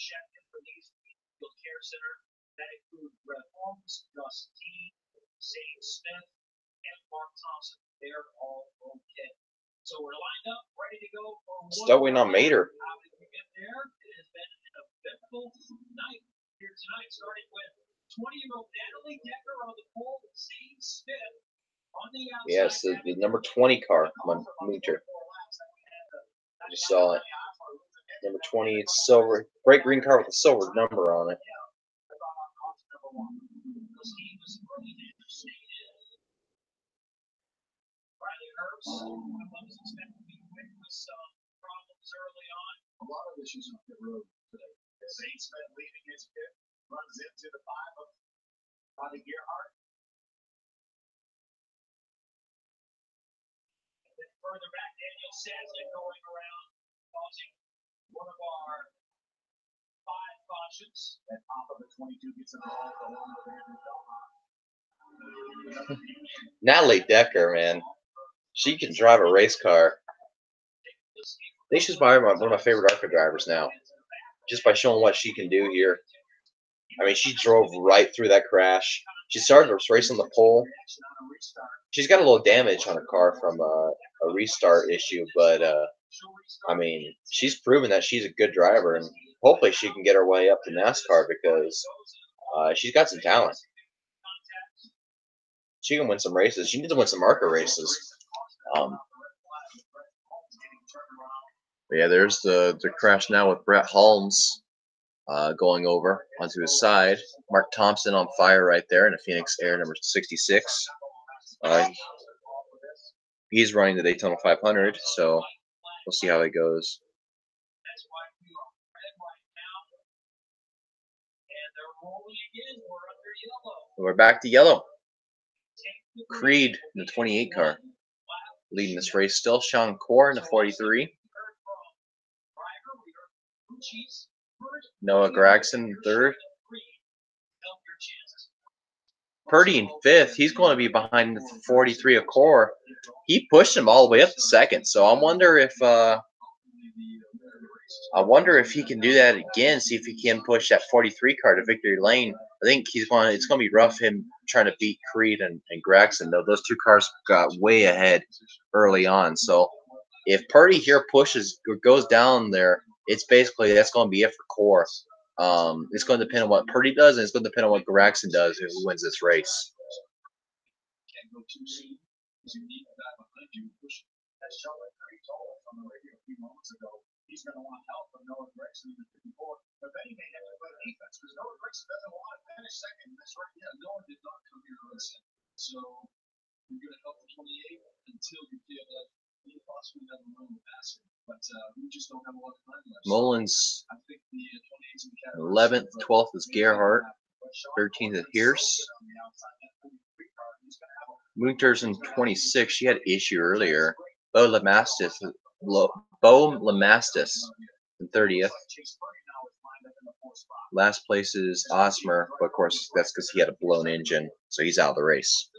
D: checked in for these field care center. That includes Brett Holmes, Gus Dean, Zane Smith, and Mark Thompson. They're all okay. So we're lined up, ready to go for one.
A: Still waiting on Mater.
D: How did we get there? It has been an eventful night here tonight, starting with 20-year-old Natalie Decker on the pole with Zane Smith on the outside.
A: Yes, the number 20 car, Munter. I just saw it. Number 20, it's silver, bright green car with a silver number on it.
H: A lot of issues on the road today. Zane Smith leaving his pit, runs into the 5 of Bobby Gerhardt.
D: And then further back, Daniel Sadler going around, causing one of our 5 cautions.
H: At top of the 22 gets involved along with Andrew Belmont.
A: Natalie Decker, man, she can drive a race car. I think she's one of my favorite ARCA drivers now, just by showing what she can do here. I mean, she drove right through that crash. She started her race on the pole. She's got a little damage on her car from a restart issue, but I mean, she's proven that she's a good driver, and hopefully she can get her way up to NASCAR because she's got some talent. She can win some races. She needs to win some ARCA races. Yeah, there's the crash now with Brett Holmes going over onto his side. Mark Thompson on fire right there in a Phoenix Air number 66. He's running the Daytona 500, so we'll see how it goes. We're back to yellow. Creed in the 28 car leading this race still. Sean Core in the 43. Noah Gregson third. Purdy in 5th. He's going to be behind the 43 of Core. He pushed him all the way up to 2nd. So I wonder if he can do that again. See if he can push that 43 car to victory lane. I think it's going to be rough him trying to beat Creed and Gregson. Though those 2 cars got way ahead early on. So if Purdy here pushes or goes down there, it's basically that's going to be it for Core. It's going to depend on what Purdy does, and it's going to depend on what Gregson does and who wins this race.
H: He's going to want help from Noah Gregson in the 54. But then he may have to play defense because Noah Gregson doesn't want to finish second. That's right. Yeah, Noah did not come here to listen. So you're going to help the 28 until you feel like you possibly have a room to pass it. But we just don't have a lot of time left.
A: Mullins,
H: I think the 28's in
A: 11th, 12th is Gerhardt, 13th is Pierce. Munter's in 26. She had an issue earlier. Bo Lamastis in 30th. Last place is Osmer, but of course that's because he had a blown engine, so he's out of the race.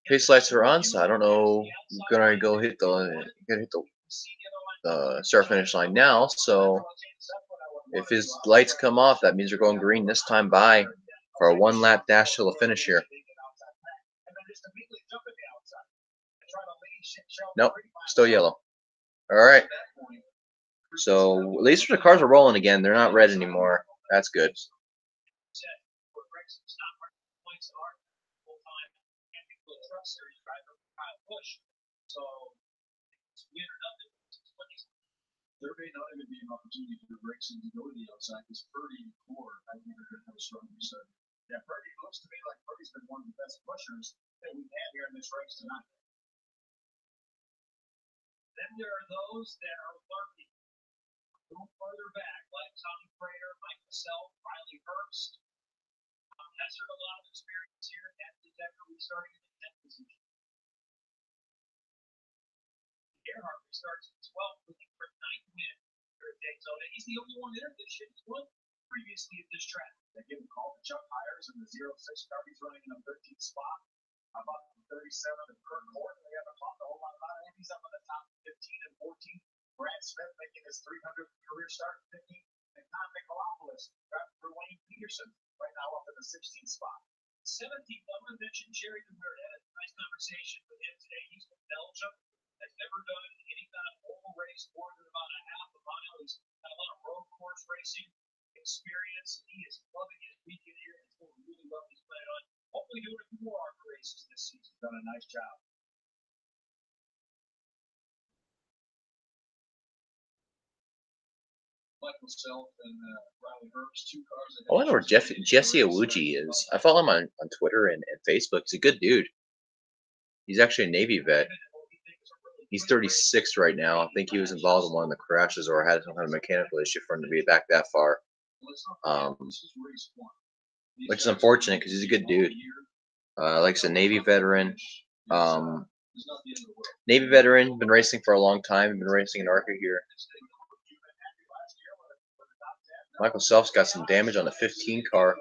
A: Pace lights are on, so I don't know. I'm gonna go hit the start finish line now. So if his lights come off, that means they're going green this time by for a 1-lap dash to the finish here. Nope, still yellow. All right. So at least the cars are rolling again. They're not red anymore. That's good.
H: There may not even be an opportunity for Gregson to go to the outside because Purdy and Core, I think, are going to have a strong start. Yeah, Purdy looks to me like Purdy's been one of the best pushers that we've had here in this race tonight.
D: Then there are those that are lurking a little further back, like Tommy Prater, Mike Self, Riley Herbst. Has a lot of experience here at the Decker restarting in the 10th position. Gerhardt restarts at 12th, looking for 9th win here at Daytona. He's the only one there this year. He's won previously at this track.
H: They give him call to Chuck Hires in the 06 car. He's running in a 13th spot. How about the 37 and Kurt Gordon? They haven't talked a whole lot about Andy he's up in the top 15 and 14. Brad Smith making his 300th career start in 15. And Con Nicolopoulos driving for Wayne Peterson right now up in the 16th spot.
D: 17th, I'm going to mention Jerry Weir. Had a nice conversation with him today. He's from Belgium. Has never done any kind of oval race more than about a half a mile. He's got a lot of road course racing experience. He is loving his weekend here. It's going really well. He's planning on hopefully doing a few more ARCA races this season.
H: Done a nice job. Michael Self and Riley Herbst, 2 cars.
A: I wonder where Jesse Awuji is. I follow him on Twitter and Facebook. He's a good dude. He's actually a Navy vet. He's 36 right now. I think he was involved in one of the crashes or had some kind of mechanical issue for him to be back that far. Which is unfortunate because he's a good dude. Like I said, Navy veteran. Navy veteran, been racing for a long time. Been racing in ARCA here. Michael Self's got some damage on the 15 car.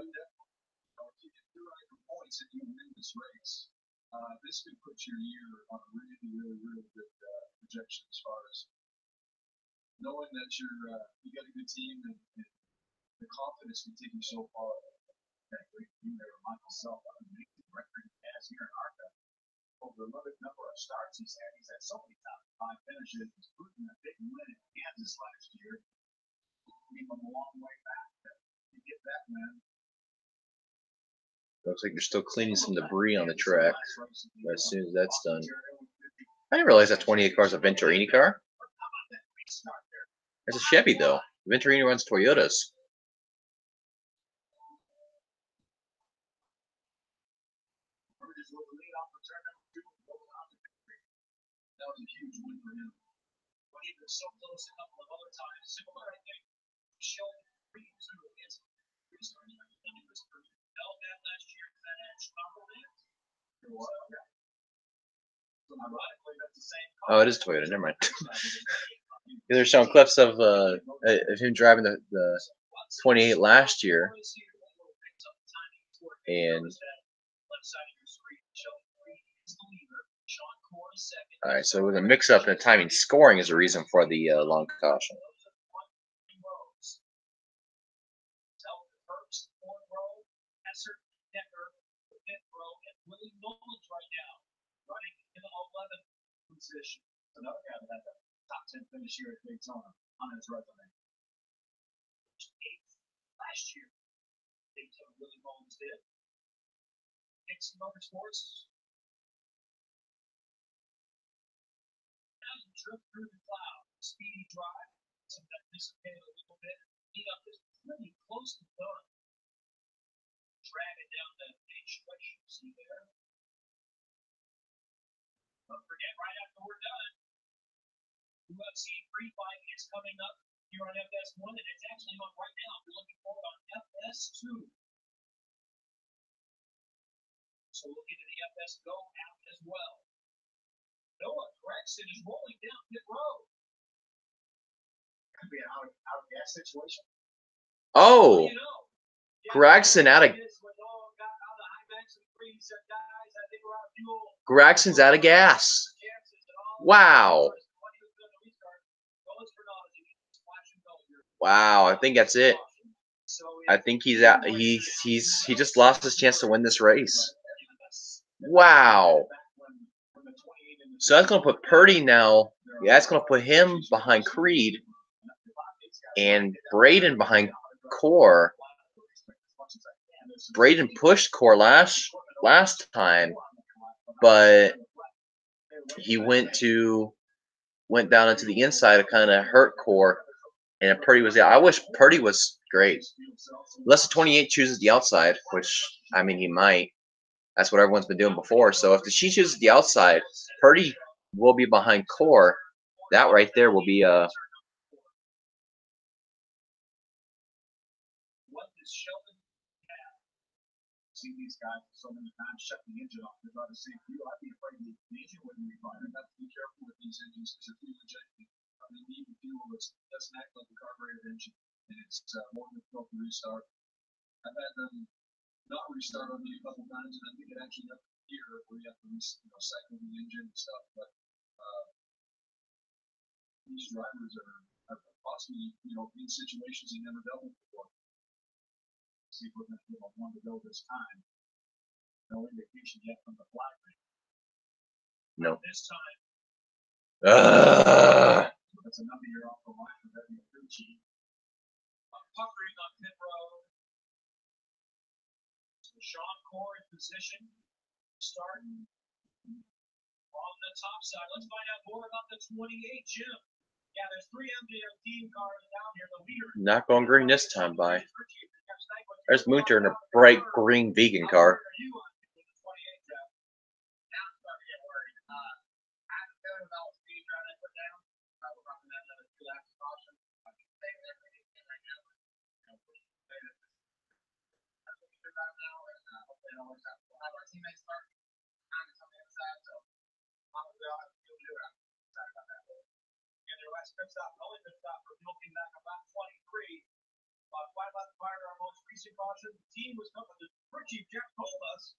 H: This could put your year on a really good projection as far as knowing that you got a good team and the confidence can take you so far. That great team there, Michael Self, amazing record he has here in ARCA. Over the limited number of starts he's had so many top 5 finishes. He's proven a big win in Kansas last year. Came a long way back to get that win.
A: Looks like they're still cleaning some debris on the track. But as soon as that's done, I didn't realize that 28 car is a Venturini car. It's a Chevy though. Venturini runs Toyotas.
H: That was a huge win for him.
D: But he was so close a couple of other times. Similar, I think, to Sheldon Reed, too, against restarting. I think it was for Belgium last year that had Chicago wins.
H: Ironically, that's the same car.
A: Oh, it is Toyota. Never mind. They're showing clips of him driving the 28 last year, and all right. So with a mix-up in the timing, scoring is the reason for the long caution.
H: Position. Another guy that had a top 10 finish here at Daytona on his resume.
D: Last year, Daytona Willie Mullins did. Dixon Motorsports. Now you drift through the cloud, speedy drive, some that dissipated a little bit. He got this pretty close to done. Dragging down the H what you see there. Don't forget, right after we're done, UFC 3 fight is coming up here on FS1, and it's actually on right now. If you're looking for it on FS2. So look into the FS Go app as well. Noah Gregson is rolling down pit road.
H: Could be an out of gas situation.
A: Oh,
D: You know,
A: Gregson out of Gregson's out of gas. Wow. Wow, I think that's it. I think he's out. He just lost his chance to win this race. Wow. So that's gonna put Purdy now. Yeah, that's gonna put him behind Creed and Braden behind Core. Braden pushed Core last time, but he went down into the inside to kind of hurt Core, and Purdy was there. I wish Purdy was great. Unless the 28 chooses the outside, which I mean he might. That's what everyone's been doing before. So if she chooses the outside, Purdy will be behind Core. That right there will be
H: See these guys so many times shut the engine off. They're about to say, I'd be afraid the engine wouldn't be fine. I have to be careful with these engines because if you inject the even fuel, it doesn't act like a carbureted engine, and it's more difficult to restart. I've had them not restart on me a couple times, and I think it actually up here where you have to cycle the engine and stuff. But these drivers are possibly, in situations they never dealt with before. See if we're going to give them one to go this time. No indication yet from the flag.
A: No.
H: This time. That's another year off the line for Debbie Gucci.
D: Puckering on pit road. Sean Core in position. Starting on the top side. Let's find out more about the 28, Jim. Yeah, there's 3 MDO team cars down here. The leader.
A: Not going green this time, by. There's Munter in a bright green vegan car.
E: Teammates start on the inside, so we all have to do it. Sorry about that.
D: And their last pit stop, the only pit stop for milking back about 23. 5 laps prior to our most recent caution, the team was coming. The crew chief Jeff told us,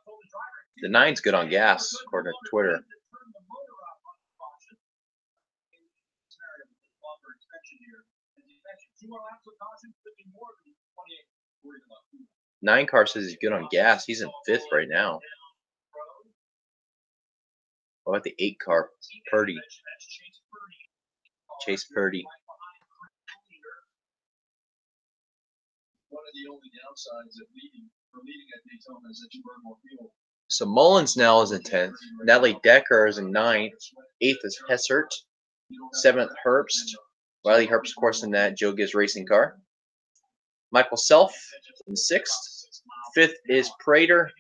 D: told the driver.
A: The 9's good on gas, according to Twitter.
D: Turn the motor off on the caution. In the scenario with the longer extension here, as you mentioned, 2 more laps of caution could be more than 28. Worried about
A: 9 car says he's good on gas. He's in 5th right now. What about the 8 car? Purdy. Chase Purdy.
H: One of the only downsides of leading at Daytona is that you burn more fuel.
A: So Mullins now is in 10th. Natalie Decker is in 9th. 8th is Hessert. 7th, Herbst. Riley Herbst, of course, in that Joe Gibbs racing car. Michael Self in 6th. 5th is Prater,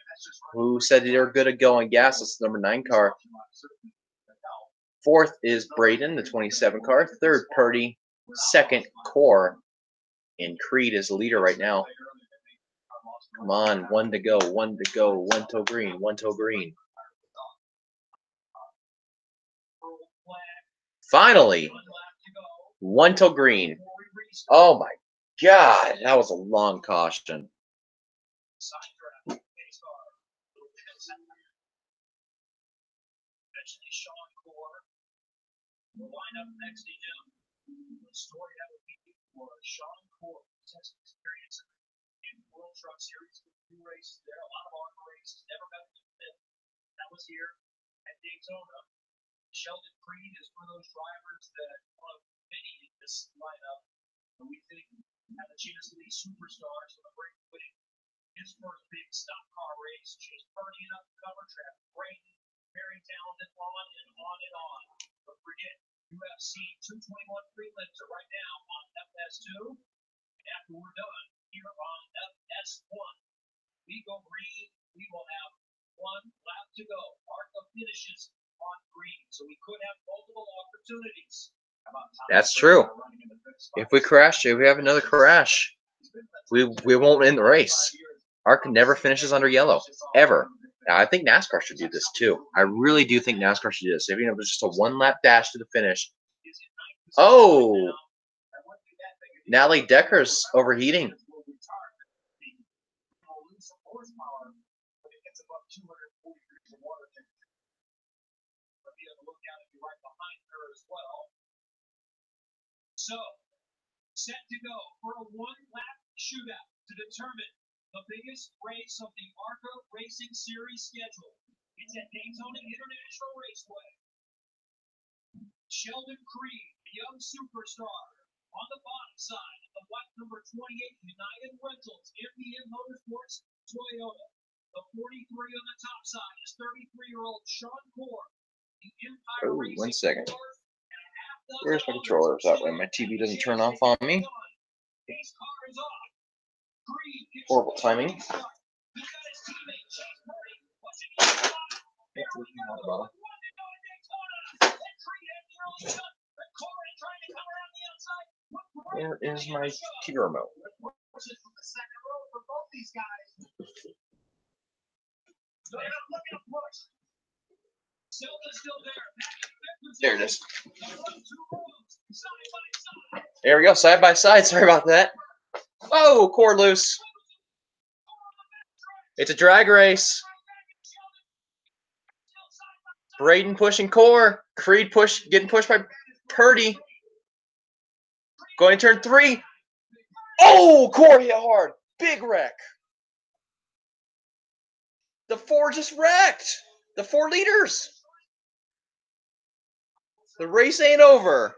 A: who said they're good to go on gas. That's the number 9 car. 4th is Braden, the 27 car. 3rd, Purdy. 2nd, Core. And Creed is the leader right now. Come on, 1 to go, 1 to go, 1 toe green, 1 toe green. Finally, 1 toe green. Oh my God, that was a long caution.
D: Eventually, Sean Core will line up next to him. The story that would be for Sean Core, who has experience in World Truck Series with 2 races there, a lot of ARCA races, never got to fit. That was here at Daytona. Sheldon Creed is one of those drivers that one of many in this lineup that we think have a chance to be superstars on the break, winning his first big stock car race. Chase Purdy up the cover track, Brayton, very talented, on and on and on. Don't forget, UFC 221 prelims are right now on FS2. And after we're done here on FS1, we go green. We will have 1 lap to go. ARCA finishes on green, so we could have multiple opportunities.
A: That's true. If we crash, if we have another crash, we won't win the race. ARCA never finishes under yellow, ever. Now, I think NASCAR should do this too. I really do think NASCAR should do this. Even if it was just a 1 lap dash to the finish. Oh! Natalie Decker's overheating.
D: So, set to go for a 1-lap shootout to determine the biggest race of the ARCA Racing Series schedule. It's at Daytona International Raceway. Sheldon Creed, the young superstar, on the bottom side of the white number 28 United Rentals, MPN Motorsports Toyota. The 43 on the top side is 33-year-old Sean Core. The Empire Racing
A: 1 second.
D: Core.
A: Where's my controller? That way my TV doesn't turn off on me. Horrible timing. Where is my TV remote? There it is. There we go, side by side. Sorry about that. Oh, cord loose. It's a drag race. Braden pushing Core. Creed getting pushed by Purdy. Going to turn 3. Oh, Corey hit hard. Big wreck. The 4 just wrecked. The 4 leaders. The race ain't over.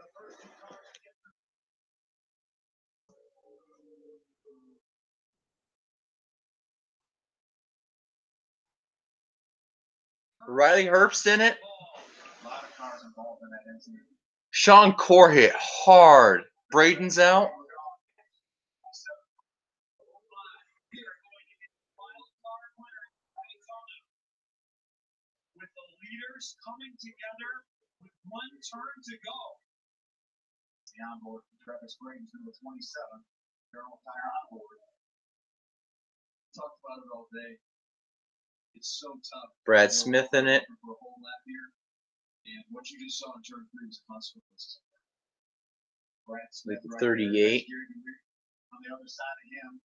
A: Riley Herbst in it. Sean Core hit hard. Braden's out.
D: With the leaders coming together with 1 turn to go.
H: The onboard for Travis Braden's number 27. General tire onboard. Talked about it all day. It's so tough.
A: Brad Smith in it.
H: For a whole lap here. And what you just saw in turn 3 is consequences. Brad Smith,
A: With
H: right
A: 38.
H: there, on the other side of him.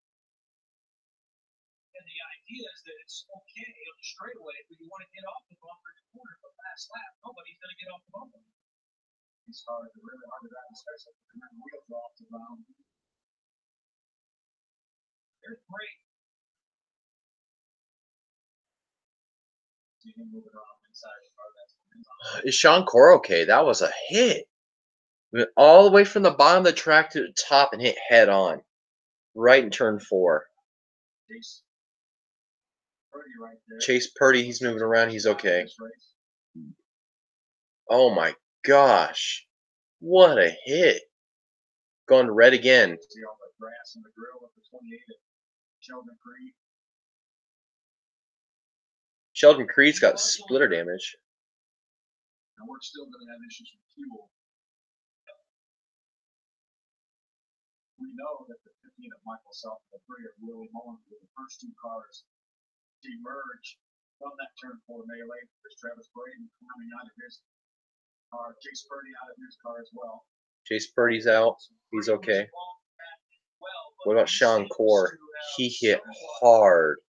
D: And the idea is that it's okay on the straightaway, but you want to get off the bumper in the corner for fast lap. Nobody's going to get off the bumper.
H: These cars are really hard to drive, especially if the wheels are off the ground.
D: They're great.
H: See him moving around inside the car. That's
A: Is Sean Core okay? That was a hit. Went all the way from the bottom of the track to the top and hit head on. Right in turn 4.
H: Chase Purdy right there.
A: Chase Purdy, he's moving around. He's okay. Oh my gosh. What a hit. Going to red again.
H: See all the grass and the grill of the 28 at Sheldon Creed.
A: Sheldon Creed's got splitter damage.
H: And we're still going to have issues with fuel. We know that the 15 of Michael Self and the 3 of Willie Mullins were the first 2 cars to emerge from that turn 4 melee. There's Travis Braden coming out of his car, Chase Purdy out of his car as well.
A: Chase Purdy's out. He's okay. What about Sean Core? He hit hard.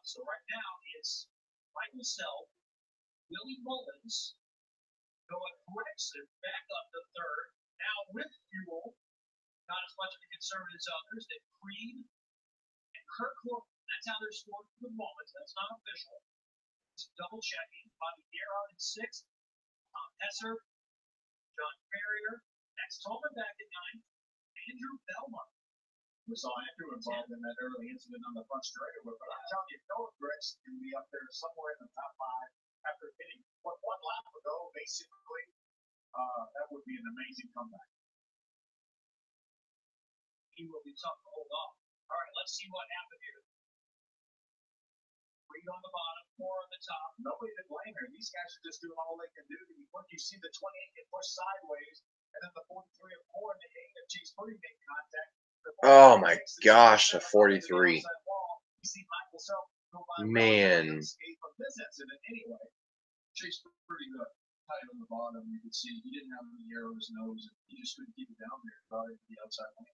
D: So right now it's Michael Self, Willie Mullins, Noah Gregson back up to 3rd. Now with fuel, not as much of a concern as others. That Creed and Kirk Corbin, that's how they're scored for the moment. That's not official. Just double checking. Bobby Gerhard in 6th. Tom Hesser, John Ferrier. Max Tolman back at 9th. Andrew Belmont.
H: We saw Andrew involved in that early incident on the front straightaway, but I'm telling you, Noah Gregson can be up there somewhere in the top 5 after hitting what 1 lap ago, basically. That would be an amazing comeback.
D: He will be tough to hold off. All right, let's see what happened here. 3 on the bottom, 4 on the top.
H: Nobody to blame here. These guys are just doing all they can do. When you see the 28 get pushed sideways, and then the 43 of 4 and the 8 of Chase Purdy make contact.
A: Oh my gosh, the 43. Man.
H: Chase pretty good. Tight on the bottom. You could see he didn't have any air on his nose. He just couldn't keep it down there. Brought it to the outside lane.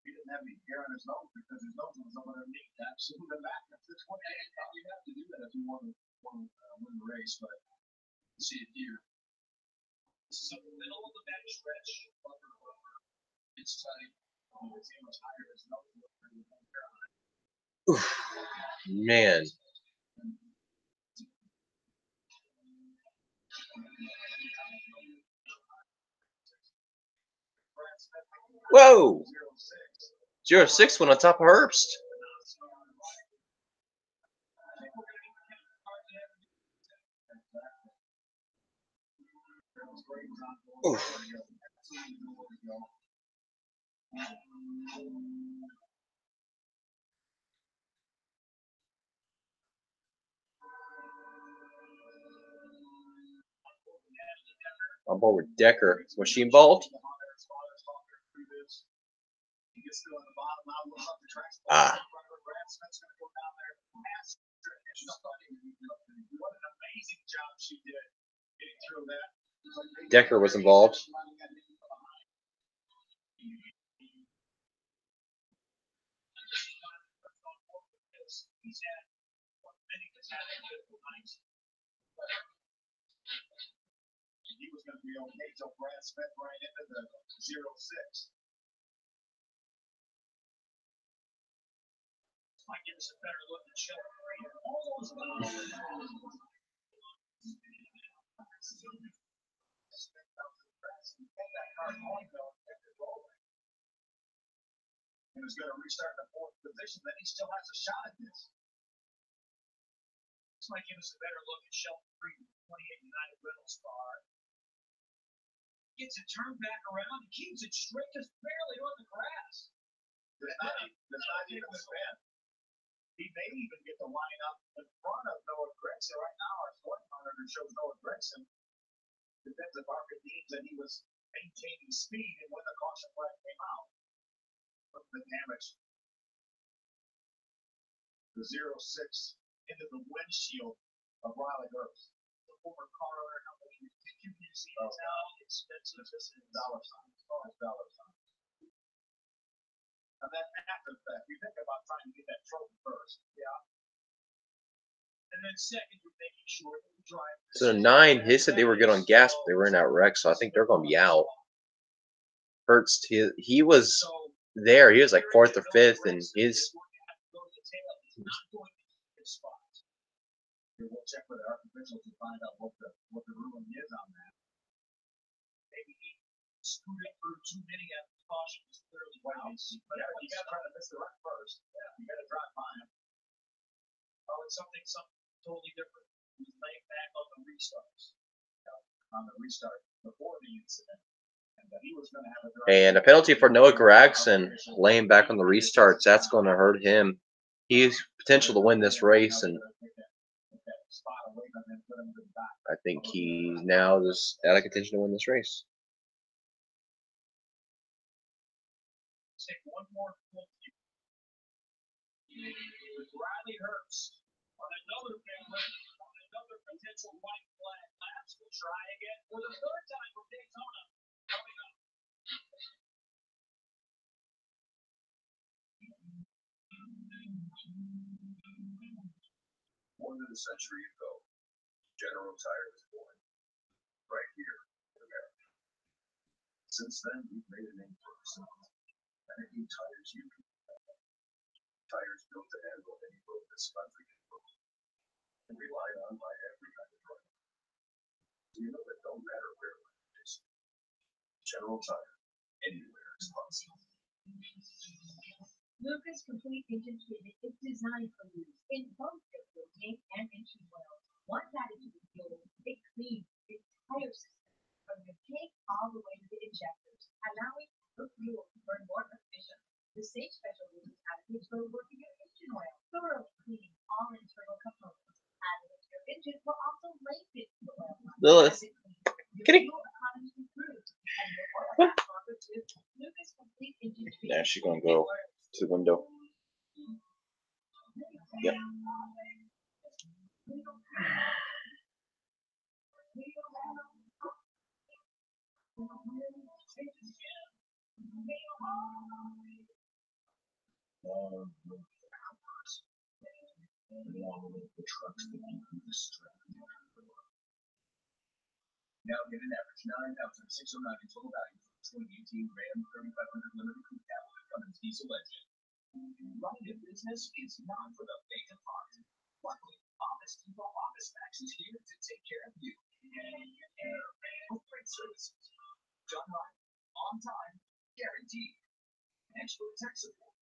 H: He didn't have any hair on his nose because his nose was over underneath that. So in the back of the 28, you have to do that if you want to win the race. But you see it here.
D: This is in the middle of the back stretch.
H: It's tight.
A: Oof, man. Whoa! 0-6 went on top of Herbst. Oof. On board with Decker. Was she involved? Ah. Decker was involved.
H: He was going to be okay till Brad Smith ran into the 0-6.
D: Might give us a better look at Shelton Green. Almost
H: He was going to restart in the fourth position, then he still has a shot at this.
D: This might give us a better look at Shelton Green, 28 United Reynolds car. Gets it turned back around and keeps it straight, just barely on the grass.
H: Does not even spin. He may even get the line up in front of Noah Gregson. Right now, our scoring monitor shows Noah Gregson. Depends if ARCA deems that he was maintaining speed and when the caution flag came out. Look at the damage. The 0-6 into the windshield of Riley Hurst.
D: The former car owner, how much you see how expensive this is.
H: Dollar signs. Dollar signs. And then after that, you think about trying to get that trophy first. Yeah.
D: And then second, you're making sure that you drive.
A: So 9, they said they were good on gas, but they were in that wreck, so I think they're going to be out. Hurst, he was there. He was like 4th or 5th, and his.
H: We'll check with our officials to find out what the ruling is on that.
D: Maybe he screwed it through too many after the caution was clearly out.
H: But you got to try to miss the wreck first. Yeah, you got to drive by him.
D: Oh, it's something totally different. He was laying back on the restarts.
H: On the restart before the incident. And that he was going to have a
A: And a penalty for Noah Gregson laying back on the restarts. That's going to hurt him. He's potential to win this race, and I think he's now just out of contention to win this race.
D: Take one more with Riley Hurst on another potential white flag lapse. We'll try again for the third time for Daytona coming up.
B: More than a century ago, General Tire was born right here in America. Since then, we've made a name for ourselves. Any tires you can buy. Tires built to handle any road this country can put. And relied on by every kind of driver. Do you know that no matter where it is, General Tire, anywhere is possible.
C: Lucas Complete Engine Treatment is designed for use in both the tank and engine oil. Once added to the fuel, it cleans the entire system from the tank all the way to the injectors, allowing the fuel to burn more efficiently. The same special release additives will work in your engine oil, thoroughly cleaning all internal components. Adding it to your engine will also lengthen the oil line.
A: Lilith, kitty. Now she's gonna go to the window. Yep.
B: The trucks that you can distract. Now get an average $9,609 in total value for 2018 Ram 3500 Limited Crew Cab with Cummins diesel engine. Running a business is not for the faint of heart. Luckily, Office Depot Office Max is here to take care of you. With great services, done right, on time, guaranteed, expert tech support.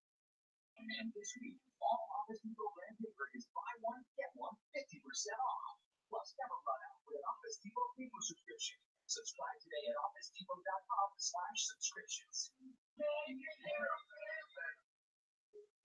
B: And this week, all Office Depot brand paper is buy one, get one 50% off. Plus, never run out with an Office Depot paper subscription. Subscribe today at OfficeDepot.com/subscriptions.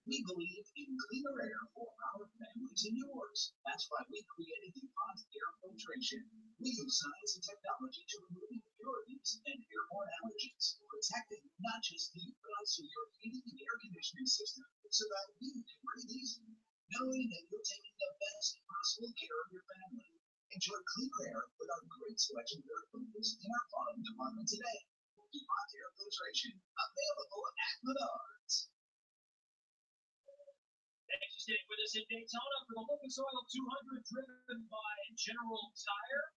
B: We believe in cleaner air for our families and yours. That's why we created DuPont Air Filtration. We use science and technology to remove impurities and airborne allergens, protecting not just you, but also your heating and air conditioning system, so that you can breathe easy, knowing that you're taking the best possible care of your family. Enjoy cleaner air with our great selection of air filters in our bottom department today. DuPont Air Filtration, available at Menards.
D: Thanks to Stay with us in Daytona for the Lucas Oil 200 driven by General Tire.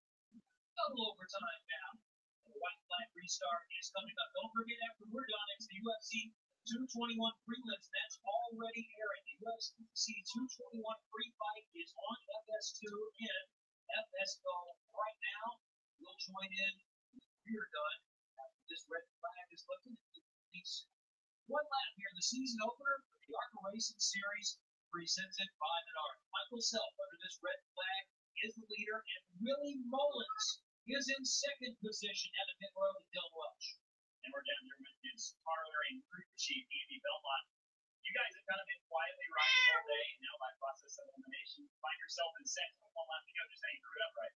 D: Double overtime now. The white flag restart is coming up. Don't forget, after we're done, it's the UFC 221 prelims. That's already airing. The UFC 221 pre-fight is on FS2 in FSO right now. We'll join in when we're done after this red flag is lifted. One lap here in the season opener for the ARCA Racing Series presented by Menard. Michael Self under this red flag is the leader, and Willie Mullins is in second position at the pit road with Dylan Welch. And we're down here with his parlor and crew chief, Andy Belmont. You guys have kind of been quietly riding all day, and now by process of elimination, you find yourself in second with one lap to go. Just ain't screwed up, right?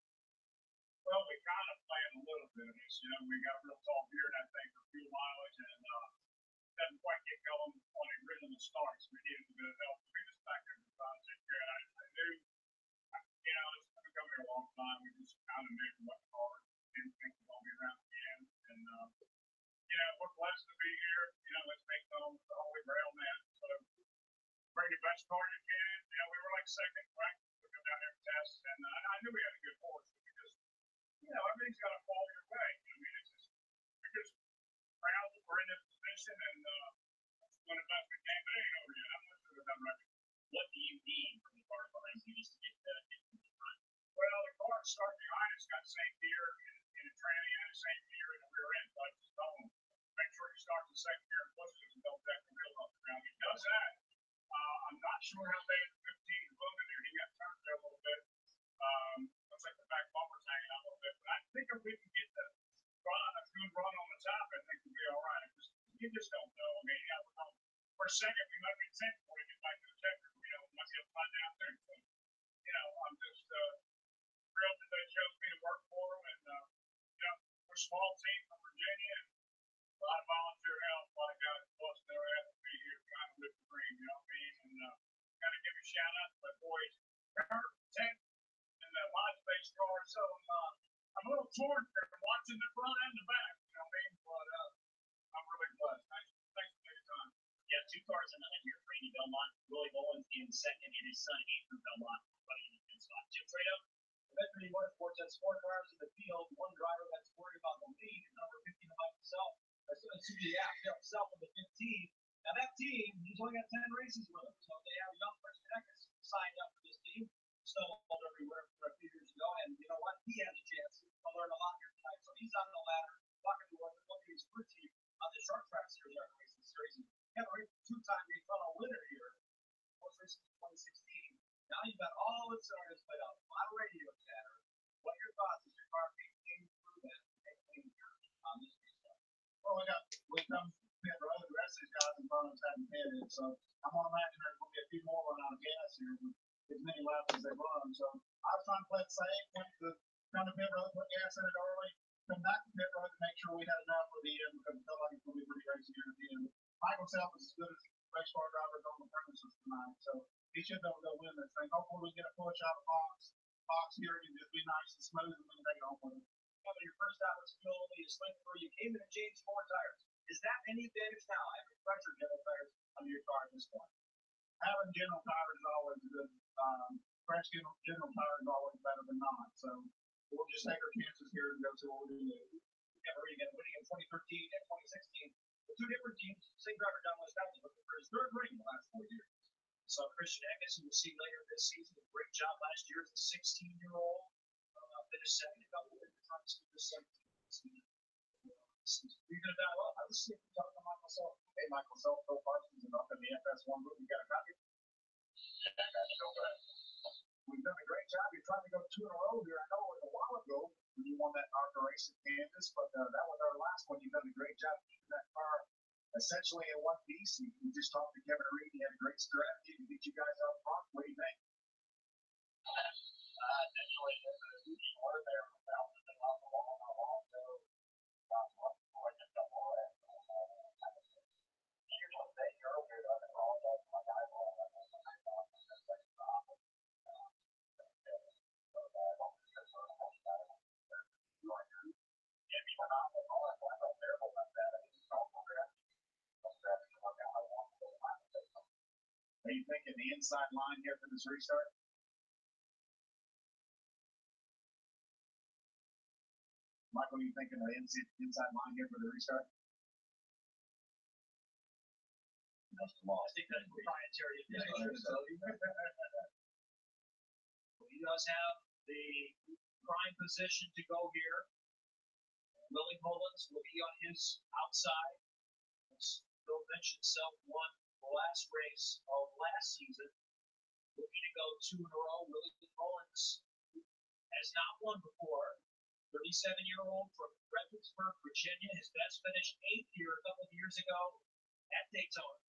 H: Well, we kind of playing a little bit of this. We got a real tall beard, I think, for fuel mileage, and doesn't quite get going on a rhythm of starts. We needed a bit of help to bring us back there to try to take care of it. I knew, it's been coming here a long time. We just kind of knew what car didn't think we'd all be around at the end. And, we're blessed to be here. Let's make them the holy grail, man. So bring the best car you can. We were like second practice. We go down there and test. And I knew we had a good horse because, everything's got to fall your way. We're just proud that we're in this position and one of the best we can. But it ain't over yet. I'm not sure that right.
D: What do you need from the car behind you just to get into the front?
H: Well, the car starting behind it's got the same gear in the tranny and the same gear in the rear end. So I just tell him, make sure you start the second gear and push it and don't back the wheel off the ground. He does that. I'm not sure how bad the 15 is moving there. He got turned there a little bit. Looks like the back bumper's hanging out a little bit. But I think if we can get the a good run on the top, I think we'll be all right. You just don't know. For a second, we might be 10 before we get back to the technical. We might be able to find out there. So, I'm just thrilled that they chose me to work for them. And, we're a small team from Virginia. And a lot of volunteer help. A lot of guys busting their ass to be here trying to live the dream. You know what I mean? And got to give a shout out to my boys, Kurt, Ted, and the MySpace car. So I'm a little torn here watching the front and the back. You know what I mean? But I'm really blessed. Thanks for taking time.
D: Yeah, two cars in here for Andy Belmont. Willie Mullins in second, and his son Andrew Belmont running in the fifth spot. Jim Fredo.
I: Veteran Motorsports has 4 cars in the field, one driver that's worried about the lead, and number 15 about himself. Himself in the 15. Now that team, he's only got 10 races with him, so they have young Chris Eckes signed up for this team. Snowballed everywhere for a few years ago, and you know what? He has a chance to learn a lot here tonight. So he's on the ladder, talking to his crew team on the short track series, our racing series. He had a 2-time Daytona winner here, most recently 2016. Now you've got all the scenarios played out, a lot of radio chatter. What are your thoughts as your car came through that on this restart?
H: Well, we come pit road. The rest of these guys in front of us haven't pitted, so I'm going to imagine there's going to be a few more run out of gas here with as many laps as they run. So I was trying to play it safe, went to the pit road, put gas in it early, come back to pit road to make sure we had enough for the end because it felt like it's going to be pretty racing here at the end. Michael Self is as good as race car drivers on the premises tonight, so he should be able to go win this thing. Hopefully we get a push out of Fox here and just be nice and smooth and we can take it home with it.
I: Your first out was still only a swing through. You came in and changed 4 tires. Is that any advantage now? Having pressure general tires under your car at this point?
H: Having general tires is always good. Fresh general tires is always better than not. So we'll just take our chances here and go see what we can do.
I: Winning in 2013 and 2016. The 2 different teams, same driver John West County, looking for his 3rd ring in the last 4 years. So Christian Eckes, who we'll see later this season, did a great job last year as a 16-year-old. Finished second, got the win in front of the 17th. You're going to dial up. I was talking to Michael Self.
H: Hey, Michael Self, Phil Parsons, and up in the FS1 group. You got a copy?
I: Yeah, I got it. Go ahead.
H: We've done a great job. You're trying to go 2 in a row here. I know it was a while ago when you won that ARCA race in Kansas, but that was our last one. You've done a great job keeping that car essentially in one piece. We just talked to Kevin Reed. He had a great strategy to get you guys out front. What do you think?
I: Essentially, we're there without the off the wall. So, I just don't know that. Here's what they earlier on the call that my guy was
H: you thinking the inside line here for this restart? Michael, you thinking the inside line here for the restart?
I: That's the law. I think that's proprietary information. He does have the prime position to go here. Willie Mullins will be on his outside. As Bill mentioned, himself won the last race of last season. Looking to go 2 in a row. Willie Mullins has not won before. 37-year-old from Fredericksburg, Virginia. His best finish 8th year a couple of years ago at Daytona.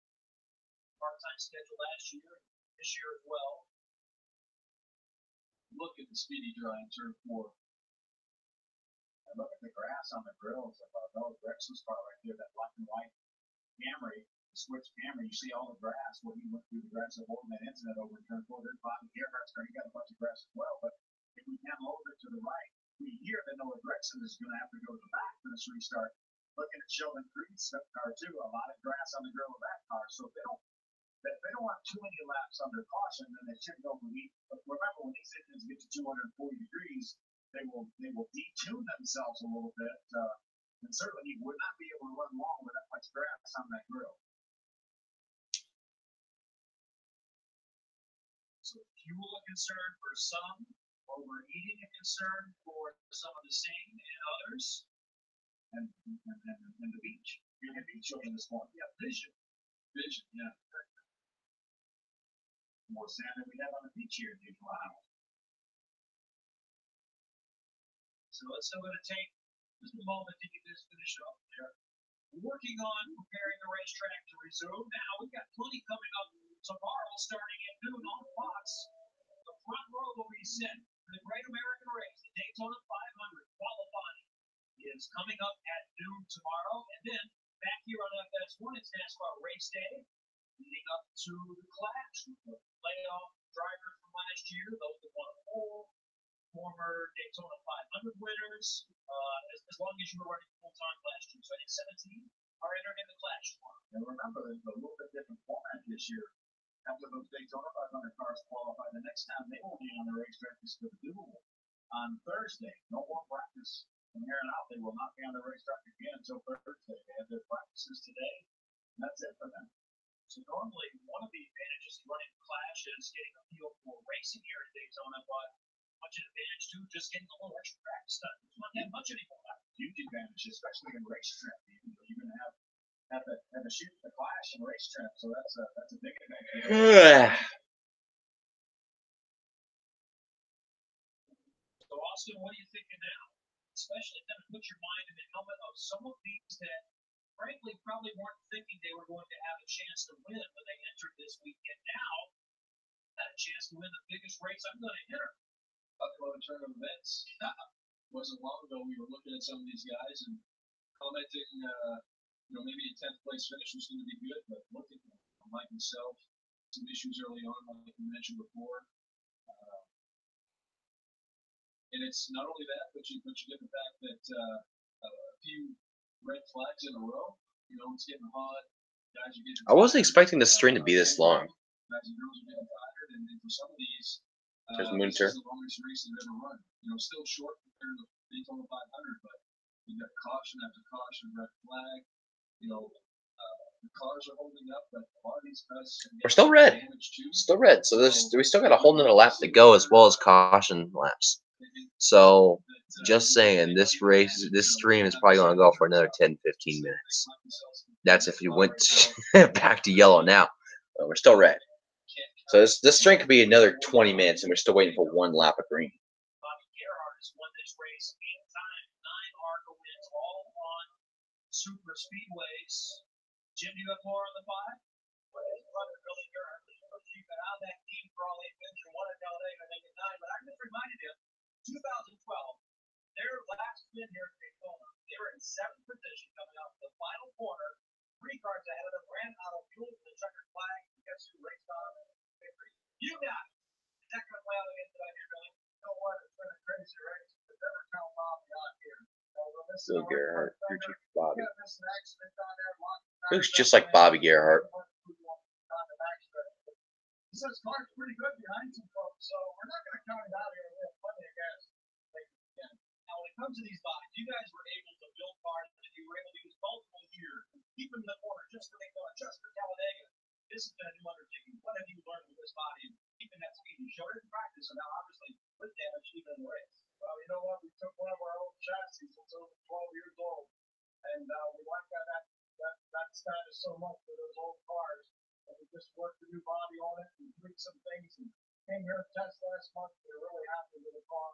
I: Part-time schedule last year, this year as well.
H: Look at the speedy dry in turn 4. And look at the grass on the grills of Noah Grexon's car right there, that black and white Camry, the switch Camry. You see all the grass where he went through the grass of holding that incident over in turn 4. There's Bobby Gerhardt's car. He got a bunch of grass as well. But if we can load it to the right, we hear that Noah Grexon is going to have to go to the back for this restart. Looking at Sheldon Creed's car too, a lot of grass on the grill of that car. So if they don't want too many laps under caution, then they should go with heat. But remember, when these engines get to 240 degrees, they will detune themselves a little bit, and certainly he would not be able to run long with that much grass on that grill.
I: So fuel a concern for some, overheating a concern for some of the same and others.
H: And the beach. You're the beach over this one.
I: Yeah, vision.
H: Vision, yeah. More sand than we have on the beach here in Wow.
I: So let's see what it takes just a moment to get this finished up there. Working on preparing the racetrack to resume. Now we've got plenty coming up tomorrow starting at noon on Fox. The front row will be set for the Great American Race, the Daytona 500 qualifying is coming up at noon tomorrow. And then back here on FS1, it's NASCAR Race Day, leading up to the Clash with the playoff drivers from last year, those that won a pole, former Daytona 500 winners, as long as you were running full-time last year. So I think 17 are entered in the Clash tomorrow.
H: And remember, there's a little bit different format this year. After those Daytona 500 cars qualify, the next time they will be on the racetrack is for the duel on Thursday. No more practice. From here on out, they will not be on the racetrack again until Thursday. They have their practices today, and that's it for them.
I: So normally, one of the advantages of running Clash is getting a feel for racing here at Daytona, but much an advantage too, just getting a little extra practice done. It's not that much anymore.
H: Huge advantage, especially in racetrack. You're going to have a shoot the Clash and racetrack, so that's a big advantage.
I: So Austin, what are you thinking now? Especially kind of put your mind in the helmet of some of these that, frankly, probably weren't thinking they were going to have a chance to win when they entered this weekend. Now, got a chance to win the biggest race I'm going to enter.
F: Buffalo turn of events. Wasn't long ago we were looking at some of these guys and commenting, maybe a 10th place finish was going to be good, but looking like himself, some issues early on, like you mentioned before. And it's not only that, but you get the fact that a few red flags in a row. It's getting hot. Guys are getting.
A: I wasn't expecting the string to be this long.
F: Guys and girls are getting tired, and for some of these,
A: There's
F: this
A: Munter.
F: is the longest race they've ever run. Still short compared to the Daytona 500, but you got caution after caution, red flag. The cars are holding up, but a lot of these guys
A: We're still red. Still red. So we still got a whole nother lap to go as well as caution laps. So just saying, this stream is probably going to go for another 10, 15 minutes. That's if you went back to yellow now. But we're still red. So this stream could be another 20 minutes, and we're still waiting for one lap of green.
I: Bobby Gerhardt has won this race 8 times, 9 ARCA wins, all on super speedways. Jim, do you have more on the 5?
J: Well, his brother, Billy Gerhardt, was keeping out that team for all 8 wins and won at Talladega, making 9. But I just reminded him, 2012, their last win here at Daytona, they were in 7th position coming out the final corner. 3 cars ahead of them, ran out of fuel for the checkered flag. Guess who raced on victory? You got it. Is that going to play out again tonight here, Billy? You know what? It's been a crazy race. But never tell Bobby out here.
A: Bill Gerhardt, future Bobby.
J: Miss an accident down there.
A: Looks just like Bobby Gerhardt.
J: He says car's pretty good behind some folks, so we're not going to count it out here. We have plenty of gas. Now, when it comes to these bodies, you guys were able to build cars that you were able to use multiple years, keep them in the corner just for Talladega. This has been a new undertaking. What have you learned with this body and keeping that speed? You showed it in practice, and now obviously with damage even in the race. Well, you know what? We took one of our old chassis that's over 12 years old, and we like that status so much for those old cars. And we just worked a new body on it and tweaked some things and came here and tested last month. We were really happy with the car.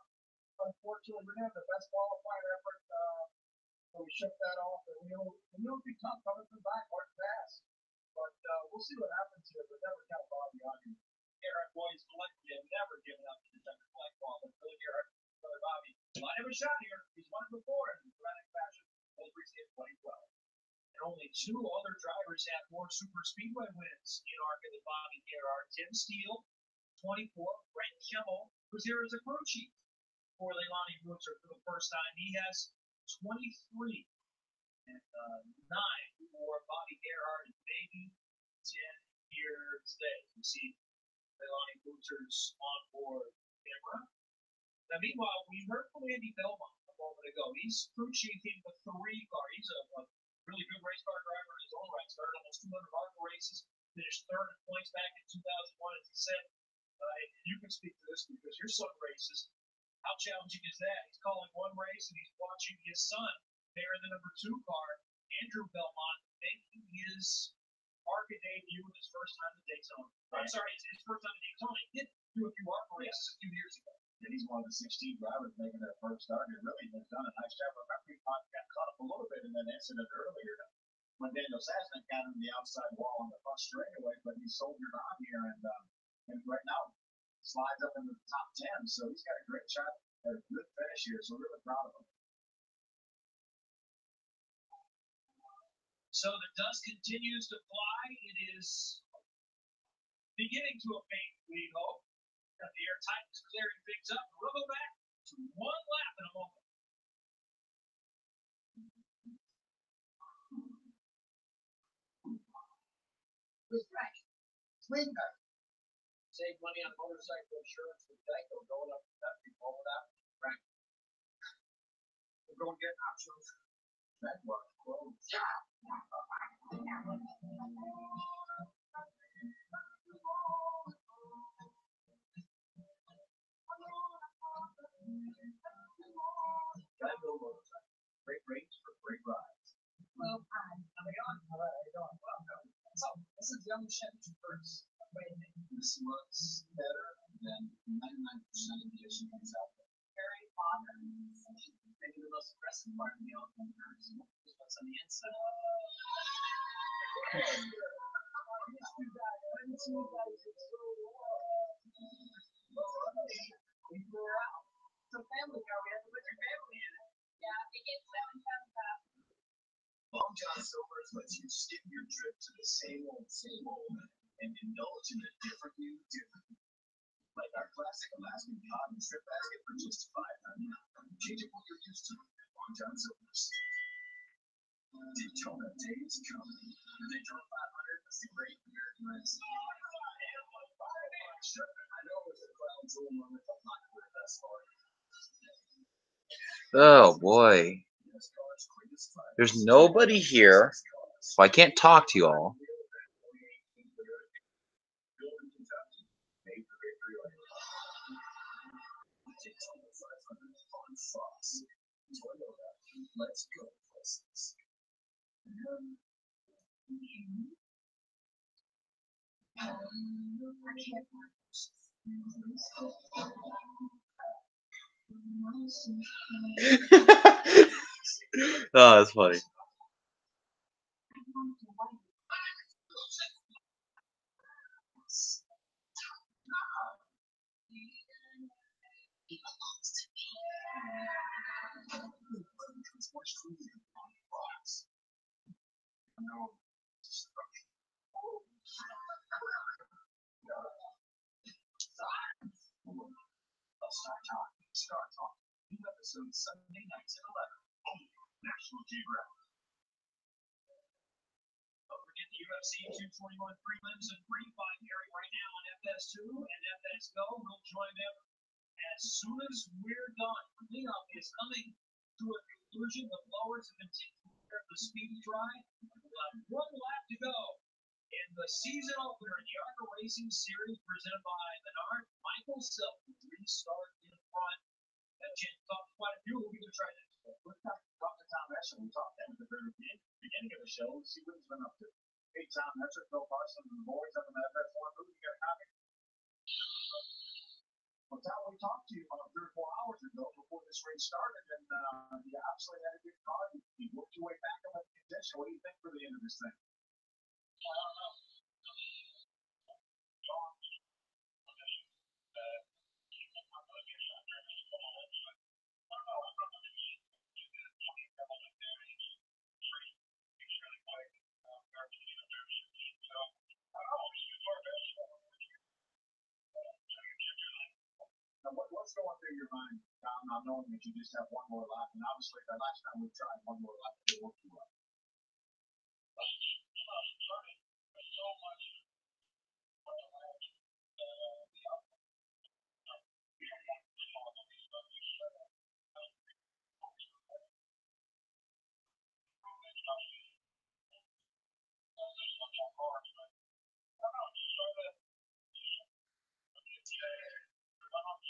J: Unfortunately, we didn't have the best qualifying effort, so we shook that off. And we knew it would be tough coming from back, hard to pass. But we'll see what happens here. But never count Bobby on you. Garrett boys collectively have never given up to the Denver flag ball. But Billy Garrett, brother Bobby, might have a shot here. He's won it before in dramatic fashion. Most recently in 2012. And only two other drivers have more super speedway wins in ARCA than Bobby Garrett. Tim Steele, 24. Brent Kimmel, who's here as a crew chief for Leilani Brutzer for the first time. He has 23. And 9 for Bobby Gerhart, and maybe 10 here today. You see Leilani Brutzer's on board camera. Now, meanwhile, we heard from Andy Belmont a moment ago. He's crew chiefing the 3 car. He's a really good race car driver in his own right. Started almost 200 ARCA races, finished 3rd in points back in 2001, as he said. You can speak to this because your son races. How challenging is that? He's calling one race and he's watching his son pair the number 2 car, Andrew Belmont, making his ARCA debut in his first time at Daytona. I'm sorry, it's his first time at Daytona. He did do a few ARCA races a few years ago.
H: And he's one of the 16 drivers making their first start. And really has done a nice job. I remember he got caught up a little bit in that incident earlier when Daniel Sasnick got him the outside wall on the front straightaway, but he soldiered on here and right now slides up into the top 10. So he's got a great shot at a good finish here. So we're really proud of him.
J: So the dust continues to fly. It is beginning to abate, we hope. The air tightness clearing things up. We'll go back to one lap in a moment.
I: Who's right? Swingo. Save money on motorcycle insurance with Geico going up to that before that. Right. We're going to get options. That was close. Geico motorcycle. Great rates for great rides.
C: Well, how are you on?
I: All right, how you doing? Welcome.
C: So, this is young Chevy first. Wait a minute.
H: This looks better than 99% of the SUVs out there.
C: Very modern. Maybe the most aggressive part of the open cars is what's on the inside. I miss you guys. I miss you guys. It's so we flew out. It's a family car. We have to put your family in it.
E: Yeah, it gets 7 times up.
H: Long John Silver's lets you skip your trip to the same old, and indulge in a different new different. Like our classic Alaskan cotton trip basket for just $5.99. Change it what you're used to at Long John Silver's. Daytona days coming. Daytona 500 is the great American race. I know it was a clown jewel moment, but not for the best part.
A: Oh boy. There's nobody here, so I can't talk to you all.
H: Let's go places.
A: Oh, that's funny.
H: Star Talk. New episode Sunday nights at 11. National Geographic.
J: Don't forget the UFC 221 prelims and pre-fight airing right now on FS
D: FS2 and FS Go will join them as soon as we're done. Cleanup is coming to a conclusion. The blowers have been taking care of the speed dry. We'll have one lap to go in the season opener in the ARCA Racing Series presented by Menard. Michael Self will restart in front. That chance to talk to quite a few. We'll be going to try next.
H: We've talked to Tom Escher. We talked to him at the very beginning of the show. Let's see what he's been up to. Hey, Tom Escher, Phil Parson, and the boys up in the FS1 booth. You got a copy? Well, Tom, we talked to you about 3 or 4 hours ago before this race started, and you absolutely had a good car. You worked your way back up in contention. What do you think for the end of this thing?
F: I don't know.
H: What's going through your mind, Tom, now knowing that you just have one more lap, and obviously the last time we tried one more lap, it worked too well.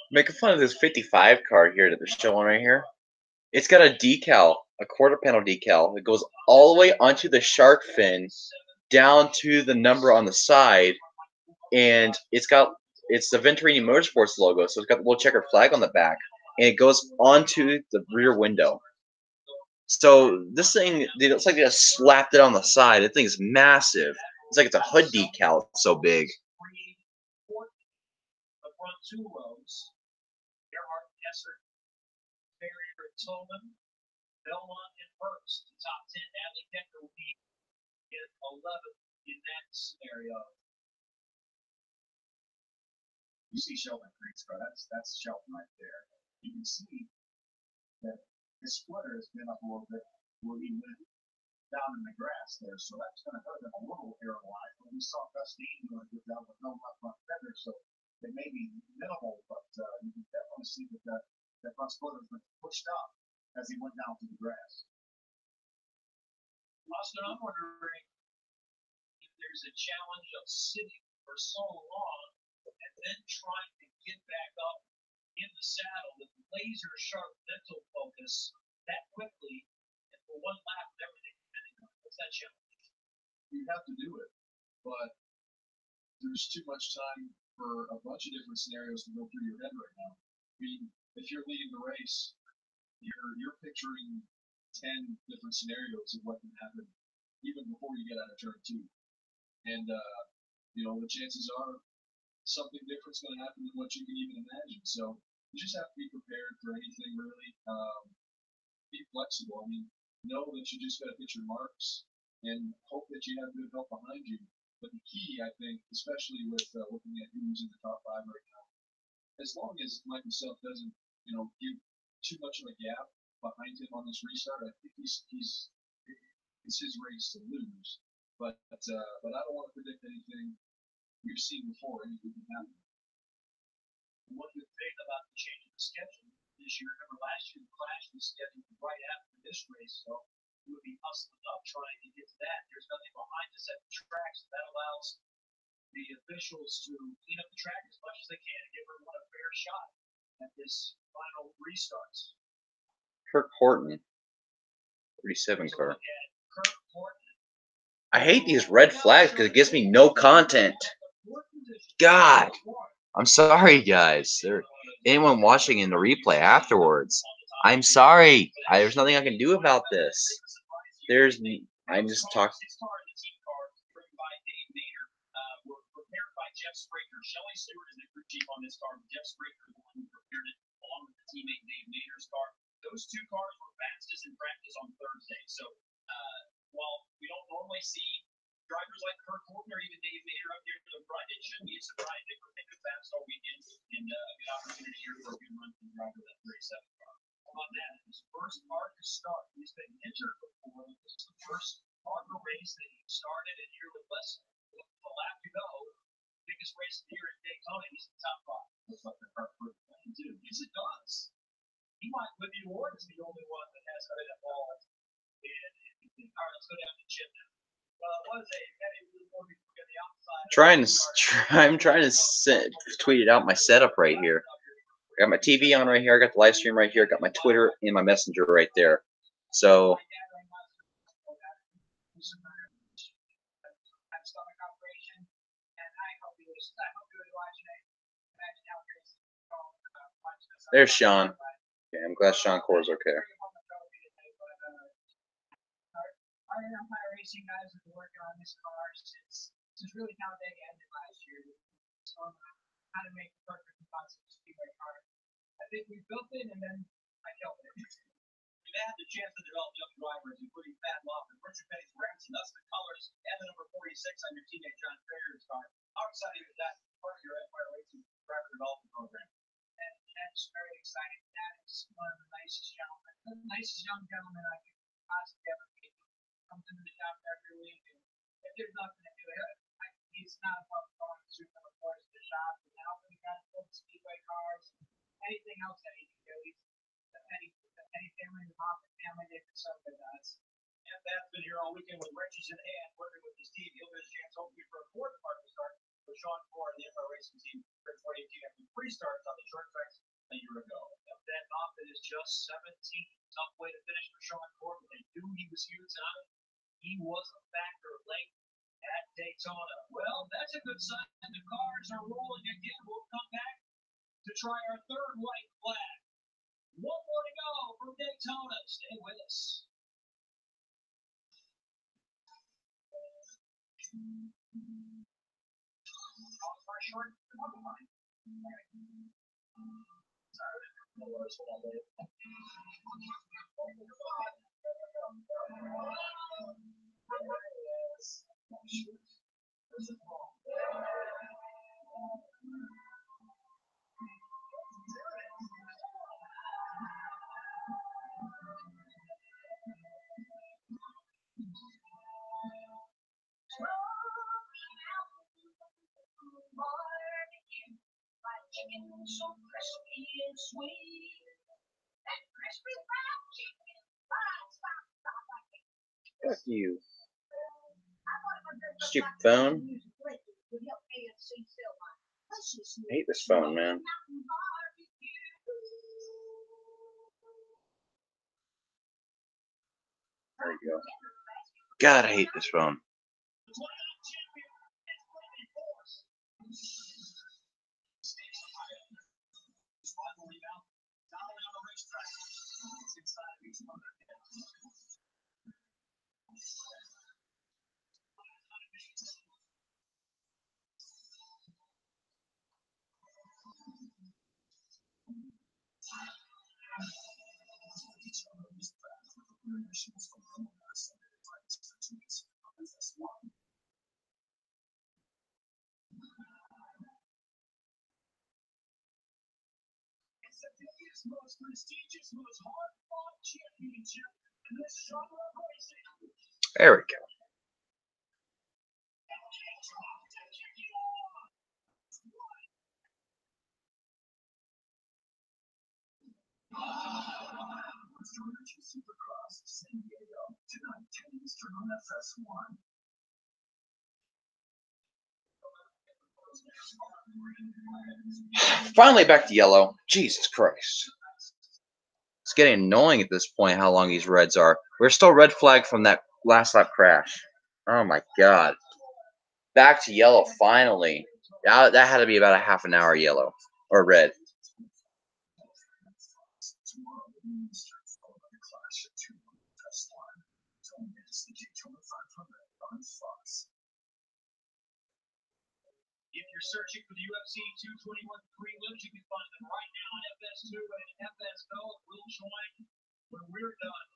A: Making fun of this 55 car here that they're showing right here. It's got a decal, a quarter panel decal that goes all the way onto the shark fin, down to the number on the side, and it's the Venturini Motorsports logo, so it's got the little checkered flag on the back, and it goes onto the rear window. So this thing, it looks like they just slapped it on the side. The thing is massive. It's like it's a hood decal. It's so big.
D: The front 2 rows. Gerhardt, Esser, Barrier, Tolman, Belmont, and Hurst. The top 10, Natalie Decker will be in 11th in that scenario.
H: You see Sheldon Creek's car. That's Sheldon right there. You can see that his splitter has been up a little bit where he went down in the grass there, so that's going to hurt him a little air-wise. But we saw Gustine doing a good job with no left front fender, so it may be minimal, but you can definitely see that front splitter has been pushed up as he went down through the grass.
D: Austin, I'm wondering if there's a challenge of sitting for so long and then trying to get back up in the saddle with laser sharp mental focus that quickly and for one lap and everything. What's that challenge?
H: You have to do it, but there's too much time for a bunch of different scenarios to go through your head right now. I mean, if you're leading the race, you're picturing 10 different scenarios of what can happen even before you get out of turn 2. And the chances are something different's going to happen than what you can even imagine. So you just have to be prepared for anything really. Be flexible. I mean, know that you just got to hit your marks and hope that you have good help behind you. But the key, I think, especially with looking at who's in the top 5 right now, as long as Michael Self doesn't, give too much of a gap behind him on this restart, I think it's his race to lose. But I don't want to predict anything we've seen before. Anything can happen.
D: One good thing about the change of the schedule this year, remember last year the Clash was scheduled right after this race, so we would be hustling up trying to get to that. There's nothing behind us at the track, so that allows the officials to clean up the track as much as they can and give everyone a fair shot at this final restarts.
A: Kirk Horton, 37 car.
D: Kirk Horton.
A: I hate these red flags because it gives me no content. God, I'm sorry, guys. Anyone watching in the replay afterwards, I'm sorry. There's nothing I can do about this. I'm just talking.
D: Jeff Spraker. Shelley Stewart is the crew chief on this car. Jeff Spraker is the one who prepared it along with the teammate Dave Nader's car. Those 2 cars were fastest in practice on Thursday. So while we don't normally see drivers like Kirk Horton or even Dave Nader up here to the front, it shouldn't be a surprise they were making fast all weekend and a good opportunity here for a good run from the driver of that 37 car. How about that? His first ARCA start. He's been injured before. This is the first ARCA race that he started, and here with less than a lap to go, biggest race of the year in
J: Daytona, he's the top five.
H: Looks like the car for the too.
J: Yes, it does. He might with the award is the only one that has been involved in all right, let's go down to Chip now. Well, it was a very before we get the outside.
A: I'm trying to tweet it out my setup right here. I got my TV on right here. I got the live stream right here. I got my Twitter and my Messenger right there. So there's Sean. Okay, I'm glad Sean Core is okay.
J: Our Empire Racing guys have been working on this car since really how they ended last year. So how to make the perfect composite speedway car. I think we built it and then I killed it. We've had the chance to develop young drivers, including Pat Lofton, Richard Petty's Rams, and us, the colors, and the number 46 on your teammate John Ferrier's car. How exciting is that part of your Empire Racing driver development program? And that's very exciting. That is one of the nicest young gentlemen I could possibly ever meet. Comes into the shop every week, and if there's nothing to do, he's not above going to the course of the shop and helping guys build speedway cars, anything else that he can do. He's any family in the Hoffman family, they can serve with us. And that's been here all weekend with wrenches in hand, working with his team. He'll get a chance hopefully for a fourth part to start with Sean Core and the Empire Racing team for 2018 after three starts on the short tracks a year ago. That Hoffman is just 17. Tough way to finish for Sean Core, but they knew he was here tonight. He was a factor late at Daytona. Well, that's a good sign. The cars are rolling again. We'll come back to try our third white flag. One more to go from Daytona. Stay with us. Short.
C: Chicken so crispy and sweet. That crispy fried chicken.
A: Fuck you. Stupid phone. I hate this phone, man. There you go. God, I hate this phone.
J: Most prestigious, most hard-fought championship in this genre of racing.
A: There we go.
G: Supercross San Diego tonight, 10 Eastern on FS1.
A: Finally back to yellow. Jesus Christ. It's getting annoying at this point how long these reds are. We're still red flag from that last lap crash. Oh my god. Back to yellow finally. That had to be about a half an hour yellow. Or red.
J: If you're searching for the UFC 221 prelims, you can find them right now on FS2 and FS Go. We'll join when we're done.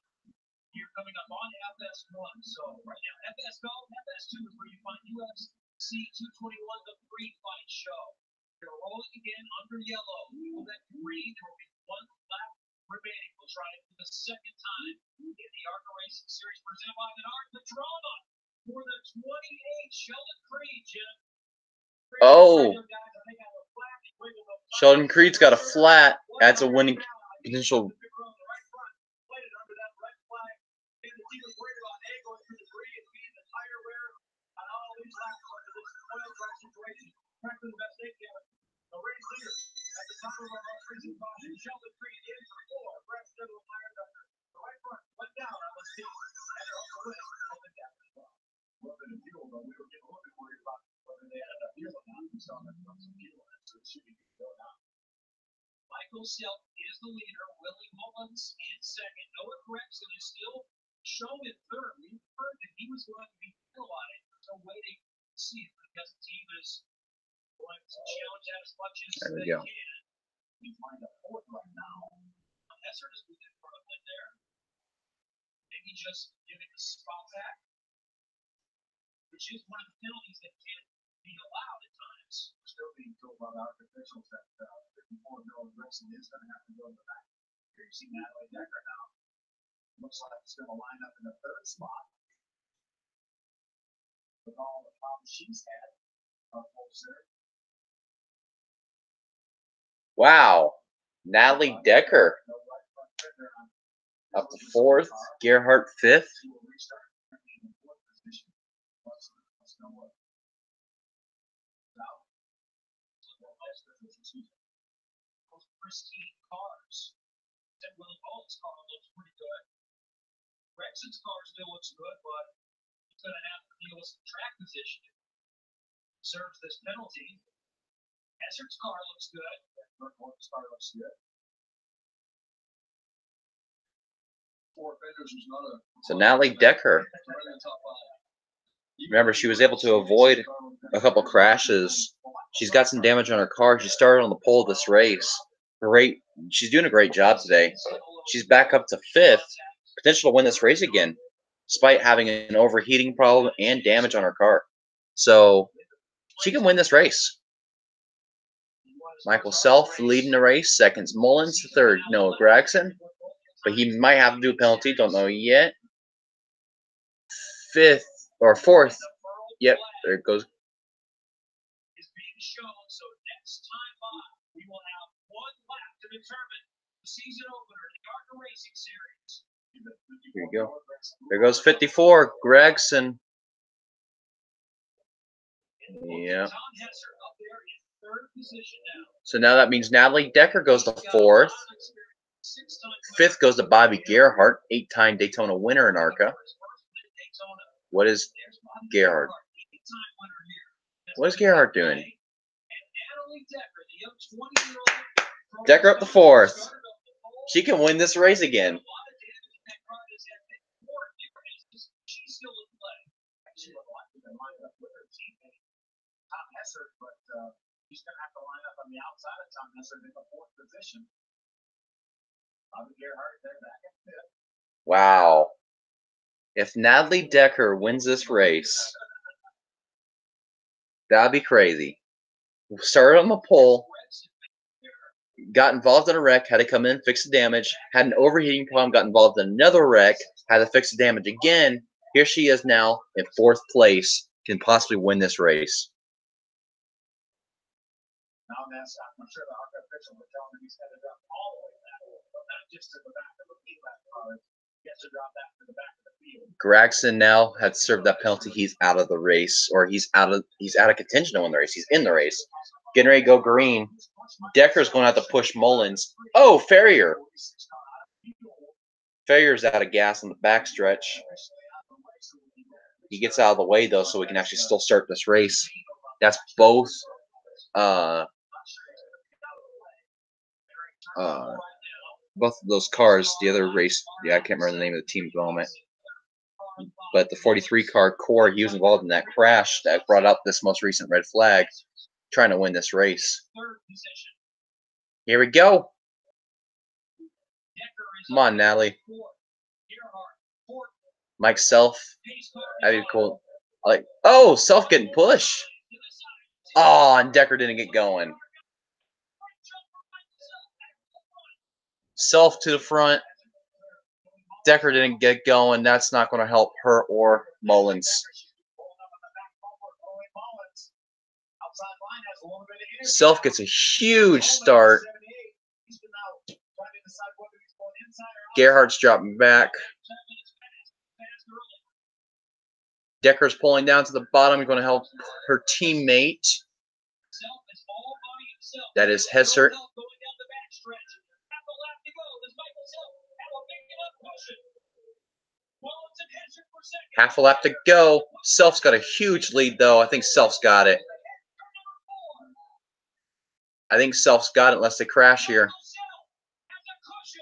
J: Here coming up on FS1. So right now, FS Go, FS2 is where you find UFC 221, the pre-fight show. They're rolling again under yellow. We will let green. There will be one lap remaining. We'll try it for the second time in the ARCA Racing Series presented by the ARCA Drama for the 28 Sheldon Creed, Jim.
A: Oh, Sheldon Creed's got a flat. That's a winning potential.
D: Michael Self is the leader. Willie Mullins in second. Noah Gregson is still shown in third. We heard that he was going to be penalized, so waiting to see if because the team is going to challenge that as much as
A: There we
D: they
A: go.
D: can. We find a fourth right now. Hesser is within front of them there. Maybe just giving the spot back, which is one of the penalties that can be allowed at times.
H: We're still being told by our officials that 54 Noah Gregson is going to have to go in the back. Here you see Natalie Decker now. Looks like it's going to line up in the third spot. With all the problems she's had up closer.
A: Wow. Natalie Decker up to fourth. Gerhardt fifth.
D: Pristine cars. And Willie Mullins' car looks pretty good. Gregson's car still looks good, but he's going to have to deal with some track position. Serves this penalty. Hesser's car looks good.
H: Burkhart's car looks good. Four fenders is not a.
A: So Natalie Decker. Remember, she was able to avoid a couple crashes. She's got some damage on her car. She started on the pole of this race. She's doing a great job today. She's back up to fifth. Potential to win this race again, despite having an overheating problem and damage on her car. So she can win this race. Michael Self leading the race. Second's Mullins. Third, Noah Gregson. But he might have to do a penalty. Don't know yet. Fifth or fourth. Yep, there it goes.
D: Is being shown, so next time on, we will have one lap to determine the season opener in the ARCA Racing Series.
A: Here you go. There goes 54, Gregson. Yeah.
D: Tom Hesser up there in third position now.
A: So now that means Natalie Decker goes to fourth. Fifth goes to Bobby Gerhardt, 8-time Daytona winner in ARCA. What is Gerhardt? What is Gerhardt doing? Decker up to fourth. She can win this race again.
H: Tom Hesser, but he's going to have to line up on the outside of Tom Hesser in the fourth position. Bobby Gerhardt there back at fifth.
A: Wow. If Natalie Decker wins this race, that'd be crazy. Started on the pole, got involved in a wreck, had to come in, fix the damage, had an overheating problem, got involved in another wreck, had to fix the damage again. Here she is now in fourth place, can possibly win this race.
H: Now I'm sure the ARCA official will tell him he's headed up all the way back, but not just to the back of the field. He has to drop back to the back of the field.
A: Gregson now had served that penalty. He's out of the race, or he's out of contention to win the race. He's in the race. Getting ready to go green. Decker's going to have to push Mullins. Oh, Ferrier. Ferrier's out of gas on the backstretch. He gets out of the way, though, so we can actually still start this race. That's both both of those cars. The other race, yeah, I can't remember the name of the team at the moment. But the 43 car core, he was involved in that crash that brought up this most recent red flag, trying to win this race. Here we go. Come on, Natalie. Mike Self. That'd be cool. Like, oh, Self getting pushed. Oh, and Decker didn't get going. Self to the front. Decker didn't get going. That's not going to help her or Mullins. Self gets a huge start. Gerhardt's dropping back. Decker's pulling down to the bottom, going to help her teammate. That is Hessert. Half a lap to go. Self's got a huge lead, though. I think Self's got it. I think Self's got it unless they crash here.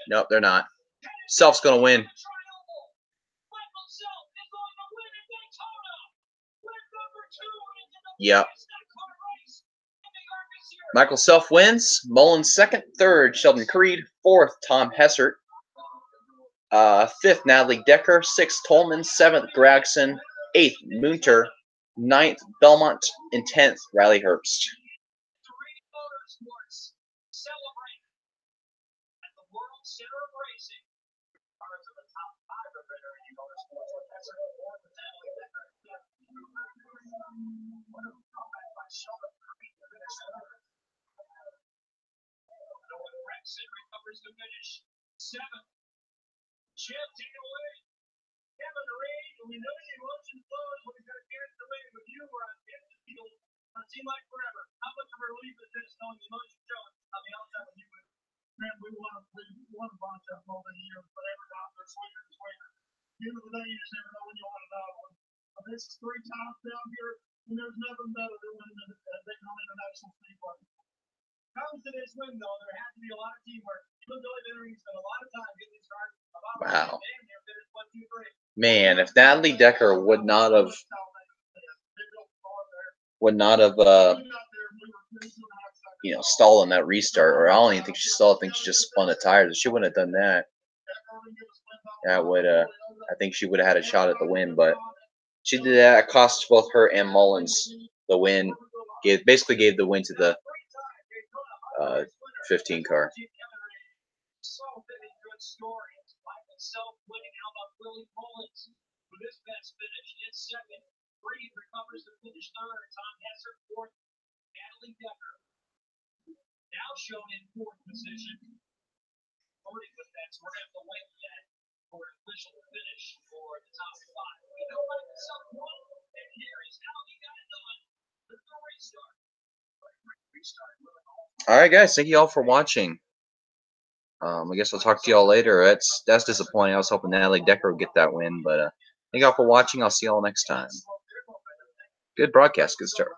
A: Nope, they're not. Self's going to win. Yep. Michael Self wins. Mullins second. Third, Sheldon Creed. Fourth, Tom Hessert. Fifth, Natalie Decker. Sixth, Tolman. Seventh, Gregson. Eighth, Munter. Ninth, Belmont. And 10th, Riley Herbst.
D: Recovers the finish. 7th. Chip, take it away. Kevin Reed, we know the emotion flows when we got to get it away with you. We're on the field on Team Like Forever. How much of a relief is this knowing the emotion showing on the outside when you win? Man, we won a bunch of them over the years, whatever got their sweeter and sweeter. At the end of the day, you just never know when you want to know. This is 3 times down here, and there's nothing better than winning a big international speedway. Comes to this win, though, there has to be a lot of teamwork. Even Billy Bennery spent a lot of time getting these started.
A: Wow. Man, if Natalie Decker would not have stalled on that restart, or I don't even think she stalled. I think she just spun the tires. If she wouldn't have done that, that would I think she would have had a shot at the win. But she did that. It cost both her and Mullins the win. Basically gave the win to the 15 car.
D: Self winning out on Willie Mullins with his best finish in second. Reed recovers the finish third. Tom Hessert fourth. Natalie Decker now shown in fourth position. 40 with that, so we're going to have to wait yet for an official finish for the top 5. We know Michael Self won, and here is how he got it done with the restart.
A: All right, guys. Thank you all for watching. I guess I'll talk to y'all later. That's disappointing. I was hoping Natalie Decker would get that win, but thank y'all for watching. I'll see y'all next time. Good broadcast. Good start.